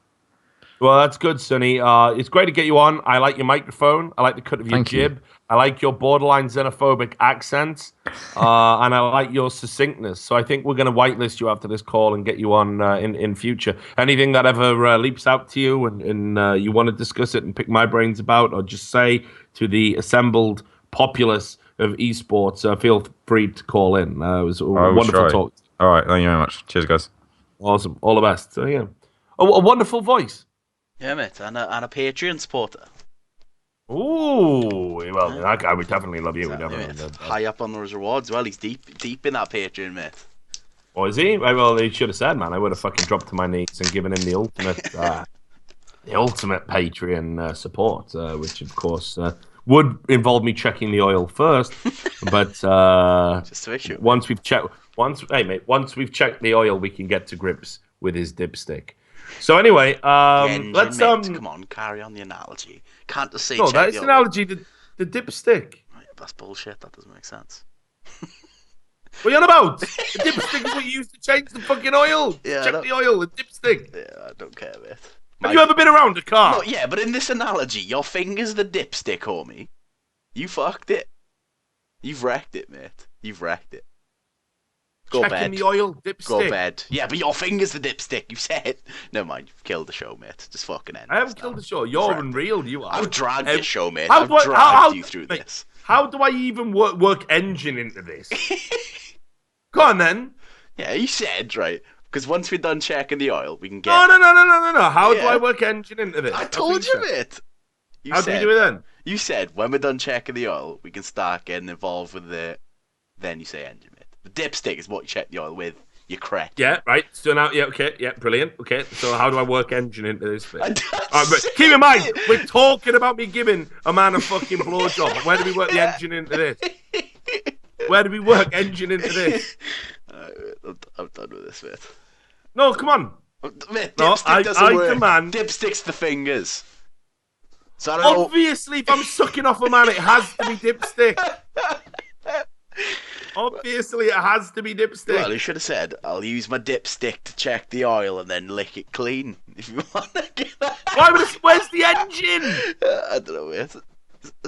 S2: Well, that's good, Sonny. It's great to get you on. I like your microphone. I like the cut of your jib. I like your borderline xenophobic accents. And I like your succinctness. So I think we're going to whitelist you after this call and get you on in future. Anything that ever leaps out to you and you want to discuss it and pick my brains about, or just say to the assembled populace of esports, feel free to call in. It was a wonderful talk.
S15: All right. Thank you very much. Cheers, guys.
S2: Awesome. All the best. So, yeah. A wonderful voice.
S3: Yeah, mate, and a Patreon supporter.
S2: Ooh, well, that guy would definitely love you.
S3: High up on those rewards. Well, he's deep in that Patreon, mate.
S2: Oh, is he? Well, he should have said, man. I would have fucking dropped to my knees and given him the ultimate Patreon support, which of course would involve me checking the oil first. But
S3: just to make sure.
S2: Once we've checked the oil, we can get to grips with his dipstick. So anyway, let's
S3: come on, carry on the analogy. Can't just say.
S2: No, that's the analogy. The dipstick.
S3: That's bullshit. That doesn't make sense.
S2: What are you on about? The dipstick is what you use to change the fucking oil.
S3: Yeah,
S2: Check the oil, the dipstick.
S3: Yeah, I don't care, mate.
S2: Have you ever been around a car?
S3: No, yeah, but in this analogy, your finger's the dipstick, homie. You fucked it. You've wrecked it, mate. You've wrecked it. Go
S2: Checking
S3: bed.
S2: the oil, dipstick.
S3: Go bed. Yeah, but your finger's the dipstick. You said. Never mind. You've killed the show, mate. Just fucking end.
S2: I haven't killed the show. You're unreal. You are.
S3: I've dragged this show, mate.
S2: How
S3: I've
S2: do I-
S3: dragged
S2: how-
S3: you through
S2: mate,
S3: this.
S2: How do I even work engine into this? Go on then.
S3: Yeah, you said, right. Because once we're done checking the oil, we can get.
S2: No. How do
S3: Yeah.
S2: I work engine into this?
S3: I
S2: That's
S3: told
S2: what
S3: you,
S2: said.
S3: mate.
S2: How do we do it then?
S3: You said when we're done checking the oil, we can start getting involved with the. Then you say engine, mate. The dipstick is what you check the oil with. You correct.
S2: Yeah, right. So now, yeah, okay, yeah, brilliant. Okay, so how do I work engine into this thing? But keep in mind, we're talking about me giving a man a fucking blowjob. Where do we work the engine into this? Where do we work engine into this?
S3: I'm done with this, mate.
S2: No, come on.
S3: Mate,
S2: No,
S3: dipstick doesn't work.
S2: demand.
S3: Dipstick's the fingers. So I don't know.
S2: Obviously, if I'm sucking off a man, it has to be dipstick. Obviously, it has to be dipstick.
S3: Well, you should have said, I'll use my dipstick to check the oil and then lick it clean. If you want to get that.
S2: Where's the engine?
S3: I don't know, mate.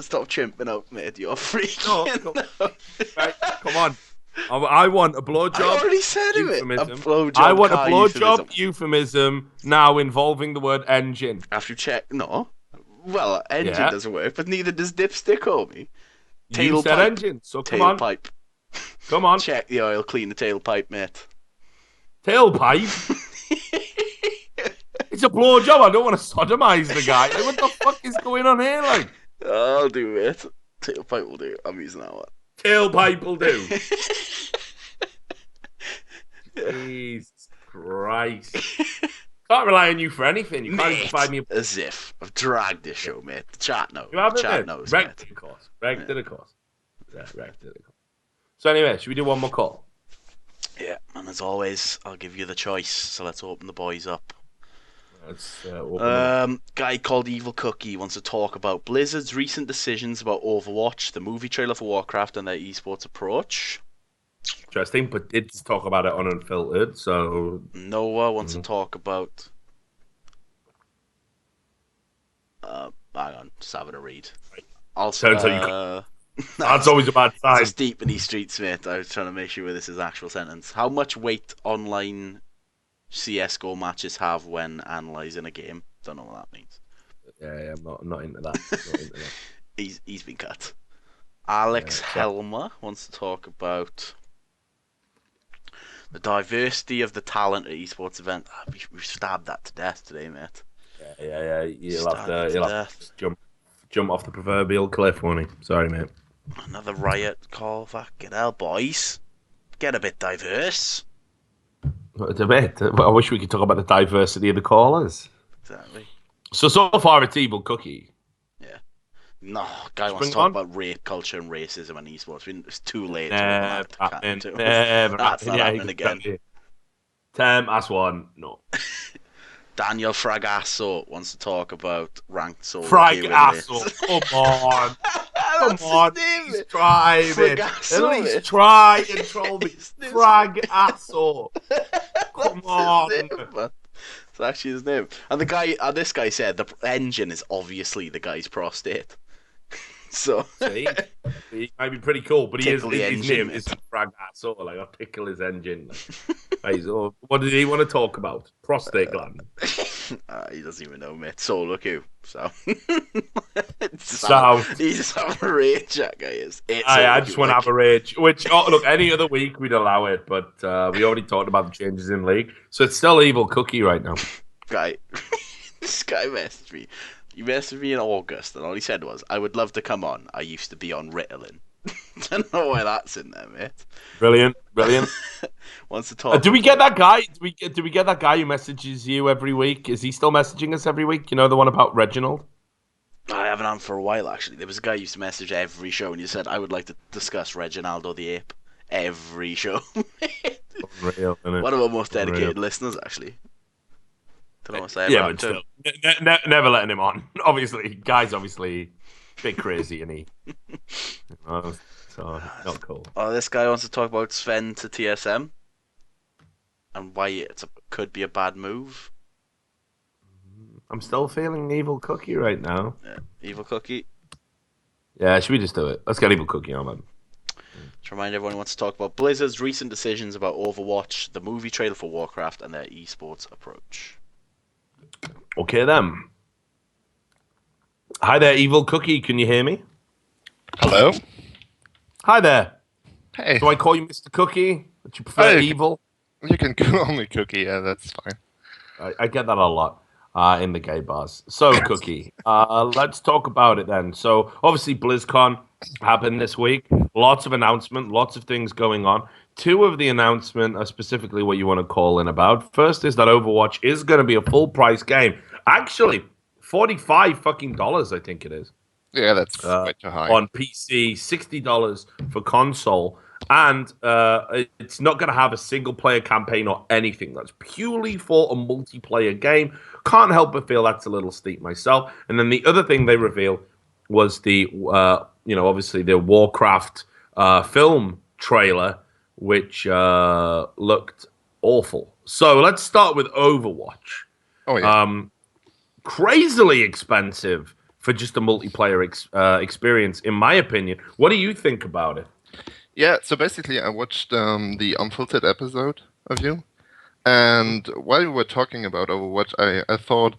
S3: Stop chimping out, mate. You're freaking
S2: Right, come on. I want a blowjob.
S3: I already said it.
S2: Euphemism.
S3: A blowjob.
S2: I want a
S3: car
S2: blowjob euphemism now involving the word engine.
S3: After you check, no. Well, engine
S2: Yeah.
S3: doesn't work, but neither does dipstick, homie.
S2: You said engine, so come on.
S3: Tailpipe.
S2: Come on.
S3: Check the oil, clean the tailpipe, mate.
S2: Tailpipe? It's a blowjob. I don't want to sodomize the guy. Like, what the fuck is going on here? Like,
S3: I'll do it. Tailpipe will do. I'm using that one.
S2: tailpipe will do. Jesus Christ. Can't rely on you for anything. You can't even
S3: Mate,
S2: provide me
S3: as if I've dragged this show, mate. The chat knows.
S2: You haven't,
S3: Chat
S2: mate?
S3: knows,
S2: Wrecked
S3: mate.
S2: it, of course. Wrecked it, of course. Yeah, wrecked it, of course. So anyway, should we do one more call?
S3: Yeah, and as always, I'll give you the choice. So let's open the boys up.
S2: Let's open up.
S3: Guy called Evil Cookie wants to talk about Blizzard's recent decisions about Overwatch, the movie trailer for Warcraft, and their esports approach.
S2: Interesting, but did talk about it on Unfiltered, so...
S3: Noah wants to talk about... hang on, just having a read. Also,
S2: Turns out that's always a bad sign.
S3: It's deep in these streets, mate. I was trying to make sure this is actual sentence. How much weight online CS:GO matches have when analysing a game? Don't know what that means.
S2: Yeah, I'm not into that. Not into that.
S3: He's been cut. Alex Helmer wants to talk about the diversity of the talent at esports event. We've stabbed that to death today, mate.
S2: Yeah. You'll have to jump off the proverbial cliff, won't he? Sorry, mate.
S3: Another riot call. Fucking hell, boys. Get a bit diverse.
S2: A bit. I wish we could talk about the diversity of the callers.
S3: Exactly.
S2: So far it's Evil Cookie.
S3: Yeah. No, guy wants
S2: Bring
S3: to talk
S2: on.
S3: about rape culture and racism and esports. It's too late.
S2: Never
S3: to
S2: happening.
S3: to-
S2: Never
S3: That's
S2: happening.
S3: not
S2: Yeah,
S3: happening again.
S2: That's one. No.
S3: Daniel Fragasso wants to talk about ranked solo.
S2: Fragasso. Come on. Come on. He's trying.
S3: Fragasso,
S2: At least
S3: mate.
S2: try and troll me. Fragasso. Come on.
S3: It's actually his name. And this guy said the engine is obviously the guy's prostate. So
S2: See? He might be pretty cool, but his
S3: Tickle the
S2: name
S3: engine,
S2: isn't Fragasso. Like, I'll tickle his engine. Like, so what did he want to talk about? Prostate gland.
S3: He doesn't even know, mate. Solo queue. So
S2: So
S3: he's just having a rage. That guy is.
S2: I just want to have a rage. Which, look, any other week we'd allow it, but we already talked about the changes in league, so it's still Evil Cookie right now.
S3: Guy, this guy messaged me. He messaged me in August, and all he said was, "I would love to come on. I used to be on Ritalin." Don't know why that's in there, mate.
S2: Brilliant.
S3: Wants to talk.
S2: Do we get that guy? Do we get that guy who messages you every week? Is he still messaging us every week? You know, the one about Reginald?
S3: I haven't had him for a while, actually. There was a guy who used to message every show, and he said, "I would like to discuss Reginaldo the Ape." Every show.
S2: Unreal, isn't it?
S3: One of our most dedicated
S2: Unreal.
S3: listeners, actually. Don't know what to say
S2: Yeah,
S3: about
S2: but
S3: him.
S2: still, never letting him on. Obviously, guy's obviously a bit crazy, and he. You know, so not cool.
S3: Oh, this guy wants to talk about Sven to TSM and why could be a bad move.
S2: I'm still feeling Evil Cookie right now.
S3: Yeah, Evil Cookie.
S2: Yeah, should we just do it? Let's get Evil Cookie on, man.
S3: To remind everyone who wants to talk about Blizzard's recent decisions about Overwatch, the movie trailer for Warcraft, and their esports approach.
S2: Okay, then. Hi there, Evil Cookie. Can you hear me?
S16: Hello?
S2: Hi there.
S16: Hey.
S2: Do I call you Mr. Cookie? Would you prefer Evil?
S16: You can call me Cookie, yeah, that's fine.
S2: I get that a lot in the gay bars. So, Cookie, let's talk about it then. So, obviously, BlizzCon happened this week. Lots of announcements, lots of things going on. Two of the announcements are specifically what you want to call in about. First is that Overwatch is going to be a full price game. Actually, $45 fucking dollars, I think it is.
S16: Yeah, that's way too high.
S2: On PC, $60 for console. And it's not going to have a single-player campaign or anything. That's purely for a multiplayer game. Can't help but feel that's a little steep myself. And then the other thing they revealed was the, obviously the Warcraft film trailer, which looked awful. So let's start with Overwatch.
S16: Oh, yeah.
S2: Crazily expensive for just a multiplayer experience, in my opinion. What do you think about it?
S16: Yeah, so basically I watched the Unfiltered episode of you, and while we were talking about Overwatch, I thought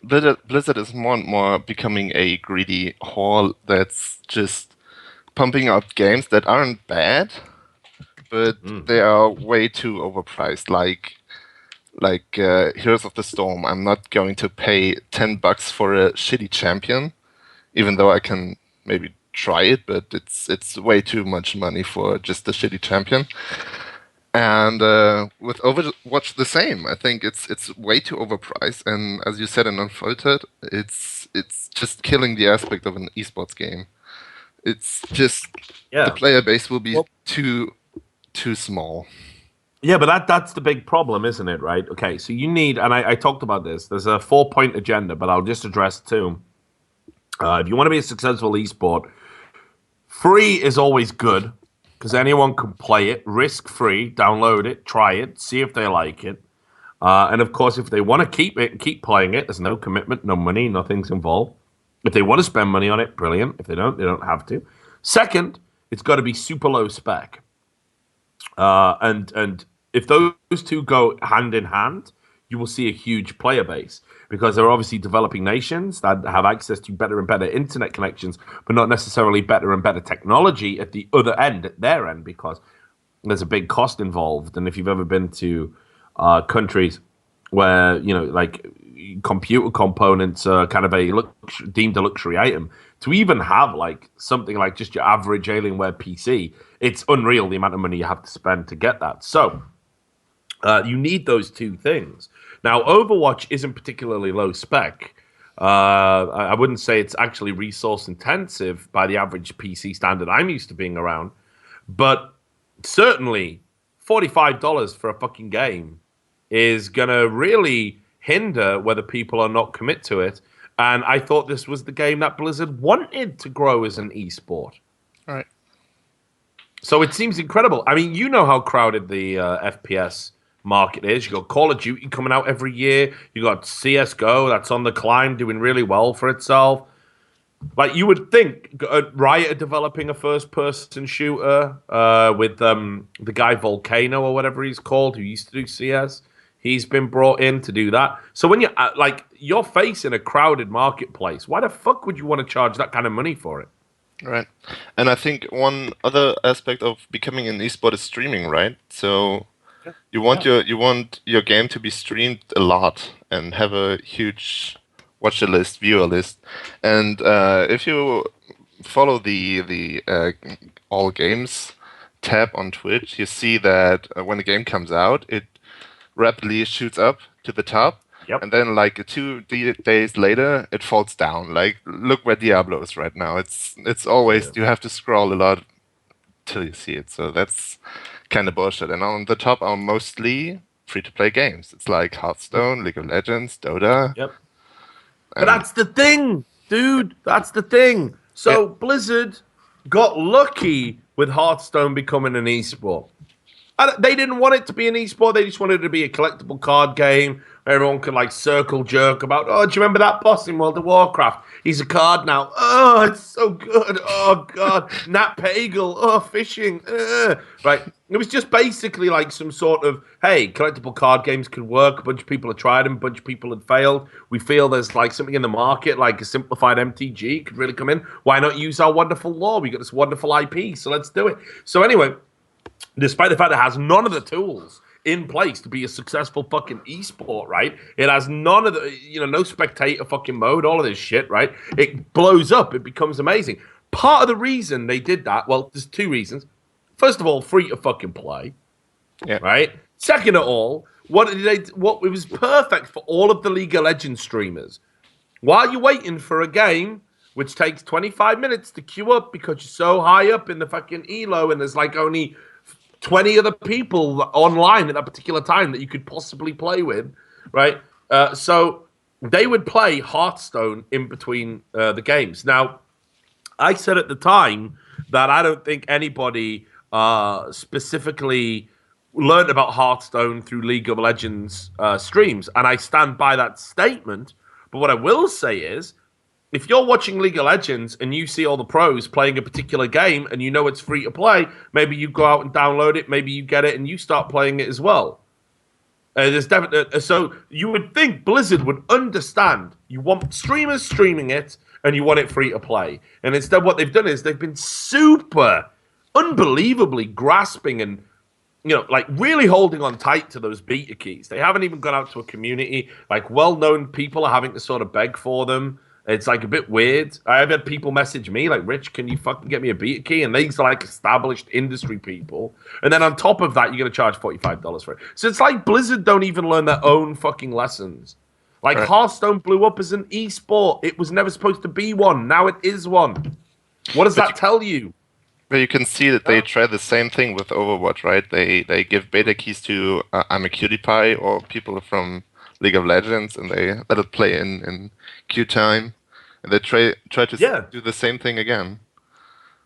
S16: Blizzard is more and more becoming a greedy whore that's just pumping out games that aren't bad, but they are way too overpriced. Like Heroes of the Storm, I'm not going to pay $10 for a shitty champion, even though I can maybe try it, but it's way too much money for just a shitty champion. And with Overwatch the same. I think it's way too overpriced, and as you said in Unfiltered, it's just killing the aspect of an esports game. It's just the player base will be too small.
S2: Yeah, but that's the big problem, isn't it, right? Okay, so you need, and I talked about this, there's a 4-point agenda, but I'll just address two. If you want to be a successful esport, free is always good, because anyone can play it, risk-free, download it, try it, see if they like it. And of course, if they want to keep it and keep playing it, there's no commitment, no money, nothing's involved. If they want to spend money on it, brilliant. If they don't have to. Second, it's got to be super low spec. And if those two go hand in hand, you will see a huge player base, because there are obviously developing nations that have access to better and better internet connections, but not necessarily better and better technology at the other end, at their end, because there's a big cost involved. And if you've ever been to countries where, like computer components are kind of deemed a luxury item, to even have like something like just your average Alienware PC, it's unreal the amount of money you have to spend to get that. So you need those two things. Now, Overwatch isn't particularly low spec. I wouldn't say it's actually resource intensive by the average PC standard I'm used to being around, but certainly $45 for a fucking game is going to really hinder whether people are not commit to it. And I thought this was the game that Blizzard wanted to grow as an esport.
S16: All right.
S2: So it seems incredible. I mean, you know how crowded the FPS market is. You got Call of Duty coming out every year. You got CS:GO that's on the climb, doing really well for itself. Like, you would think Riot are developing a first-person shooter with the guy Volcano or whatever he's called, who used to do CS. He's been brought in to do that. So when you're facing a crowded marketplace, why the fuck would you want to charge that kind of money for it?
S16: Right. And I think one other aspect of becoming an esport is streaming, right? So you want your game to be streamed a lot and have a huge watcher list, viewer list. And if you follow the all games tab on Twitch, you see that when a game comes out, it rapidly shoots up to the top.
S2: Yep.
S16: And then, like 2 days later, it falls down. Like, look where Diablo is right now. It's always, you have to scroll a lot till you see it. So that's kind of bullshit. And on the top are mostly free-to-play games. It's like Hearthstone, League of Legends, Dota.
S2: Yep. But that's the thing, dude. That's the thing. So Blizzard got lucky with Hearthstone becoming an esport. They didn't want it to be an esport. They just wanted it to be a collectible card game where everyone could like circle jerk about, oh, do you remember that boss in World of Warcraft? He's a card now. Oh, it's so good. Oh, God. Nat Pagel. Oh, fishing. Right. It was just basically like some sort of, hey, collectible card games could work. A bunch of people had tried them. A bunch of people had failed. We feel there's like something in the market, like a simplified MTG could really come in. Why not use our wonderful lore? We got this wonderful IP, so let's do it. So anyway, despite the fact it has none of the tools in place to be a successful fucking esport, right? It has none of the, no spectator fucking mode, all of this shit, right? It blows up. It becomes amazing. Part of the reason they did that, well, there's two reasons. First of all, free to fucking play, right? Second of all, it was perfect for all of the League of Legends streamers. While you're waiting for a game, which takes 25 minutes to queue up because you're so high up in the fucking elo and there's like only 20 other people online at that particular time that you could possibly play with, right? So they would play Hearthstone in between the games. Now, I said at the time that I don't think anybody specifically learned about Hearthstone through League of Legends streams, and I stand by that statement. But what I will say is, if you're watching League of Legends and you see all the pros playing a particular game and you know it's free to play, maybe you go out and download it, maybe you get it and you start playing it as well. There's definitely so you would think Blizzard would understand. You want streamers streaming it and you want it free to play. And instead what they've done is they've been super, unbelievably grasping and like really holding on tight to those beta keys. They haven't even gone out to a community. Like well-known people are having to sort of beg for them. It's like a bit weird. I've had people message me like, Rich, can you fucking get me a beta key? And these are like established industry people. And then on top of that, you're going to charge $45 for it. So it's like Blizzard don't even learn their own fucking lessons. Like Hearthstone blew up as an esport. It was never supposed to be one. Now it is one. What does that tell you?
S16: But you can see that they try the same thing with Overwatch, right? They give beta keys to I'm a Cutie Pie or people from League of Legends, and they let it play in queue time, and they try to do the same thing again.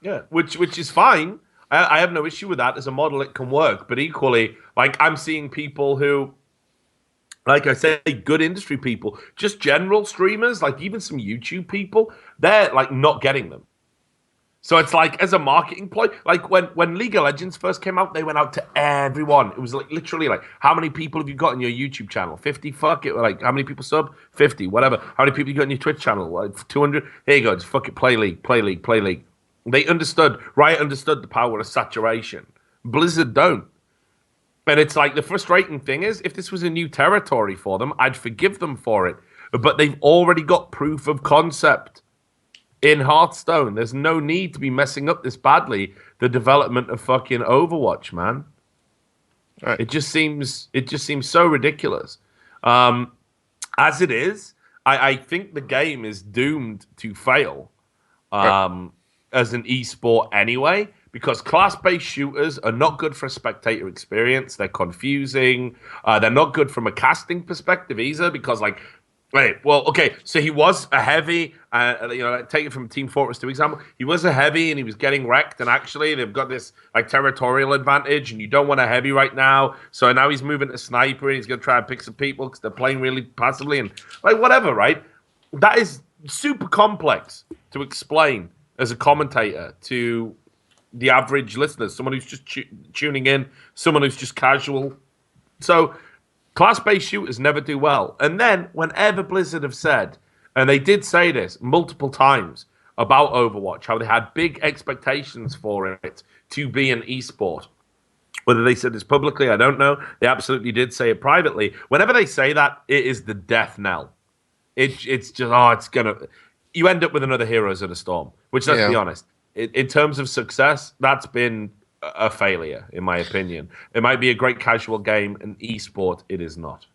S2: Yeah, which is fine. I have no issue with that. As a model, it can work. But equally, like I'm seeing people who, like I say, good industry people, just general streamers, like even some YouTube people, they're like not getting them. So it's like, as a marketing ploy, like when League of Legends first came out, they went out to everyone. It was like literally like, how many people have you got on your YouTube channel? 50? Fuck it. Like, how many people sub? 50, whatever. How many people you got on your Twitch channel? Like 200? Here you go. Just fuck it. Play League. They understood the power of saturation. Blizzard don't. And it's like, the frustrating thing is, if this was a new territory for them, I'd forgive them for it. But they've already got proof of concept. In Hearthstone, there's no need to be messing up this badly. The development of fucking Overwatch, man. Right. It just seems so ridiculous. As it is, I think the game is doomed to fail as an esport anyway, because class-based shooters are not good for a spectator experience. They're confusing. They're not good from a casting perspective either, because like. Right. Well, okay. So he was a heavy, take it from Team Fortress 2 example. He was a heavy and he was getting wrecked. And actually, they've got this like territorial advantage, and you don't want a heavy right now. So now he's moving to sniper and he's going to try and pick some people because they're playing really passively and like whatever, right? That is super complex to explain as a commentator to the average listener, someone who's just tuning in, someone who's just casual. So. Class-based shooters never do well. And then, whenever Blizzard have said, and they did say this multiple times about Overwatch, how they had big expectations for it to be an esport. Whether they said this publicly, I don't know. They absolutely did say it privately. Whenever they say that, it is the death knell. It's just, it's going to... You end up with another Heroes of the Storm, which, let's be honest, in terms of success, that's been... a failure, in my opinion. It might be a great casual game, an esport, it is not.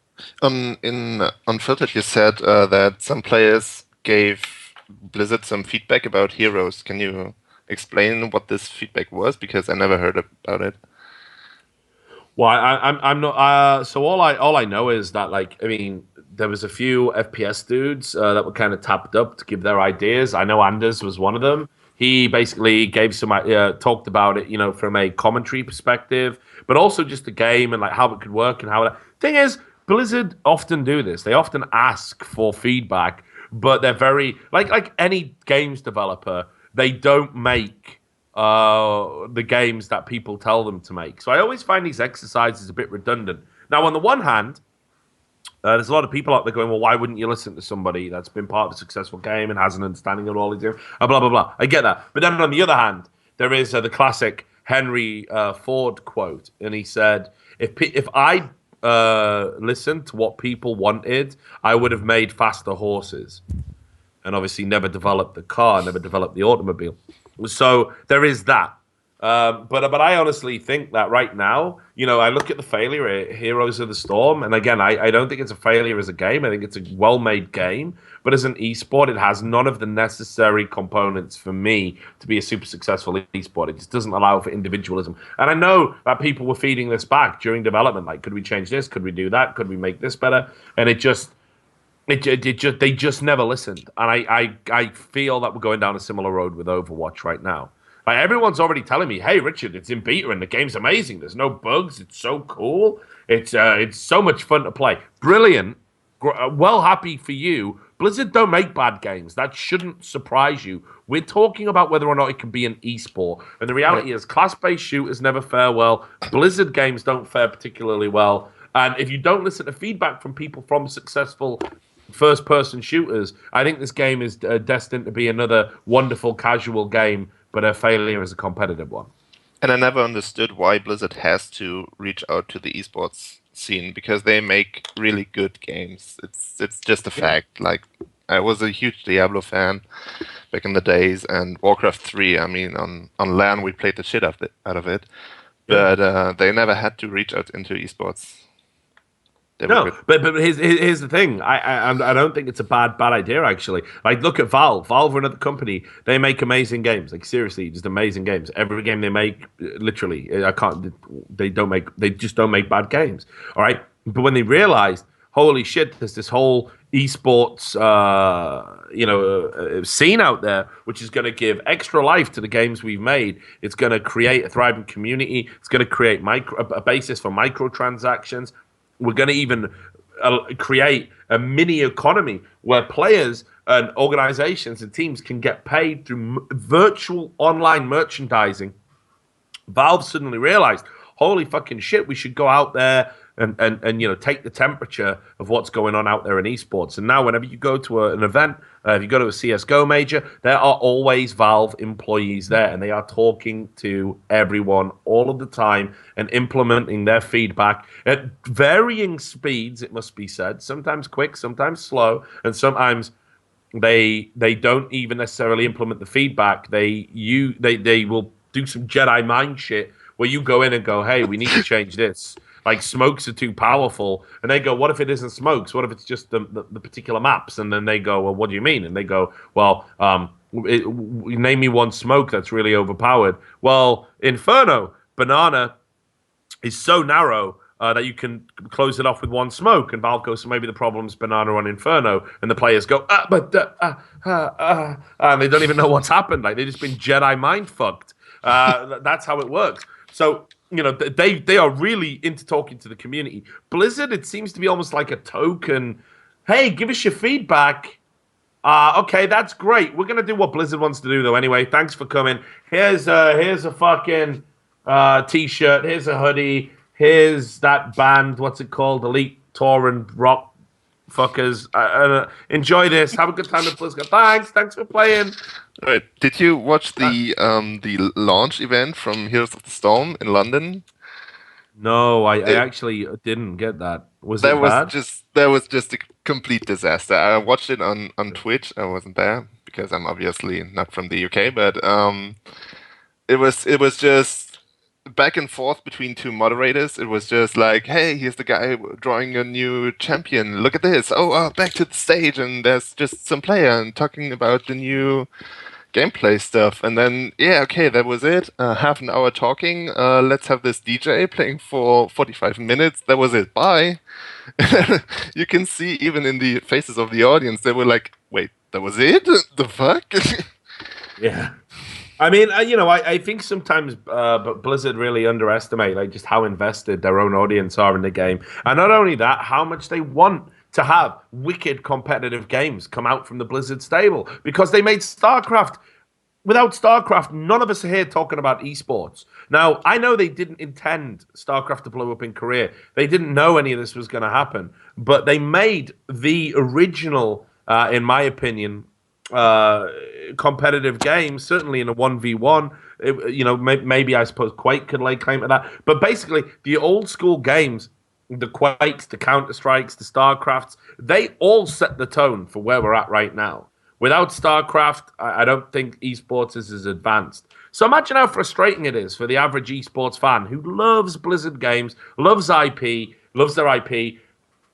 S16: In Unfiltered, you said that some players gave Blizzard some feedback about Heroes. Can you explain what this feedback was? Because I never heard about it.
S2: Well, I'm not. So all I know is that, like, I mean, there was a few FPS dudes that were kind of tapped up to give their ideas. I know Anders was one of them. He basically gave some talked about it, from a commentary perspective, but also just the game and like how it could work and how it. Thing is, Blizzard often do this. They often ask for feedback, but they're very like any games developer. They don't make the games that people tell them to make. So I always find these exercises a bit redundant. Now, on the one hand, there's a lot of people out there going, well, why wouldn't you listen to somebody that's been part of a successful game and has an understanding of all these different, blah, blah, blah. I get that. But then on the other hand, there is the classic Henry Ford quote. And he said, if I listened to what people wanted, I would have made faster horses. And obviously never developed the car, never developed the automobile. So there is that. But I honestly think that right now, I look at the failure at Heroes of the Storm, and again, I don't think it's a failure as a game. I think it's a well-made game, but as an esport, it has none of the necessary components for me to be a super successful esport. It just doesn't allow for individualism. And I know that people were feeding this back during development, like, could we change this? Could we do that? Could we make this better? And they just never listened. And I feel that we're going down a similar road with Overwatch right now. Like, everyone's already telling me, hey, Richard, it's in beta and the game's amazing. There's no bugs. It's so cool. It's so much fun to play. Brilliant. Well, happy for you. Blizzard don't make bad games. That shouldn't surprise you. We're talking about whether or not it can be an esport. And the reality is class-based shooters never fare well. Blizzard games don't fare particularly well. And if you don't listen to feedback from people from successful first-person shooters, I think this game is destined to be another wonderful casual game, but a failure as a competitive one.
S16: And I never understood why Blizzard has to reach out to the esports scene, because they make really good games. It's just a fact. Like, I was a huge Diablo fan back in the days, and Warcraft 3, I mean, on LAN we played the shit out of it. But they never had to reach out into esports.
S2: No, but here's the thing. I don't think it's a bad idea, actually. Like, look at Valve. Valve are another company. They make amazing games. Like, seriously, just amazing games. Every game they make, literally, they just don't make bad games. All right. But when they realized, holy shit, there's this whole esports, scene out there, which is going to give extra life to the games we've made. It's going to create a thriving community. It's going to create a basis for microtransactions. We're going to even create a mini economy where players and organizations and teams can get paid through virtual online merchandising. Valve suddenly realized, holy fucking shit, we should go out there and take the temperature of what's going on out there in esports. And now whenever you go to an event, if you go to a CSGO major, there are always Valve employees there, and they are talking to everyone all of the time and implementing their feedback at varying speeds, it must be said, sometimes quick, sometimes slow, and sometimes they don't even necessarily implement the feedback. They will do some Jedi mind shit where you go in and go, hey, we need to change this. Like, smokes are too powerful. And they go, what if it isn't smokes? What if it's just the particular maps? And then they go, well, what do you mean? And they go, well, name me one smoke that's really overpowered. Well, Inferno, Banana is so narrow that you can close it off with one smoke. And Valve goes, so maybe the problem's Banana on Inferno. And the players go, and they don't even know what's happened. Like, they've just been Jedi mind fucked. That's how it works. So, they are really into talking to the community. Blizzard, it seems to be almost like a token. Hey, give us your feedback. Okay, that's great. We're gonna do what Blizzard wants to do, though. Anyway, thanks for coming. Here's a fucking t-shirt. Here's a hoodie. Here's that band. What's it called? Elite Tour and Rock fuckers. Enjoy this. Have a good time at BlizzCon. Thanks for playing.
S16: Right. Did you watch the launch event from Heroes of the Storm in London?
S2: No, I actually didn't get that. Was it bad?
S16: That was just a complete disaster. I watched it on Twitch. I wasn't there because I'm obviously not from the UK, but it was just back and forth between two moderators. It was just like, hey, here's the guy drawing a new champion. Look at this. Back to the stage, and there's just some player and talking about the new gameplay stuff. And then, that was it. Half an hour talking. Let's have this DJ playing for 45 minutes. That was it. Bye. You can see even in the faces of the audience, they were like, wait, that was it? The fuck?
S2: Yeah. I mean, I think sometimes but Blizzard really underestimate like just how invested their own audience are in the game, and not only that, how much they want to have wicked competitive games come out from the Blizzard stable because they made StarCraft. Without StarCraft, none of us are here talking about esports. Now, I know they didn't intend StarCraft to blow up in Korea. They didn't know any of this was going to happen, but they made the original, in my opinion, competitive game, certainly in a 1v1. Maybe I suppose Quake could lay claim to that. But basically, the old school games, the Quakes, the Counter-Strikes, the StarCrafts, they all set the tone for where we're at right now. Without StarCraft, I don't think esports is as advanced. So imagine how frustrating it is for the average esports fan who loves Blizzard games, loves their IP.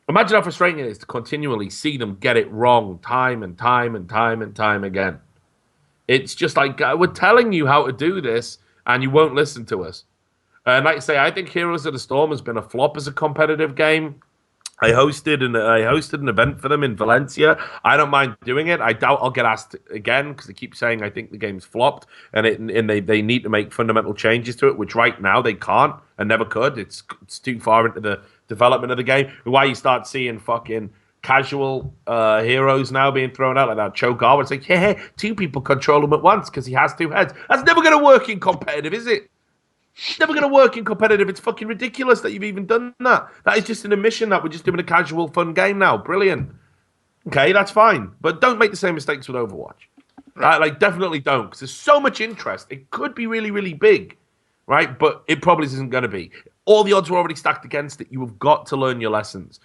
S2: Imagine how frustrating it is to continually see them get it wrong time and time and time and time again. It's just like, we're telling you how to do this, and you won't listen to us. And like I say, I think Heroes of the Storm has been a flop as a competitive game. I hosted an event for them in Valencia. I don't mind doing it. I doubt I'll get asked again because they keep saying I think the game's flopped and they need to make fundamental changes to it, which right now they can't and never could. It's too far into the development of the game. Why you start seeing fucking casual heroes now being thrown out like that. Cho'Gath, it's like, yeah, two people control him at once because he has two heads. That's never going to work in competitive, is it? It's never going to work in competitive. It's fucking ridiculous that you've even done that. That is just an admission that we're just doing a casual, fun game now. Brilliant. Okay, that's fine. But don't make the same mistakes with Overwatch. Right? Like, definitely don't. Because there's so much interest. It could be really, really big. Right? But it probably isn't going to be. All the odds are already stacked against it. You have got to learn your lessons.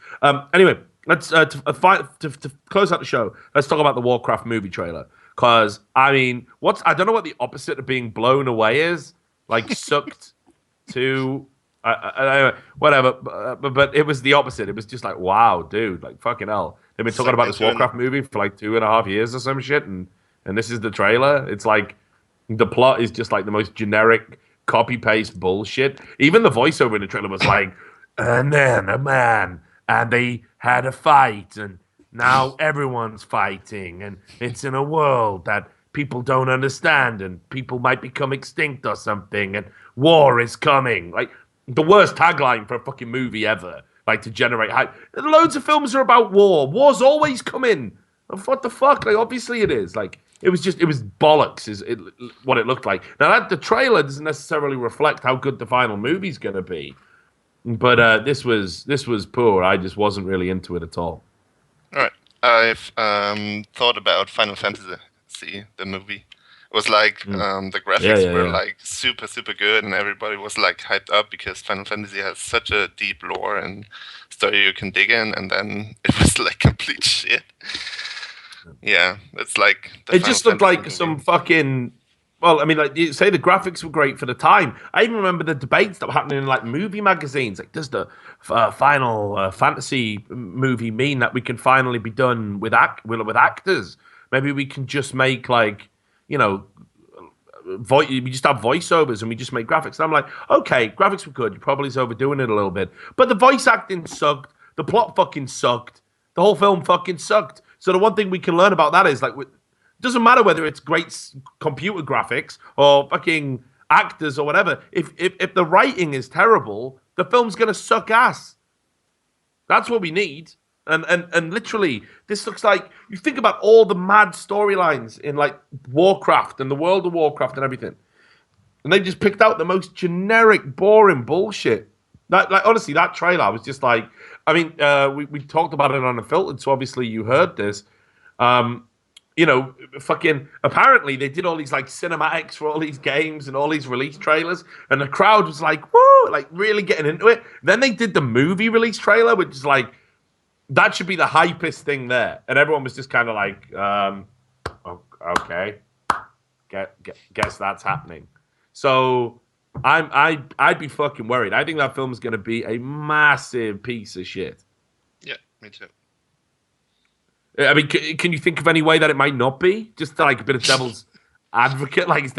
S2: Anyway, let's to close out the show, let's talk about the Warcraft movie trailer. Because, I mean, I don't know what the opposite of being blown away is. Like sucked to whatever, but it was the opposite. It was just like, wow, dude, like fucking hell. They've been talking about this Warcraft movie for like 2.5 years or some shit, and this is the trailer. It's like the plot is just like the most generic copy paste bullshit. Even the voiceover in the trailer was like, and then a man, and they had a fight, and now everyone's fighting, and it's in a world that people don't understand, and people might become extinct or something, and war is coming. Like, the worst tagline for a fucking movie ever. Like, to generate hype. Loads of films are about war. War's always coming. What the fuck? Like, obviously it is. Like, it was bollocks is what it looked like. Now, the trailer doesn't necessarily reflect how good the final movie's going to be. But this was poor. I just wasn't really into it at all.
S16: All right. I've thought about Final Fantasy. The movie. It was like the graphics were like super, super good, and everybody was like hyped up because Final Fantasy has such a deep lore and story you can dig in, and then it was like complete shit. Yeah, it's like
S2: it just looked like some fucking. Well, I mean, like you say, the graphics were great for the time. I even remember the debates that were happening in like movie magazines. Like, does the Final Fantasy movie mean that we can finally be done with actors? Maybe we can just make like, we just have voiceovers and we just make graphics. And I'm like, okay, graphics were good. You're probably overdoing it a little bit. But the voice acting sucked. The plot fucking sucked. The whole film fucking sucked. So the one thing we can learn about that is like, it doesn't matter whether it's great computer graphics or fucking actors or whatever. If the writing is terrible, the film's going to suck ass. That's what we need. And literally, this looks like, you think about all the mad storylines in like Warcraft and the World of Warcraft and everything, and they just picked out the most generic, boring bullshit. Like honestly, that trailer was just like, I mean, we talked about it on Unfiltered, so obviously you heard this. Fucking apparently they did all these like cinematics for all these games and all these release trailers, and the crowd was like, whoa, like really getting into it. Then they did the movie release trailer, which is like, that should be the hypest thing there. And everyone was just kind of like, okay, guess that's happening. So I'd be fucking worried. I think that film is going to be a massive piece of shit.
S16: Yeah, me too.
S2: I mean, can you think of any way that it might not be? Just like a bit of devil's advocate? Like,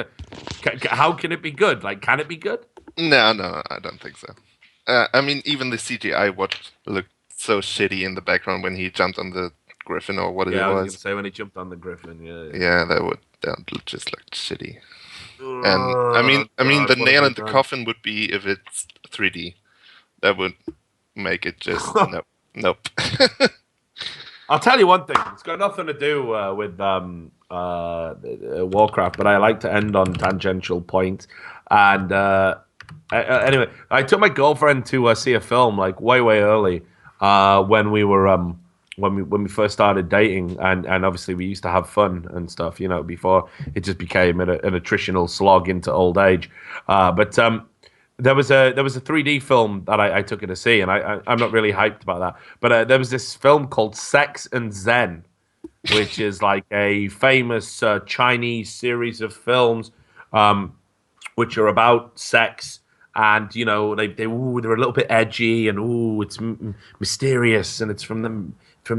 S2: how can it be good? Like, can it be good?
S16: No, I don't think so. I mean, even the CGI looked so shitty in the background when he jumped on the griffin or what it was.
S2: Yeah, I was going to say when he jumped on the griffin, yeah.
S16: Yeah, that just looked shitty. And I mean,
S2: God,
S16: the
S2: what have
S16: nail
S2: I
S16: in the
S2: done?
S16: coffin would be if it's 3D. That would make it just nope.
S2: I'll tell you one thing. It's got nothing to do with Warcraft, but I like to end on tangential point. And anyway, I took my girlfriend to see a film like way early when we were when we first started dating, and obviously we used to have fun and stuff, you know, before it just became an attritional slog into old age. But there was a 3D film that I took her to see, and I'm not really hyped about that. But there was this film called Sex and Zen, which is like a famous Chinese series of films, which are about sex, and you know they're a little bit edgy, and it's mysterious, and it's from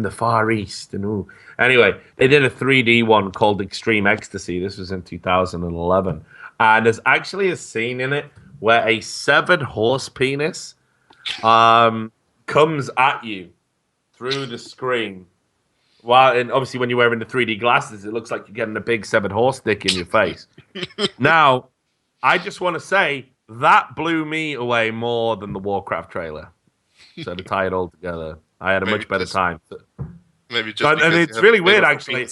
S2: the Far East, and anyway, they did a 3D one called Extreme Ecstasy. This was in 2011, and there's actually a scene in it where a severed horse penis comes at you through the screen. And obviously when you're wearing the 3D glasses, it looks like you're getting a big severed horse dick in your face. Now, I just want to say that blew me away more than the Warcraft trailer. So to tie it all together, I had a much better time.
S16: Maybe just
S2: and it's really weird, actually.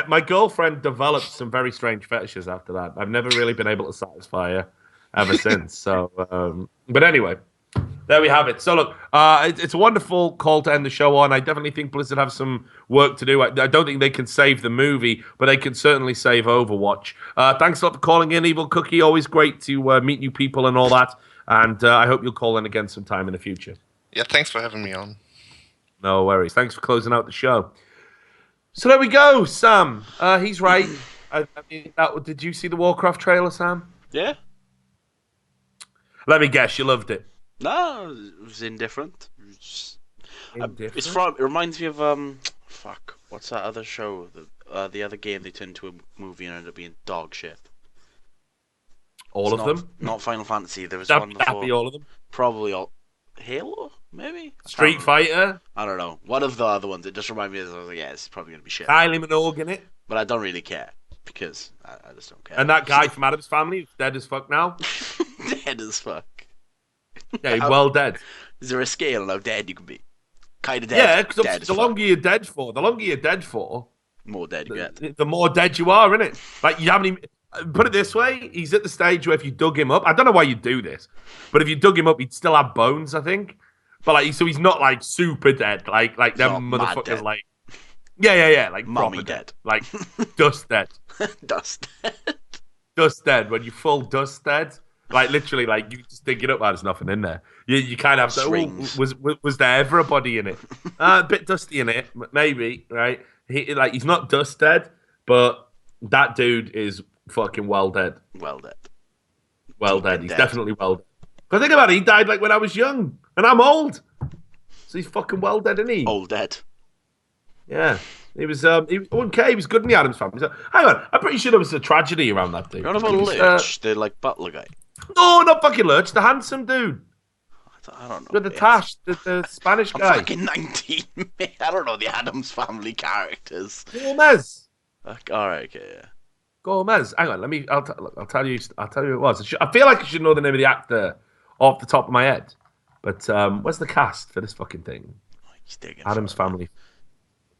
S2: My girlfriend developed some very strange fetishes after that. I've never really been able to satisfy her ever since. So, but anyway, there we have it. So look, it's a wonderful call to end the show on. I definitely think Blizzard have some work to do. I don't think they can save the movie, but they can certainly save Overwatch. Thanks a lot for calling in, Evil Cookie. Always great to meet new people and all that. And I hope you'll call in again sometime in the future.
S16: Yeah, thanks for having me on.
S2: No worries. Thanks for closing out the show. So there we go, Sam. He's right. I mean, did you see the Warcraft trailer, Sam?
S3: Yeah.
S2: Let me guess, you loved it.
S3: No, it was indifferent. It reminds me of what's that other show? The other game they turned into a movie and ended up being dog shit.
S2: All of them?
S3: Not Final Fantasy. There was
S2: That'd
S3: one
S2: be
S3: before.
S2: all of them.
S3: Probably all. Halo, maybe.
S2: Street Fighter.
S3: I don't know. One of the other ones. It just reminded me of. I was like, yeah, it's probably gonna be shit.
S2: Kylie Minogue in it.
S3: But I don't really care because I just don't care.
S2: And that guy from Adam's Family who's dead as fuck now.
S3: Dead as fuck.
S2: Yeah, he's well dead.
S3: Is there a scale on how dead you can be? Kind of dead.
S2: Yeah, because the longer you're dead for,
S3: more dead you get.
S2: The more dead you are, innit? Like you haven't even. Put it this way, he's at the stage where if you dug him up, I don't know why you do this, but if you dug him up, he'd still have bones, I think. But like, so he's not like super dead, like them motherfuckers, like like
S3: mommy
S2: proper
S3: dead,
S2: like dust dead,
S3: dust
S2: dead. When you full dust dead, like literally, like you just dig it up, there's nothing in there. You kind of have to. Was there ever a body in it? A bit dusty in it, maybe, right? He's not dust dead, but that dude is fucking well dead.
S3: Well dead.
S2: Well dead. He's definitely well dead. But think about it, he died like when I was young, and I'm old. So he's fucking well dead, isn't he?
S3: Old dead.
S2: Yeah. He was okay, he was good in the Addams Family. So, hang on, I'm pretty sure there was a tragedy around that dude.
S3: You're on about Lurch, the like butler guy.
S2: No, not fucking Lurch, the handsome dude.
S3: I don't know.
S2: With the tash, the Spanish guy.
S3: I'm fucking 19, mate. I don't know the Addams Family characters.
S2: Gomez.
S3: Alright, okay, yeah.
S2: Gomez. Hang on, I'll tell you who it was. I feel like I should know the name of the actor off the top of my head. But where's the cast for this fucking thing? Addams Family.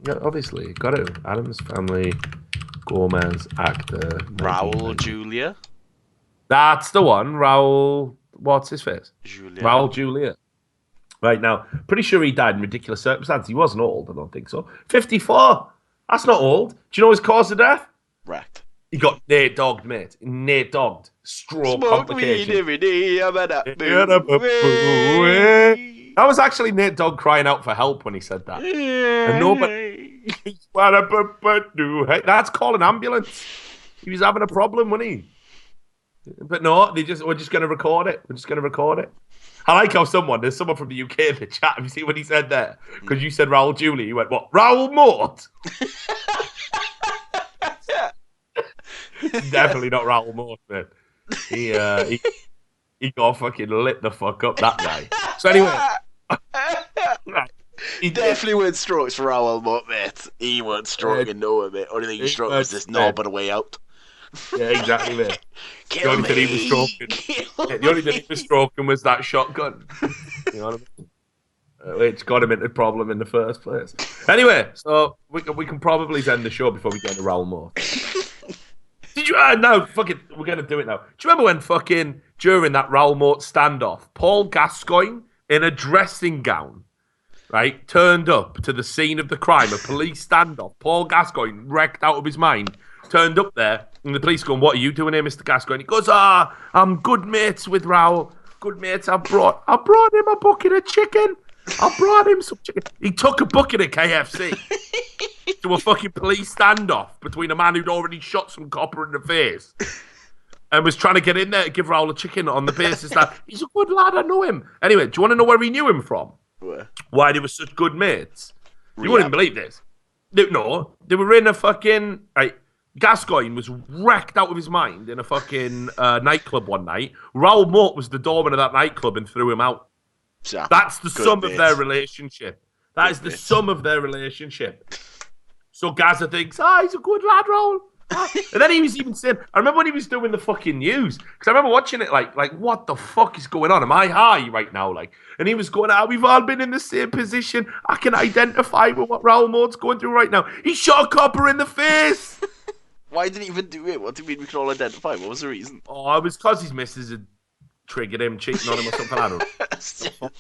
S2: Yeah, obviously, got it. Addams Family, Gomez, actor.
S3: Raul Julia.
S2: That's the one. Raul. What's his face?
S3: Julia.
S2: Raul Julia. Right now, pretty sure he died in ridiculous circumstances. He wasn't old, I don't think so. 54. That's not old. Do you know his cause of death?
S3: Wrecked.
S2: He got Nate dogged, mate. Nate dogged. Stroke complications.
S3: Every day, that
S2: was actually Nate Dogg crying out for help when he said that. And nobody. That's call an ambulance. He was having a problem, wasn't he? But no, we're just going to record it. I like how there's someone from the UK in the chat. Have you seen what he said there? Because you said Raul Julia. You went, what? Raul Mort? Definitely not Raul Mort, man. He got fucking lit the fuck up, that guy. So anyway.
S3: He definitely weren't strokes for Raul Mort, mate. He weren't stroking no one, mate. Only thing he stroked was this knob on the way out.
S2: Yeah, exactly, mate.
S3: Kill
S2: the only
S3: me.
S2: thing he was stroking. The only thing he was stroking was that shotgun. You know what I mean? Which got him into problem in the first place. Anyway, so we can probably end the show before we get into Raoul Moat. Did you? No, fuck it. We're gonna do it now. Do you remember when fucking during that Raoul Moat standoff, Paul Gascoigne in a dressing gown, right, turned up to the scene of the crime, a police standoff. Paul Gascoigne, wrecked out of his mind, turned up there, and the police going, "What are you doing here, Mr. Gascoigne?" He goes, I'm good mates with Raoul. Good mates. I brought him a bucket of chicken. I brought him some chicken. He took a bucket of KFC to a fucking police standoff between a man who'd already shot some copper in the face and was trying to get in there to give Raoul a chicken on the basis that he's a good lad, I know him. Anyway, do you want to know where he knew him from?
S3: Where?
S2: Why they were such good mates?
S3: Rehab.
S2: You wouldn't believe this. No, they were in a fucking... Right, Gascoigne was wrecked out of his mind in a fucking nightclub one night. Raoul Moat was the doorman of that nightclub and threw him out.
S3: So,
S2: that's the sum
S3: bit.
S2: of their relationship. That
S3: Good
S2: is the
S3: bit.
S2: sum of their relationship. So Gaza thinks, he's a good lad, Raoul. And then he was even saying, I remember when he was doing the fucking news, because I remember watching it like, what the fuck is going on? Am I high right now? Like, and he was going, we've all been in the same position. I can identify with what Raoul Moat's going through right now. He shot a copper in the face.
S3: Why did he even do it? What do you mean we can all identify? What was the reason?
S2: Oh, it was because his missus had triggered him, cheating on him or something. I don't know.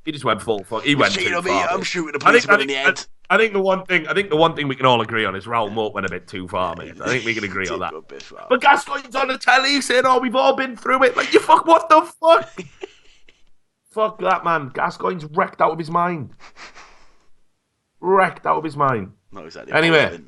S2: He just went full fuck. He went too
S3: cheating on
S2: far.
S3: me, I'm shooting a policeman in the head.
S2: I think the one thing we can all agree on is Raoul Moat went a bit too far, mate. I think we can agree on that. But Gascoigne's on the telly saying, we've all been through it. Like, you fuck, what the fuck? Fuck that, man. Gascoigne's wrecked out of his mind. Wrecked out of his mind.
S3: No, exactly.
S2: Anyway.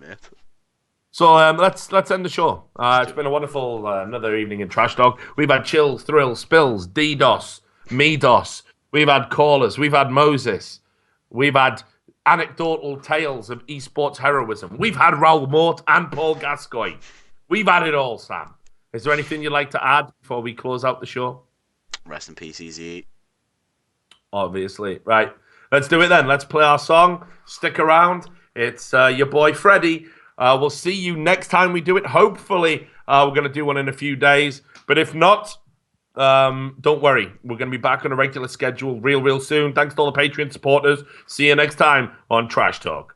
S2: So let's end the show. It's been a wonderful another evening in Trash Talk. We've had chills, thrills, spills, DDoS, MeDOS. We've had callers. We've had Moses. We've had anecdotal tales of esports heroism. We've had Raoul Moat and Paul Gascoigne. We've had it all, Sam. Is there anything you'd like to add before we close out the show?
S3: Rest in peace, Easy.
S2: Obviously. Right. Let's do it then. Let's play our song. Stick around. It's your boy Freddie. We'll see you next time we do it. Hopefully, we're going to do one in a few days. But if not, don't worry. We're going to be back on a regular schedule real soon. Thanks to all the Patreon supporters. See you next time on Trash Talk.